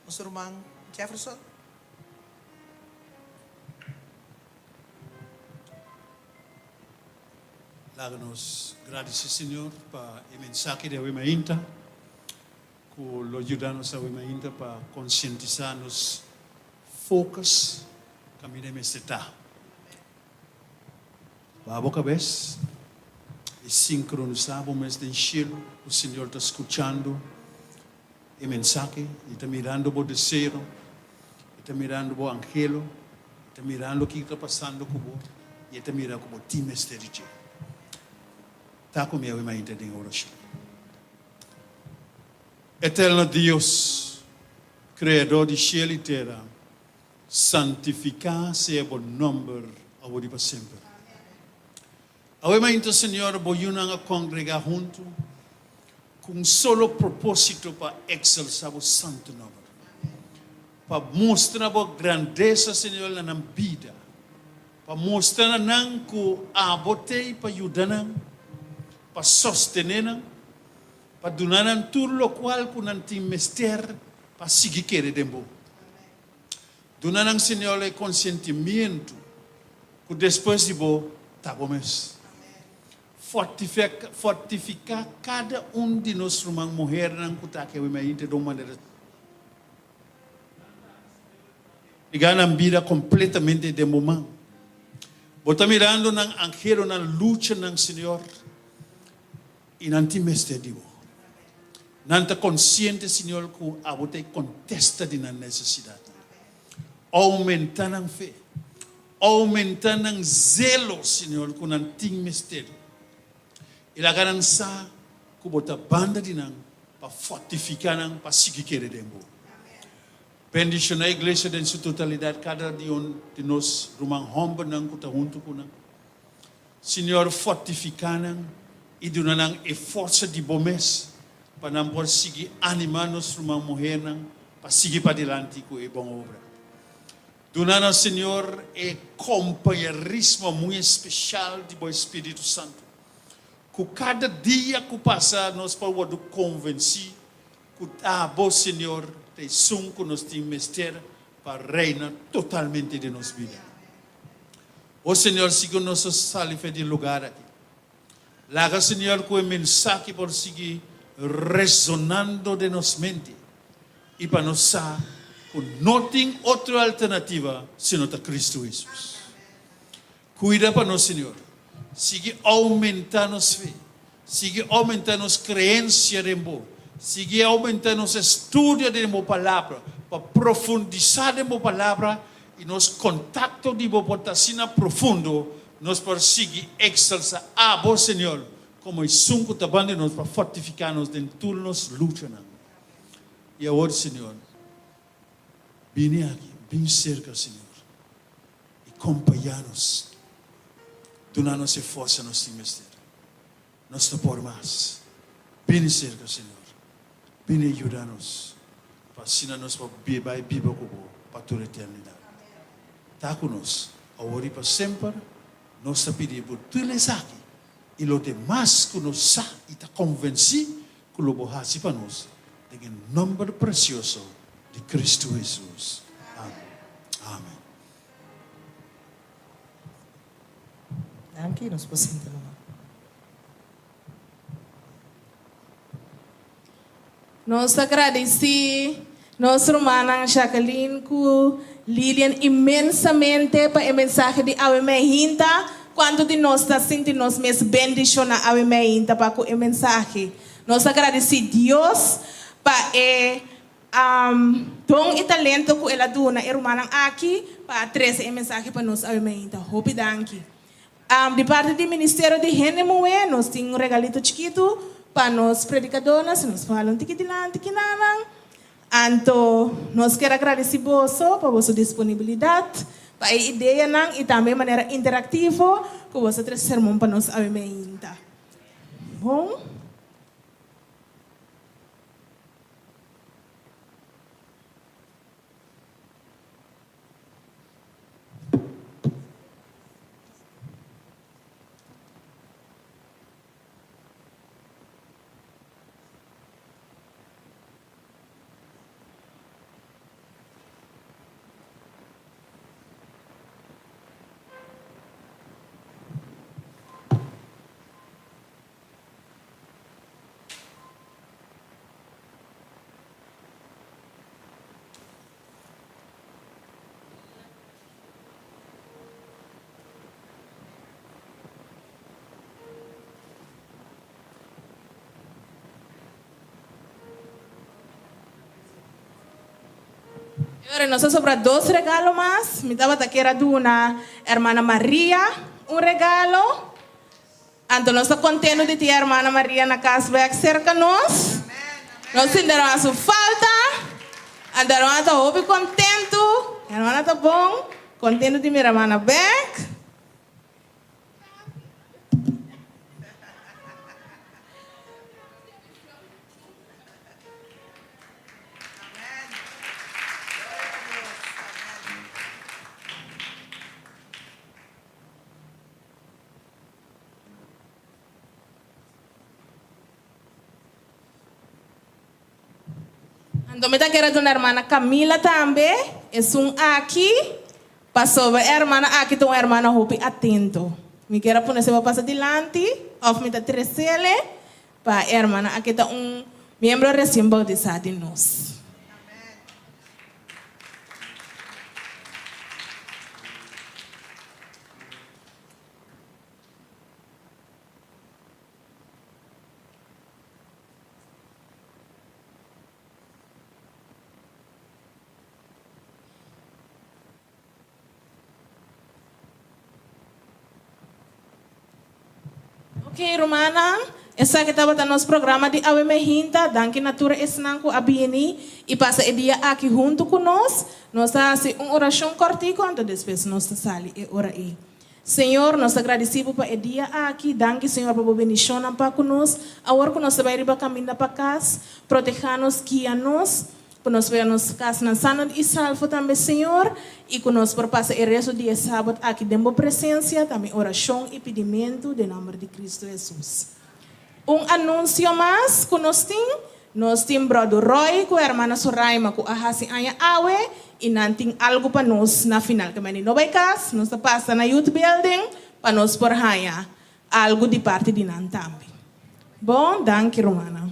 Nosso irmão Jefferson. Láganos, gracias Señor para el mensaje de Wemainta, que lo ayudamos a Wemainta para concientizarnos, focus, camino de está. Para a boca vez, e sincronizamos en cielo, o Señor está escuchando el mensaje, y está mirando por deseo, está mirando por angelo, está mirando o que está passando com você, e está mirando como time está de dia. Está comigo em ainda em oração. Eterno Deus, Criador de céu e terra, santificar seja o nome agora para sempre. Agora, então, Senhor, vou unir congregar junto, com um solo propósito para exaltar o santo nome. Para mostrar a grandeza, Senhor, na vida. Para mostrar que a botei para ajudar, para sostener, para donar tudo o qual que não tem mestre para seguir querer dembo. Donar, Senhor, o consentimento que depois de bo, tá bom mesmo. Fortificar cada de nós irmãos mulher não cuta que eu imagino de uma maneira ligar na vida completamente de momento. Bota mirando na angelo na luta na Senhor e não te mestre digo. Não te consciente Senhor que a você contesta de na necessidade. Aumentando a fé, aumentando o zelo Senhor que não te mestre. E la garança que bota banda de nang para fortificar nang para seguir querer dembo. Bendição a igreja em sua totalidade cada dia de nós rumang homem nang que tá junto com nang. Senhor fortificar nang e dona nang e força de bomes para nang por seguir animar nos rumang mulher nang para seguir para diante com e bom obra. Dona nang Senhor e companheirismo muito especial de bo Espírito Santo. Que cada dia que passa, nós podemos convencer que bom Senhor te sun que nos tem mister para reina totalmente de nos vida. O Senhor, siga nosso salife de lugar aqui. Laga, Senhor, com o mensaje por seguir resonando de nos mente. E para nós que não tem outra alternativa senão a Cristo Jesus. Cuida para nós, Senhor. Siga aumentando nossa fé. Siga aumentando nossa crença de Deus. Siga aumentando nosso estudo de Deus palavra. Para profundizar de Deus palavra. E nosso contato de Deus portacina profundo. Nós por seguir excelsa a Deus, Senhor. Como o sunco tabande nós para fortificar-nos dentro de nos luta. E agora, Senhor, vem aqui, bem cerca, Senhor. E acompanhar-nos. Dando-nos força no nosso ministério. Nós não por mais. Vem cerca, Senhor. Vem ajudar-nos. Para assim nós para viver para toda a eternidade. Está conosco. Agora e para sempre. Nós te pedimos tudo aqui. E os demais que nos sa e está convencido que o borrasse para nós. Em nome precioso de Cristo Jesus. Amém. Amém. Aqui nós podemos sentar. Nós agradecemos nossa irmã Jacqueline com Lilian imensamente para a mensagem de Awemehinta. Quando de nós está sentindo nós mesmos bendição na Awemehinta para a mensagem. Nós agradecemos Deus para dom e talento que ela deu na irmã aqui para trazer a mensagem para nós Awemehinta. Hope danke. De parte do Ministério de Renemoe, nós temos regalito chiquito para nós predicadores, nós falamos tiquitilan, tiquinanan. Então, nós queremos agradecer você por vossa disponibilidade, para a ideia e também de maneira interativa, que você traz sermão para nós Awemehinta. Bom? Agora, nós sobra 2 regalos mais. Me dava que era de uma irmã Maria, um regalo. Então, nós estamos contentes de ter a irmã Maria na casa, vai cerca de nós. Nós sentimos a sua falta. Então, nós estamos muito contentos. A irmã está bom. Contente de minha irmã Beck. Então, me quero de uma irmã Camila também. É aqui. Passou a irmã aqui, tem uma irmã Hope atento. Me quero pôr você para passar adiante. Ou me trecele. Para a irmã aqui está membro recém-bautizado de nós. Ok, Romana, essa que estava no nosso programa de Awemehinta, danke natura esnanco a Bini e passa o dia aqui junto conosco. Nós fazemos uma oração cortico, então depois nós saímos e ora aí. Senhor, nós agradecemos por o dia aqui, danke Senhor por a bendição para conosco. Agora que nós vamos ir caminhar para casa, proteger-nos, guiar-nos, para nós vermos casa na sana e salvo também, Senhor, e que nós por passar o resto do dia sábado aqui dentro da presença, também oração e pedimento, em nome de Cristo Jesus. Um anúncio mais que nós temos, Nós temos brother Roy, com a irmã Soraima, com a Hassi Anya Awe, e não tem algo para nós na final. Que não vai casa, nós passa na youth building, para nós por raia algo de parte de nós também. Bom, danke, Romana.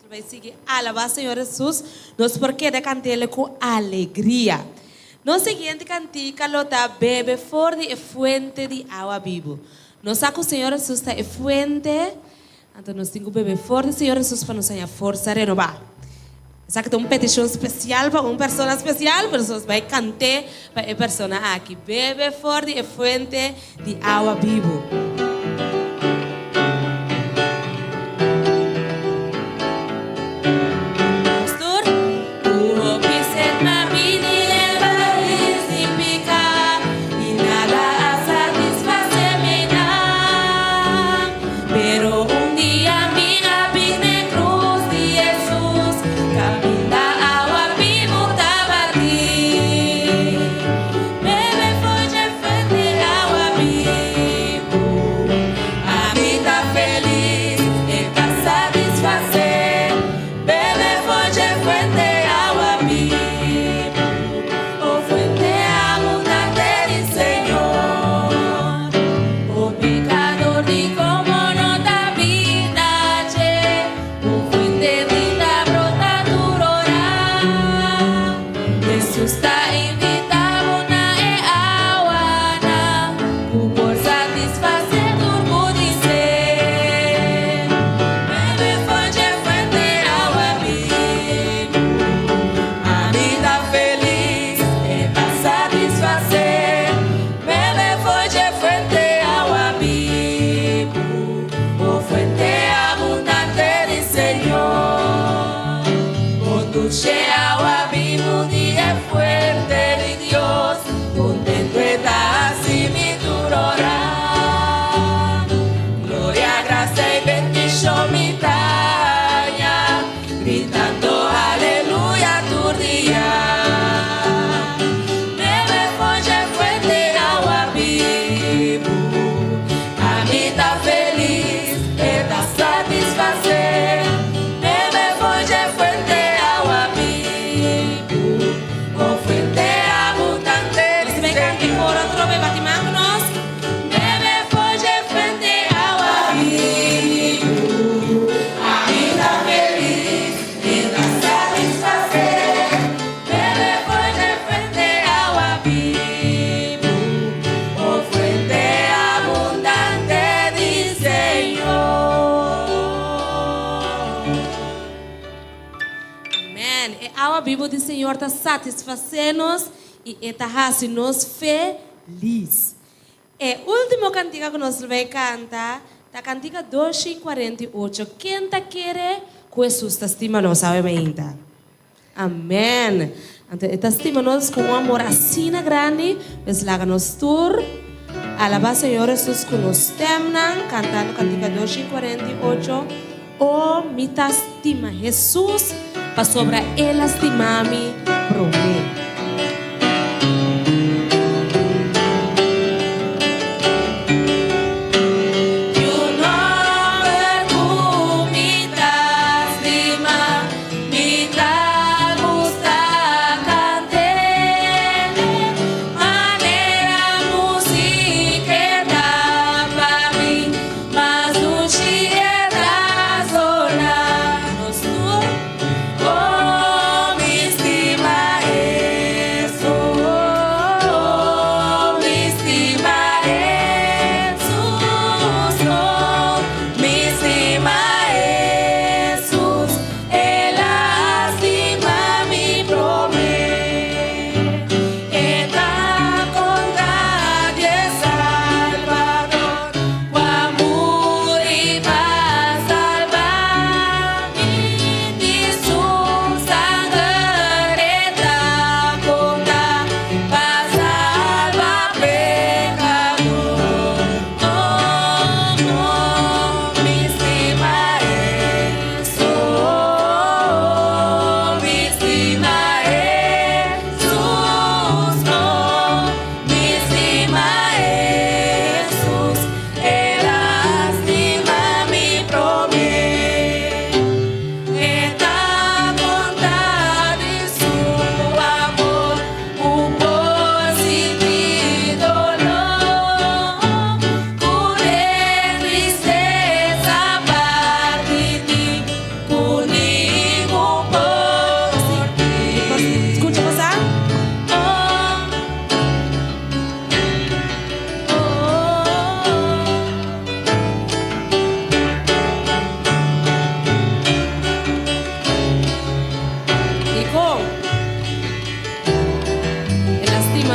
Vai seguir alabar Senhor Jesus, nós porque de cantar com alegria. No seguinte cantica lota bebe forte e fuente de água viva. Nós saco o Senhor Jesus está e fuente, então nós temos que beber forte Senhor Jesus para nos dar força renovar. Sabe que tem uma petição especial para uma pessoa especial, mas nós vai cantar para a pessoa aqui. Bebe forte e fuente de água viva. Do Senhor está satisfazendo-nos e está fazendo-nos feliz. E último cantiga que nós vamos cantar, a cantiga 248. Quem está querendo que Jesus te estima nós, ainda. Amém. Então, está estima nós com um amor assim grande, mas lá nos tur Alaba Señor Jesús con nos temnan, cantando Cantica 248. Oh, mi estima Jesús, pa sobra el estimami promete.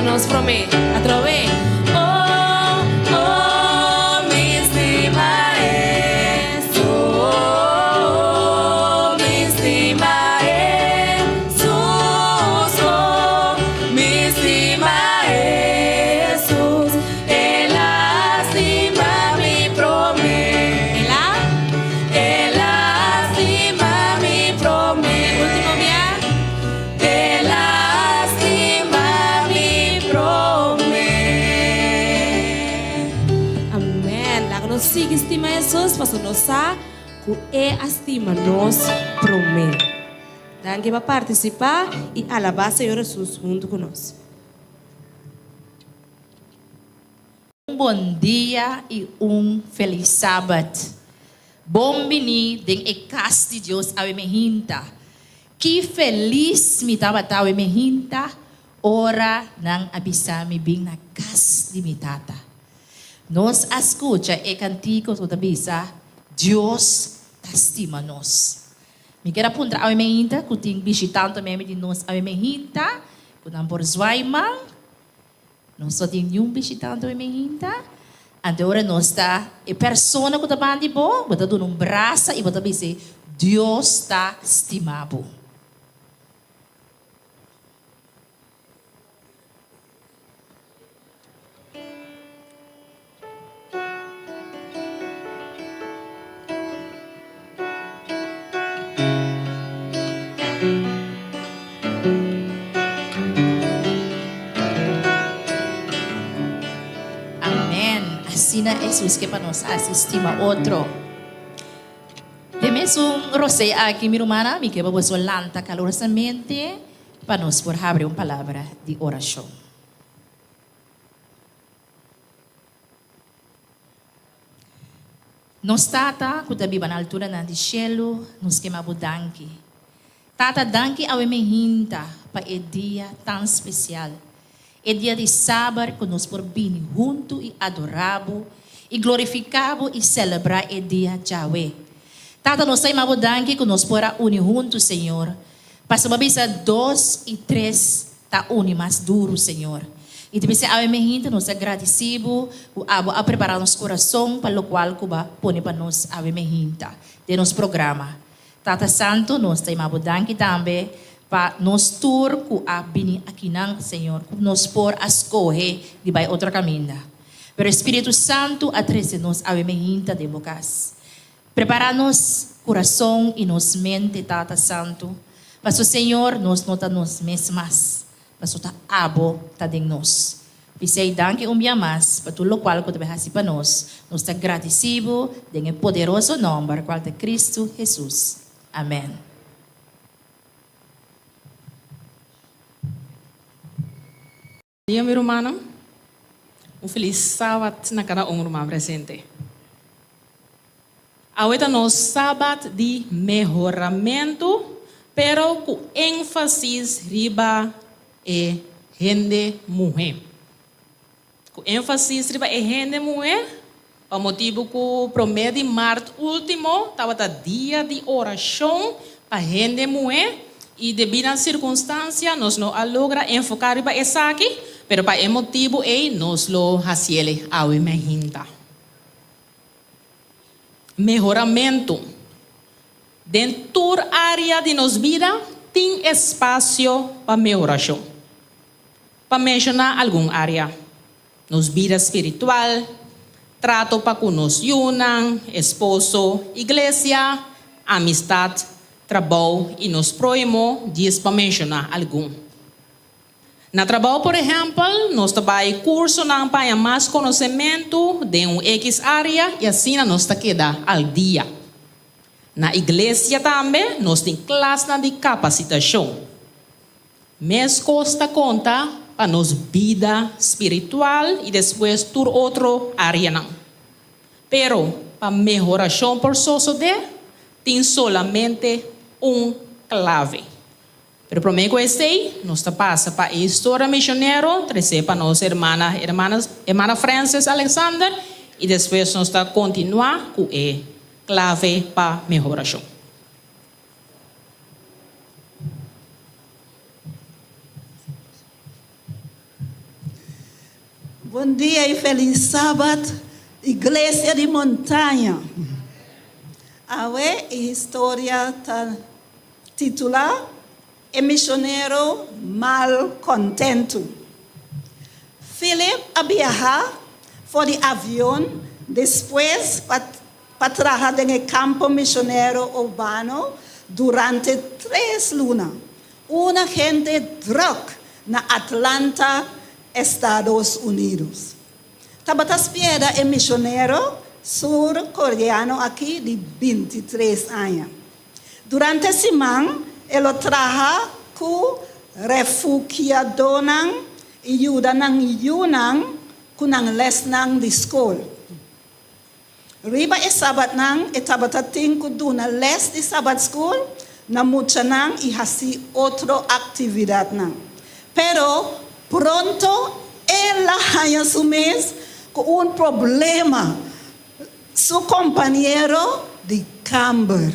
Nos promete, a través. Oh, oh, mi estima Jesús, oh, mi estima Jesús, oh, mi estima Jesús, Él estima mi promesa, Él estima mi promesa. Último día, Él sigue estima Jesus, pastor nos sa ku estima nos promete. Danke para participar e alabar Senhor Jesus junto conosco. Bom dia e feliz sábado. Bom vini den casa de Deus a me hinta. Que feliz me tava a me hinta. Ora nang abisami bing na casa de mi tata. Nos escucha e cantico toda bisa, Deus estima nos. Me quero apontar a minha hinta, que tem visitante mesmo de nós a minha hinta, que não por Zwaiman, nós só tem nenhum visitante a minha hinta. Agora nós está e pessoa que está bandi bom, bota dando braço e bota dizer, Deus está estimado. Sina Jesus que para nós assistimos outro. De mesmo Rosé aqui minha irmã, me que vamos lanta calorosamente para nós por abrir uma palavra de oração. Nos tata, que tabi na altura na de cielo, nos queimamos danke. Tata danke a me hinta para o dia tão especial. É dia de sábado que nós por vir junto e adorabo e glorificabo e celebrar o dia Yahweh. Tata nós saímos danke que nós por unir junto, Senhor. Para uma vez 2 e 3 tá unir mais duro, Senhor. E te pensei, a minha gente nós agradecemos a preparar nosso coração para o qual Cuba põe para nós a minha gente de nosso programa. Tata Santo nós saímos danke também para nos tour ku abini aqui não, Senhor, nos por a escolher de vai outra caminho. Pero Espírito Santo atrece-nos a emergência de bocas. Prepara-nos coração e nos mente, Tata Santo. Para o Senhor, nos nota nos mesmas. Para o abo, tá de nós. Pisei danke dia mais, para tudo o qual que tu para nós. Nós está agradecido de poderoso nome, qual de Cristo Jesus. Amém. Dia, meu irmão. Feliz sábado na cada irmão presente. Ahorita nos sábado de melhoramento, pero com ênfase riba e gente mulher. Com ênfase riba e gente mulher, por motivo que o 1 de março último estava dia de oração para gente mulher e devido à circunstância nós não logra enfocar riba essa aqui. Pero para el motivo nos lo haciele a emergência. Melhoramento. Dentro da área de nossa vida, tem espaço para melhoração. Para mencionar alguma área. Nossa vida espiritual, trato para com nos unam, esposo, igreja, amistade, trabalho e nos próximo, diz para mencionar algum. Na trabalho, por exemplo, nós trabalhamos curso para mais conhecimento de X área e assim nós queda ao dia. Na igreja também, nós temos classe de capacitação. Mas custa conta para nossa vida espiritual e depois toda outra área. Não. Pero, para melhoração por tem solamente clave. Pero por meio desse, nós passa para a história missionária, trazer para nossa irmã Frances Alexander, e depois nós continuar com a clave para melhoração. Bom dia e feliz sábado, Igreja de Montanha. A história está titulada E missionário mal contento. Philip a viajar por de avião, depois para trabalhar em campo missionário urbano durante 3 lunas. Uma agente drug na Atlanta, Estados Unidos. Estava esperando um missionário sul-coreano aqui de 23 anos. Durante a semana, ele trabalha com refugiados e ajuda ng Yunnan com ang lesson de escola. Riba e sabat nang itabatating ko doon na les de sabat school na mucha nang ihasi outra atividad nang. Pero pronto ela haya sumes com problema su compañero de Camber.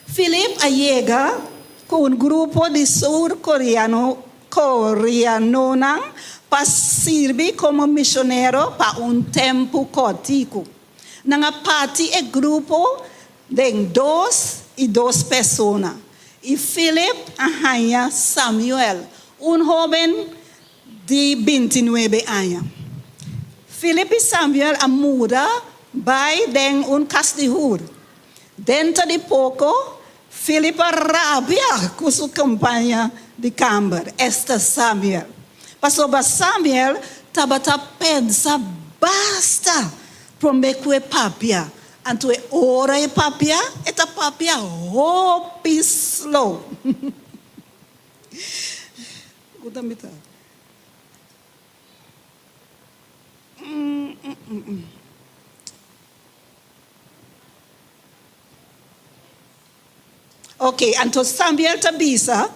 Philip llega con grupo de sur-coreano para servir como misionero para tempo cortico. Nanga parte e grupo de 2 pessoas. E Philip arranha Samuel, joven de 29 anos. Philip e Samuel muda vai de castijur. Dentro de pouco, Philip rabia com sua campanha de Camber, esta Samuel. Pastor Samuel estava a pensar, basta, prometo é papia. Anto é hora é papia, esta papia hope slow. Gudamita. Ok, então Samuel tabisa.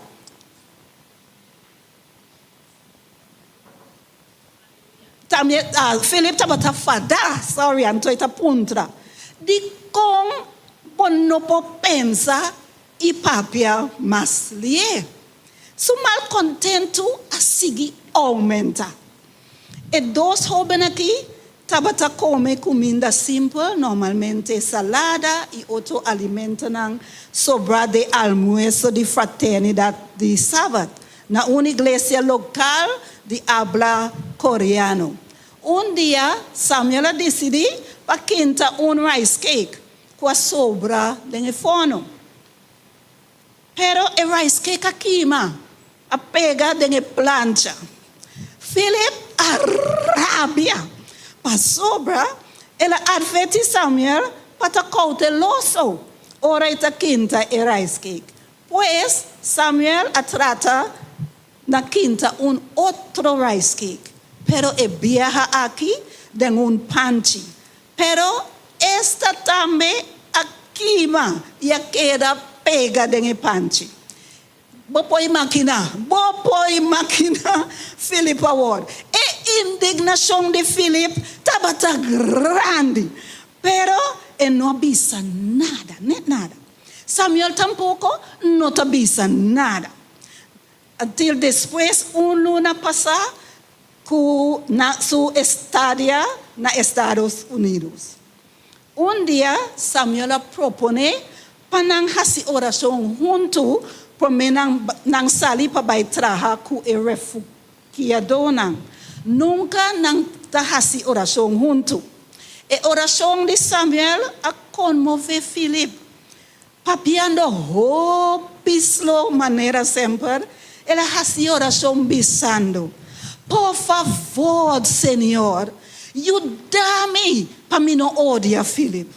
Philip estava a fadar, sorry, então está puntra. De com não pensa e papia mas lhe. Su mal contento a seguir aumenta. E 2 jovens aqui estavam a comer comida simples, normalmente salada e outro alimento não sobra de almoço de fraternidade de sábado na uma igreja local de habla coreano. Un dia, Samuel decidiu para quinta rice cake com a sobra dentro forno. Pero o rice cake aqui, a pega dentro plancha. Philip arrabia para sobra, ela adverte Samuel para cauteloso. Ora esta quinta rice cake. Pues Samuel trata na quinta outro rice cake. Pero viaja aqui de panchi. Pero esta também aqui, e queda pega de panchi. Bopoi máquina, Philip Award. E indignação de Philip estava grande. Pero não avisa nada, nada. Samuel tampoco não avisa nada. Until depois, luna passa na sua estadia na Estados Unidos. Um dia, Samuel propõe para não fazer oração junto, para não sair para trabalhar com o refugiado. Nunca não fazer oração junto. A oração de Samuel a comover Philip. Papiando pislo maneira sempre, ela fazia oração bisando. Por favor, Senhor, ajuda-me para mim não odiar Philip.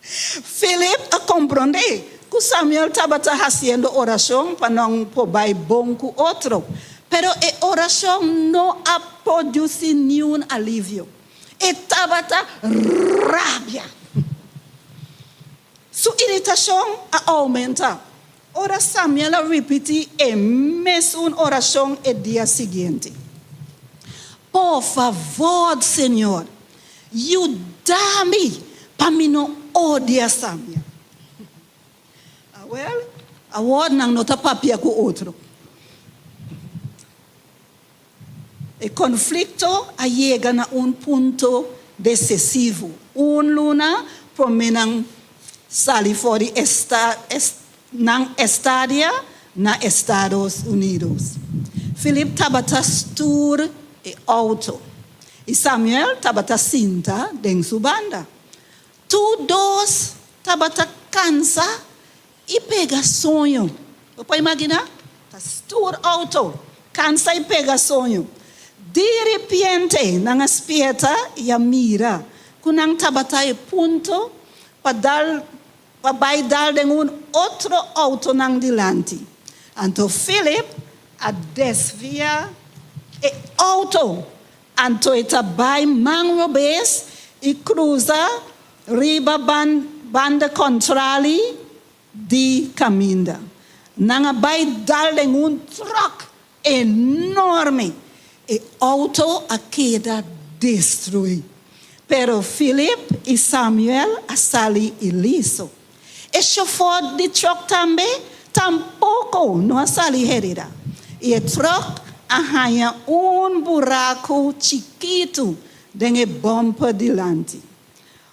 Philip a compreender que Samuel estava fazendo oração para não poder bom com outro. Pero a oração não a produziu nenhum alívio. Estava rabia. Sua irritação a aumenta. Ora Samuel repete a mesma oração no dia seguinte. Por favor, Senhor, ajuda-me para mim não odiar Samuel. Agora não está papia com o outro. O conflito chega a ponto decisivo. Luna para mim não sair fora na estadia na Estados Unidos. Philip estava tour e auto. E Samuel estava cinta dentro sua banda. Todos estavam cansa e pega sonho. Você pode imaginar? Tour auto, cansa e pega sonho. De repente, na aspieta e a mira, quando estava a ponto para dar de outro auto nang dilante. Então Philip a desvia e auto. Então está by mangrobes e cruza riba banda contrali de caminda. Nang vai dar de truck enorme. E auto a queda destruído. Pero Philip e Samuel a sali iliso. O chofer de truck também tampouco não sali herida. E o truck arranha buraco chiquito dentro do bumper delante.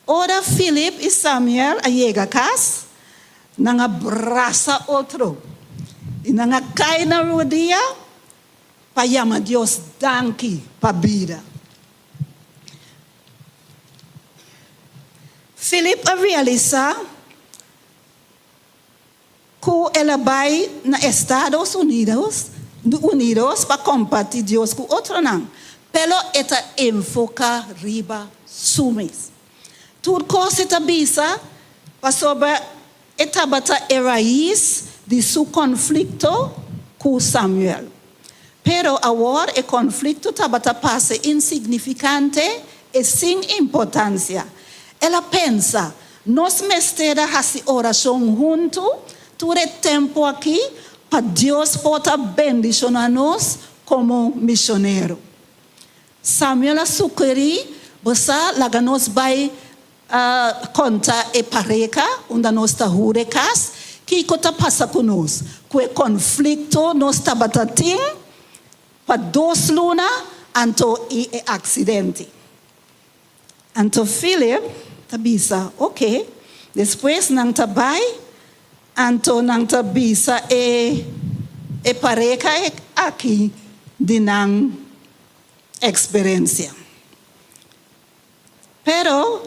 Ora Philip e Samuel a chega a casa, não abraça outro. E não cai na rodia para chamar Deus danke para a vida. Philip a realizar que ela vai nos Estados Unidos para compartilhar Deus com outro não. Pero ela enfoca riba sumis. Tudo coisa esta bisa sobre esta raiz de seu conflito com Samuel. Pero agora o conflito passa insignificante e sem importância. Ela pensa, nós mestera fazer oração junto, todo o tempo aqui, para Deus poder bendicionar nós como missionário. Samuel sugeriu, você laga nós vai contar e pareja, onde nós está jurecas, que está passa conosco. Que o conflito nós está batendo, para 2 lunas, então e acidente. Então Philip tabisa, ok. Depois não tabai, então não tabisa e pareja aqui de não experiencia. Pero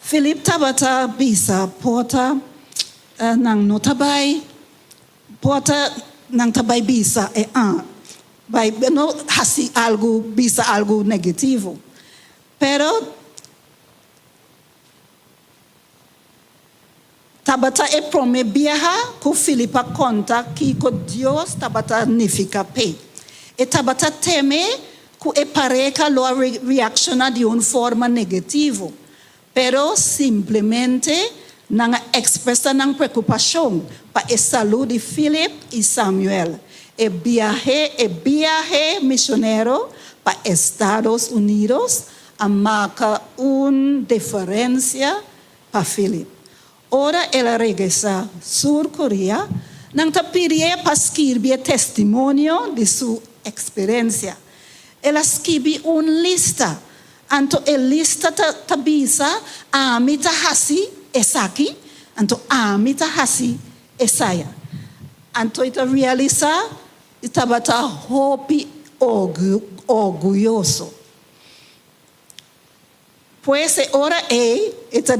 Philip tabata bisa porta nang notabay porta nang tabay bisa by no hasi algo bisa algo negativo. Pero tabata e prome biaha ku Filipa conta que ko Dios tabata nifica pe. E tabata teme ku e pareca lo reacciona de una forma negativo. Pero simplesmente nang expresa nang preocupação pa e saúde de Philip e Samuel. E viaje misionero pa Estados Unidos a marca una diferencia pa Philip. Ora ela regresa Sur Corea, nang tapirie pa escribir testimonio de su experiencia. Ela escribe una lista. Anto e lista tabisa amita hasi esaki, anto amita hasi esaya. Anto ita realiza itabata hopi orgulloso. Pues ora ita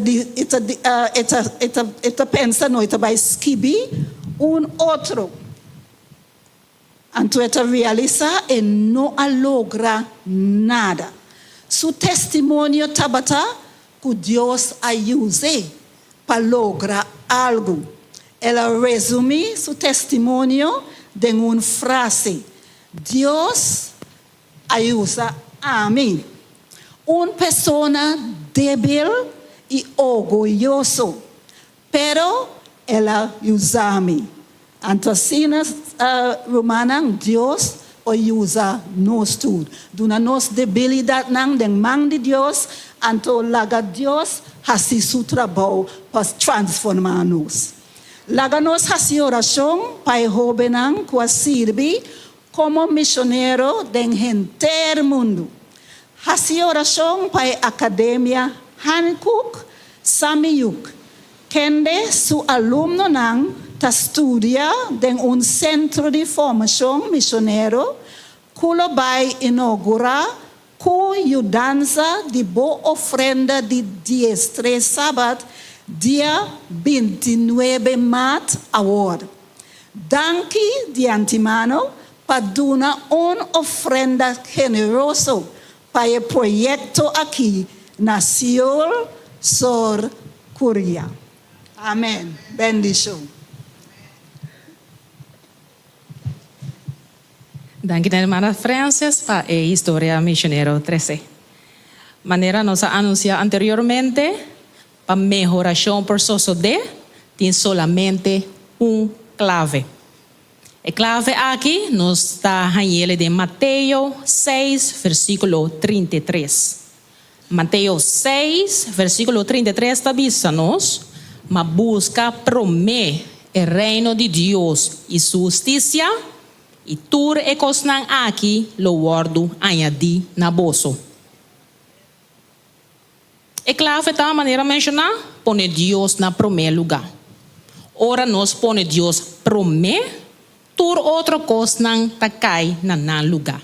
pensa no ita vai escribir un otro. Anto ita realiza e no logra nada. Su testimonio tabata que Dios ayude para lograr algo. Ela resume su testimonio en una frase. Dios ayuda a mí. Una persona débil y orgulloso, pero ela usa a mí. Entonces, Romana, Dios usa nos tudo. Duna nos debilidade nang den mang de Deus, anto laga Deus hasi su trabalho para transformar-nos. Laga nos hasi oração para jovenang que sirve como missionário den inteiro mundo. Hasi oração para a academia Hankook Samiyuk, kende su alumno nang ta studia en un centro de formación misionero que lo va a inaugurar con ayudanza de bo ofrenda de 13 sábado, día 29 marzo ahora. Danke de antemano para dar una ofrenda generosa para el proyecto aquí, Nación Sur Corea. Amén. Bendición. Danke a hermana Frances para la historia misionero 13. Manera nos anuncia anteriormente, para mejoración proceso de, tiene solamente un clave. El clave aquí nos está en de Mateo 6, versículo 33. Mateo 6, versículo 33 está avisándonos, mas busca promé el reino de Dios y su justicia, y tur e cosnan aqui lo guardo añadi na bolso. E clave da maneira mencionar, pone Deus na primeiro lugar. Ora nós pone Deus promé, tur outro cosnan takai na lugar.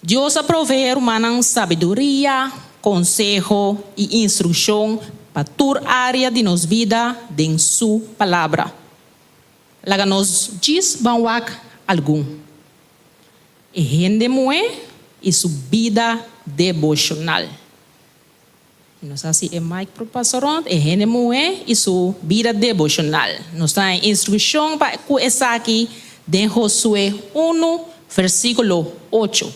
Deus provee humana sabedoria, consejo e instrução para tur área de nos vida em sua palavra. Laga nos diz banwak algum. E rende moe e sua vida devocional. Nos assim é mais para o pastor, e rende moe e sua vida devocional. Nos dá instrução para que essa aqui de Josué 1, versículo 8.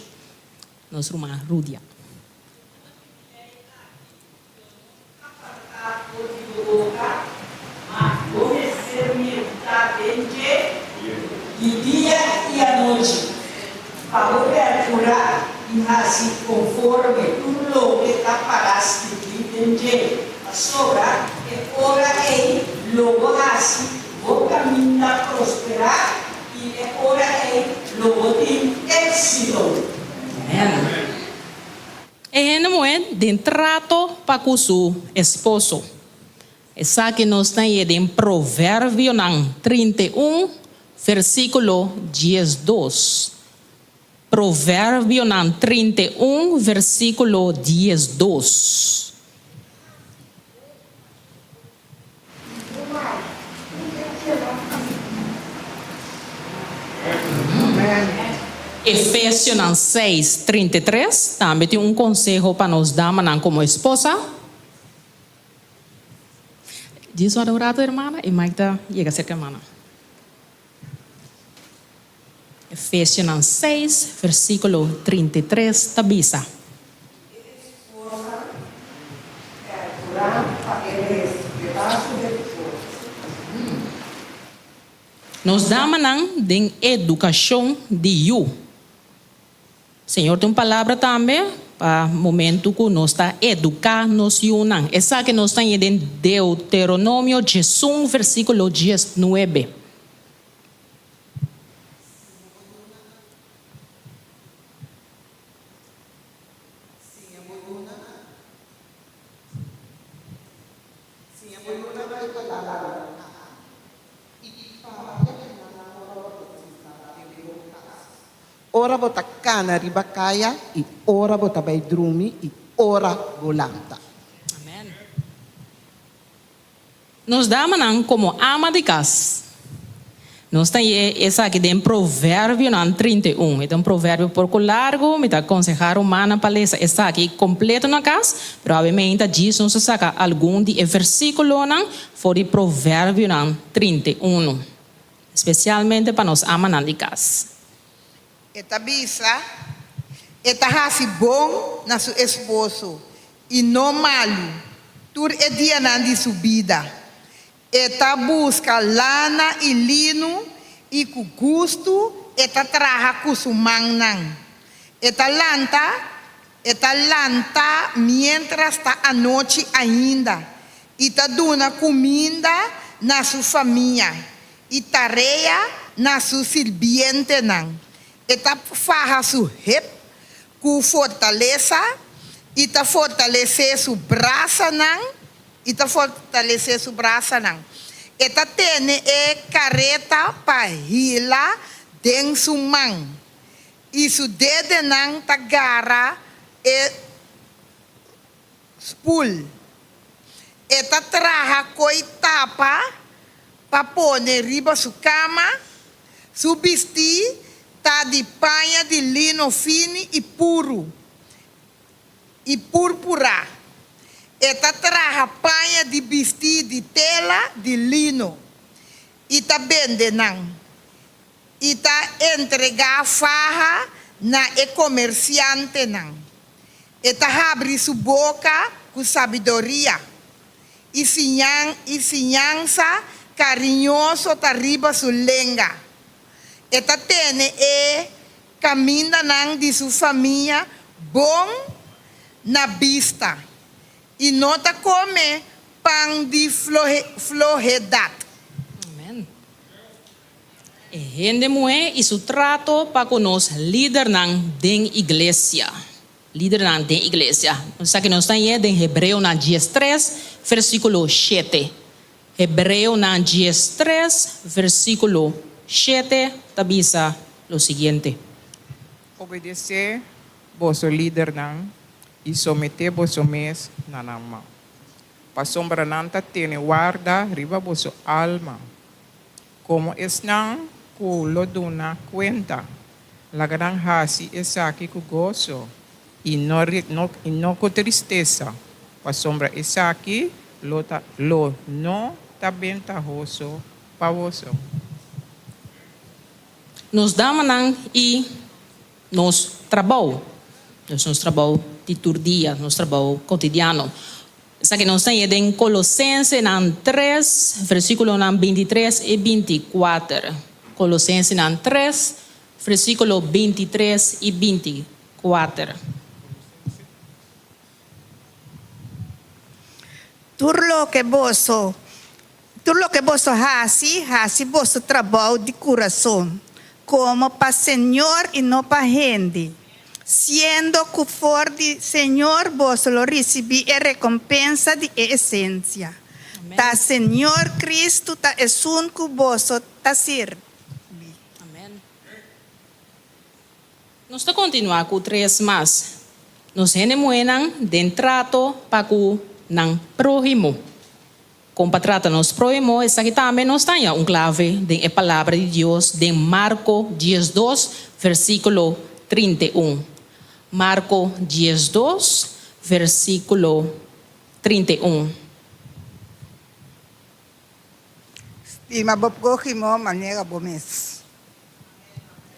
Nos irmã Rudia. De dia e à noite, para procurar e assim conforme tudo que capaz de entender. A sobra é hora em logo assim vou caminhar prosperar e é hora em logo ter êxito. Amém. E não é de trato para com seu esposo. Essa que nós tem em Provérbio 31, versículo 12. Provérbio 31, versículo 12. Efésios 6, 33, também tem conselho para nos dar como esposa. Diz o adorado, irmã, e Magda chega cerca, irmã. Efésios 6, versículo 33, Tabisa. Nos dá de educação de you. Senhor tem uma palavra também para o momento que nós está educar nos yunan. Essa que nós estamos em Deuteronômio 11, versículo 19. Ora bota cana riba kaya, e ora bota vai drumi, e ora volanta. Nos dá como ama de casa. Nós temos essa aqui em Provérbio 31. Então, provérbio pouco largo, me dá aconselhar uma palestra. Essa aqui completa na casa, provavelmente diz não se saca algum de versículo for de Provérbio 31. Especialmente para nós ama de casa. Eta bisa, eta hasi bom na su esposo, e não malo, tur e dia de subida. Eta busca lana e lino, e com gusto, eta traja kusumang nang. Eta lanta, mientras está a noite ainda. Eta duna comida na sua família, e tarefa na sua sirviente nang. Eta farra su hip, com fortaleza, ita fortalecer su braça nang, Eta tene careta pa hila den su man, e su dede nang tagara spool. Eta traja koi tapa, pa pone riba su cama, su bisti, tá de panha de lino fino e puro, e púrpura. Eta traja panha de vestir de tela de lino. E tá vende não. E tá entregar farra na e-comerciante não. E tá abre sua boca com sabedoria. E sinhança carinhoso tá riba sua lenga. Eta tene caminha nang de sua família bom na vista, e não ta come pão de floredade. Amém. E gente moe e su trato para conosco líder nang den igreja. Líder nang den igreja. Nós que nós estamos em Hebreu na 13, versículo 7. Hebreu na 13, versículo 7, Tabisa, lo siguiente. Obedecer vosso líder nang e someter vosso mes na mão. Pasombra nanta tiene guarda riba vosso alma. Como están culo duna cuenta. La gran hasi es aquí con gozo y no con tristeza. Pasombra es aquí lo no está ventajoso para vos. Nos damos e nos trabalho. Nos trabalho de todo dia, nos trabalho cotidiano. Essa que nós temos em Colossenses 3, versículo 23 e 24. Colossenses 3, versículo 23 e 24. Tudo lo que vos hace vosso trabalho de coração, como para Senhor e não para gente. Siendo que for de Senhor, vos lo recebi e recompensa de essência. Ta Senhor Cristo ta es un que vos ta sirve. Amém. Nós vamos continuar com 3 mais. Nós renemuenan de trato para com não prójimo. Como para tratar nos prójimo, essa aqui também nós temos clave da palavra de Deus de Marco 12, versículo 31. Marco 12, versículo 31. Stima Bob Gochimo, Manega Bomes.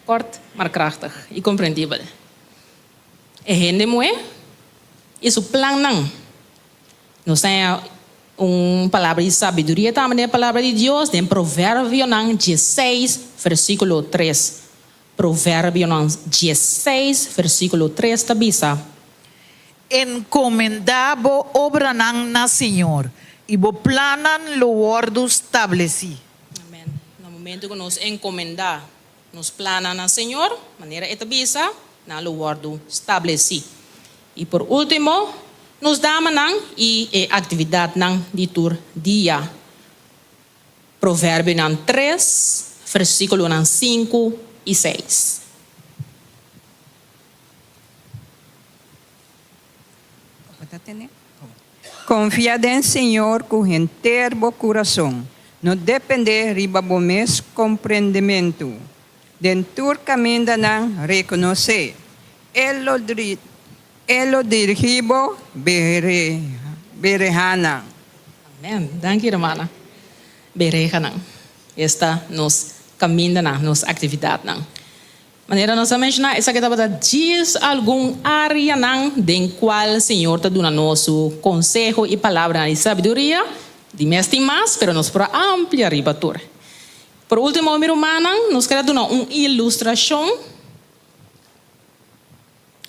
Kort, maar krachtig e compreendível. E gente moe, isso plan não. Nós temos palavra de sabedoria também, a palavra de Deus, em Provérbio 16, versículo 3. Provérbio 16, versículo 3, tabisa. Encomendabo obra na Senhor, e bo planan lo ordo estableci. Amém. No momento que nós encomendar, nos plana na Senhor, maneira etabisa, na lo ordo estabeleci. E por último, nos damos e atividade de tur dia. Provérbio 3, versículo 5 e 6. Confiad en Señor con entero corazón. No depende riba bomes comprendimento. Dentur camenda nang reconoce. Él lo dirigibo berehana. Amém. Dank je, hermana. Berejana. Esta nos caminha na nos atividade na. Maneira nós mencionar essa que estava diz algum área nang den qual o Senhor está dando nosso consejo e palavra e sabedoria. De mestre mais, pero nos para amplia ribatura. Por último, meu irmão, nos quer dar uma ilustração.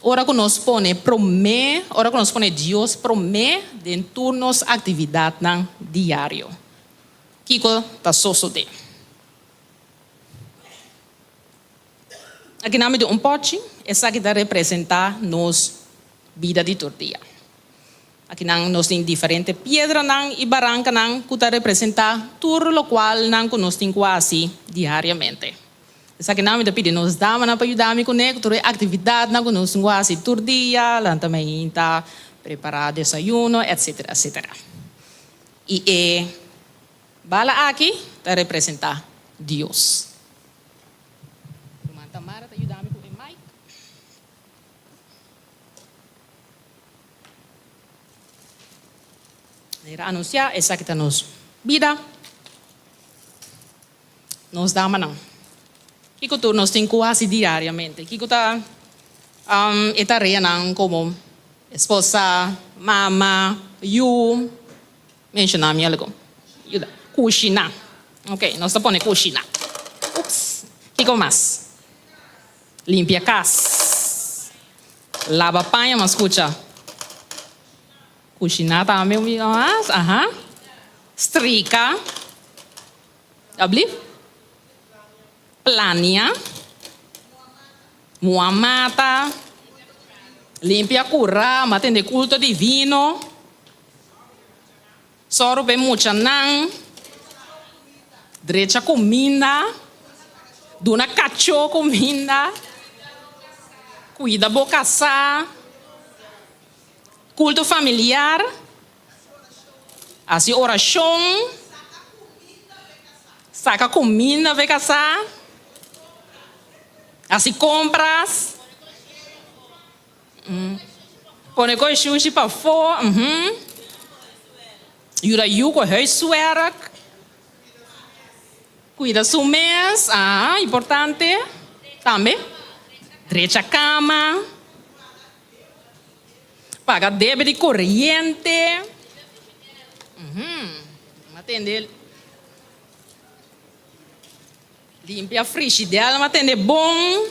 Ora que nos põe promê, ora que nos põe Deus promê dentro de nossa atividade diário. Kiko está sucedendo. Aqui na de pote, essa aqui está representar nos vida de todo dia. Aqui nós temos diferentes pedras e barrancas que está representar tudo o qual nós temos quase diariamente. Essa aqui nós pedi nos dá para ajudar a conectar a atividade que nós temos quase todo dia, lá também está preparar desayuno, etc, etc. E bala aqui está representar Deus. Tamara está ajudando com o mic. Era anunciar essa que está nos vida. Nos dá manang. Kiko tu nos tem quase diariamente. Kiko está etareia nang como esposa, mama, you, mencionar minha algo. Cozinhar. Ok, nós está pondo cozinhar. Ups. Kiko mais. Limpia a casa. Lava panha, mas escuta. Cozinhar também, mas, Strica. Abli? Plania. Muamata. Limpia a cura, matende culto divino. Soro bem mucha nang. Derecha comida. Duna cacho comida. Cuida boca sa. Culto familiar. Assim oração. Saca comida, vem caçar. Assim compras. Põe com sushi para fora. Ajuda eu com huiswerk. Cuida do mês. Importante. Também. Derecha cama. Paga débito de corrente. Atender. Limpia a frigideira, atender bom.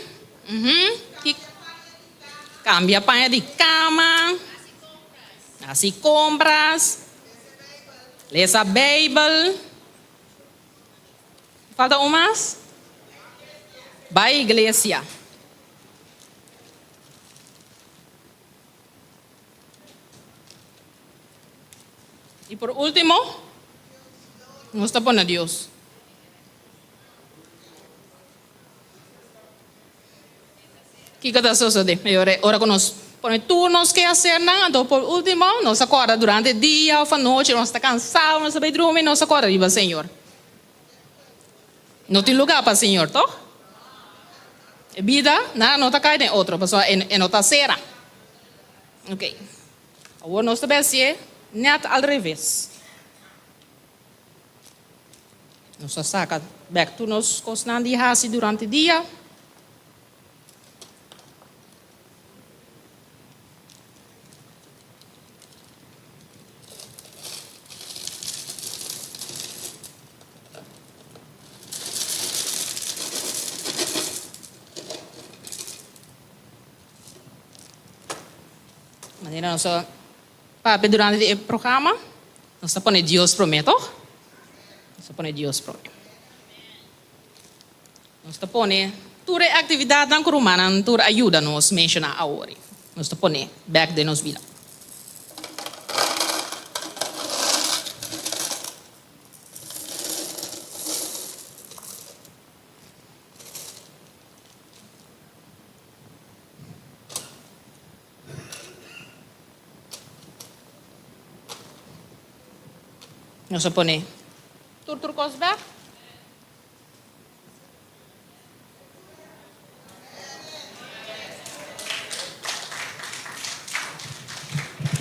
Cambia a panha de cama. Assim compras. Lê a Bíblia. Falta umas? Vai à igreja. E por último, nós estamos pondo a Deus. que está sucedendo? Ahora que nos pone turnos que hacer, então por último, nos acorda durante o dia ou a noite, nós está cansado, nós vai dormir, nós acorda, diga Senhor. Não tem lugar para o Senhor, tá? A vida, não está caindo em outra pessoa, é outra cera. Ok. Agora nós também ser net ao revés. Nós saca back to nos coisas de hasi durante o dia. Maneira nossa papi durante o programa, nós põe Deus prometo. Nós põe Deus prometo. Nós põe toda atividade na rumana, toda ajuda nos mencionar a hora. Nós põe back de nos vida. Nós põe tudo coisa back.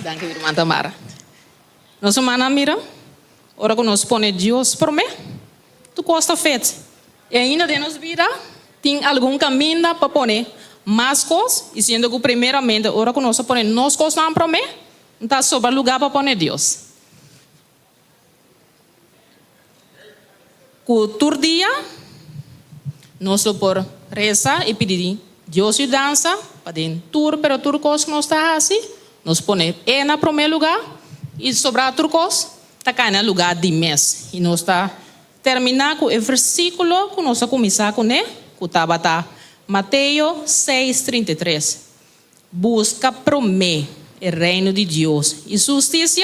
Danke, irmã Tamara. Nossa mana mira, ora que nós põe Deus por mim, tu costa feito. E ainda de nos vida, tem algum caminho para pôr mais coisas, e sendo que primeiramente, ora que nós põe nós coisas não para mim, não está sobre lugar para pôr Deus. Cultura dia, nós por reza e pedir Deus e dança, para dentro, pero tudo coisa que nós está assim, nós põe na primeiro lugar, e sobrar tudo coisa, está caindo no lugar de mês. E nós está terminar com o versículo que nós começar com ele, que estava Mateus 6:33. Busca primeiro o reino de Deus e justiça,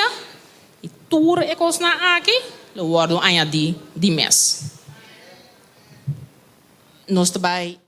e tudo é coisa aqui, o word añadir de mês. Nós também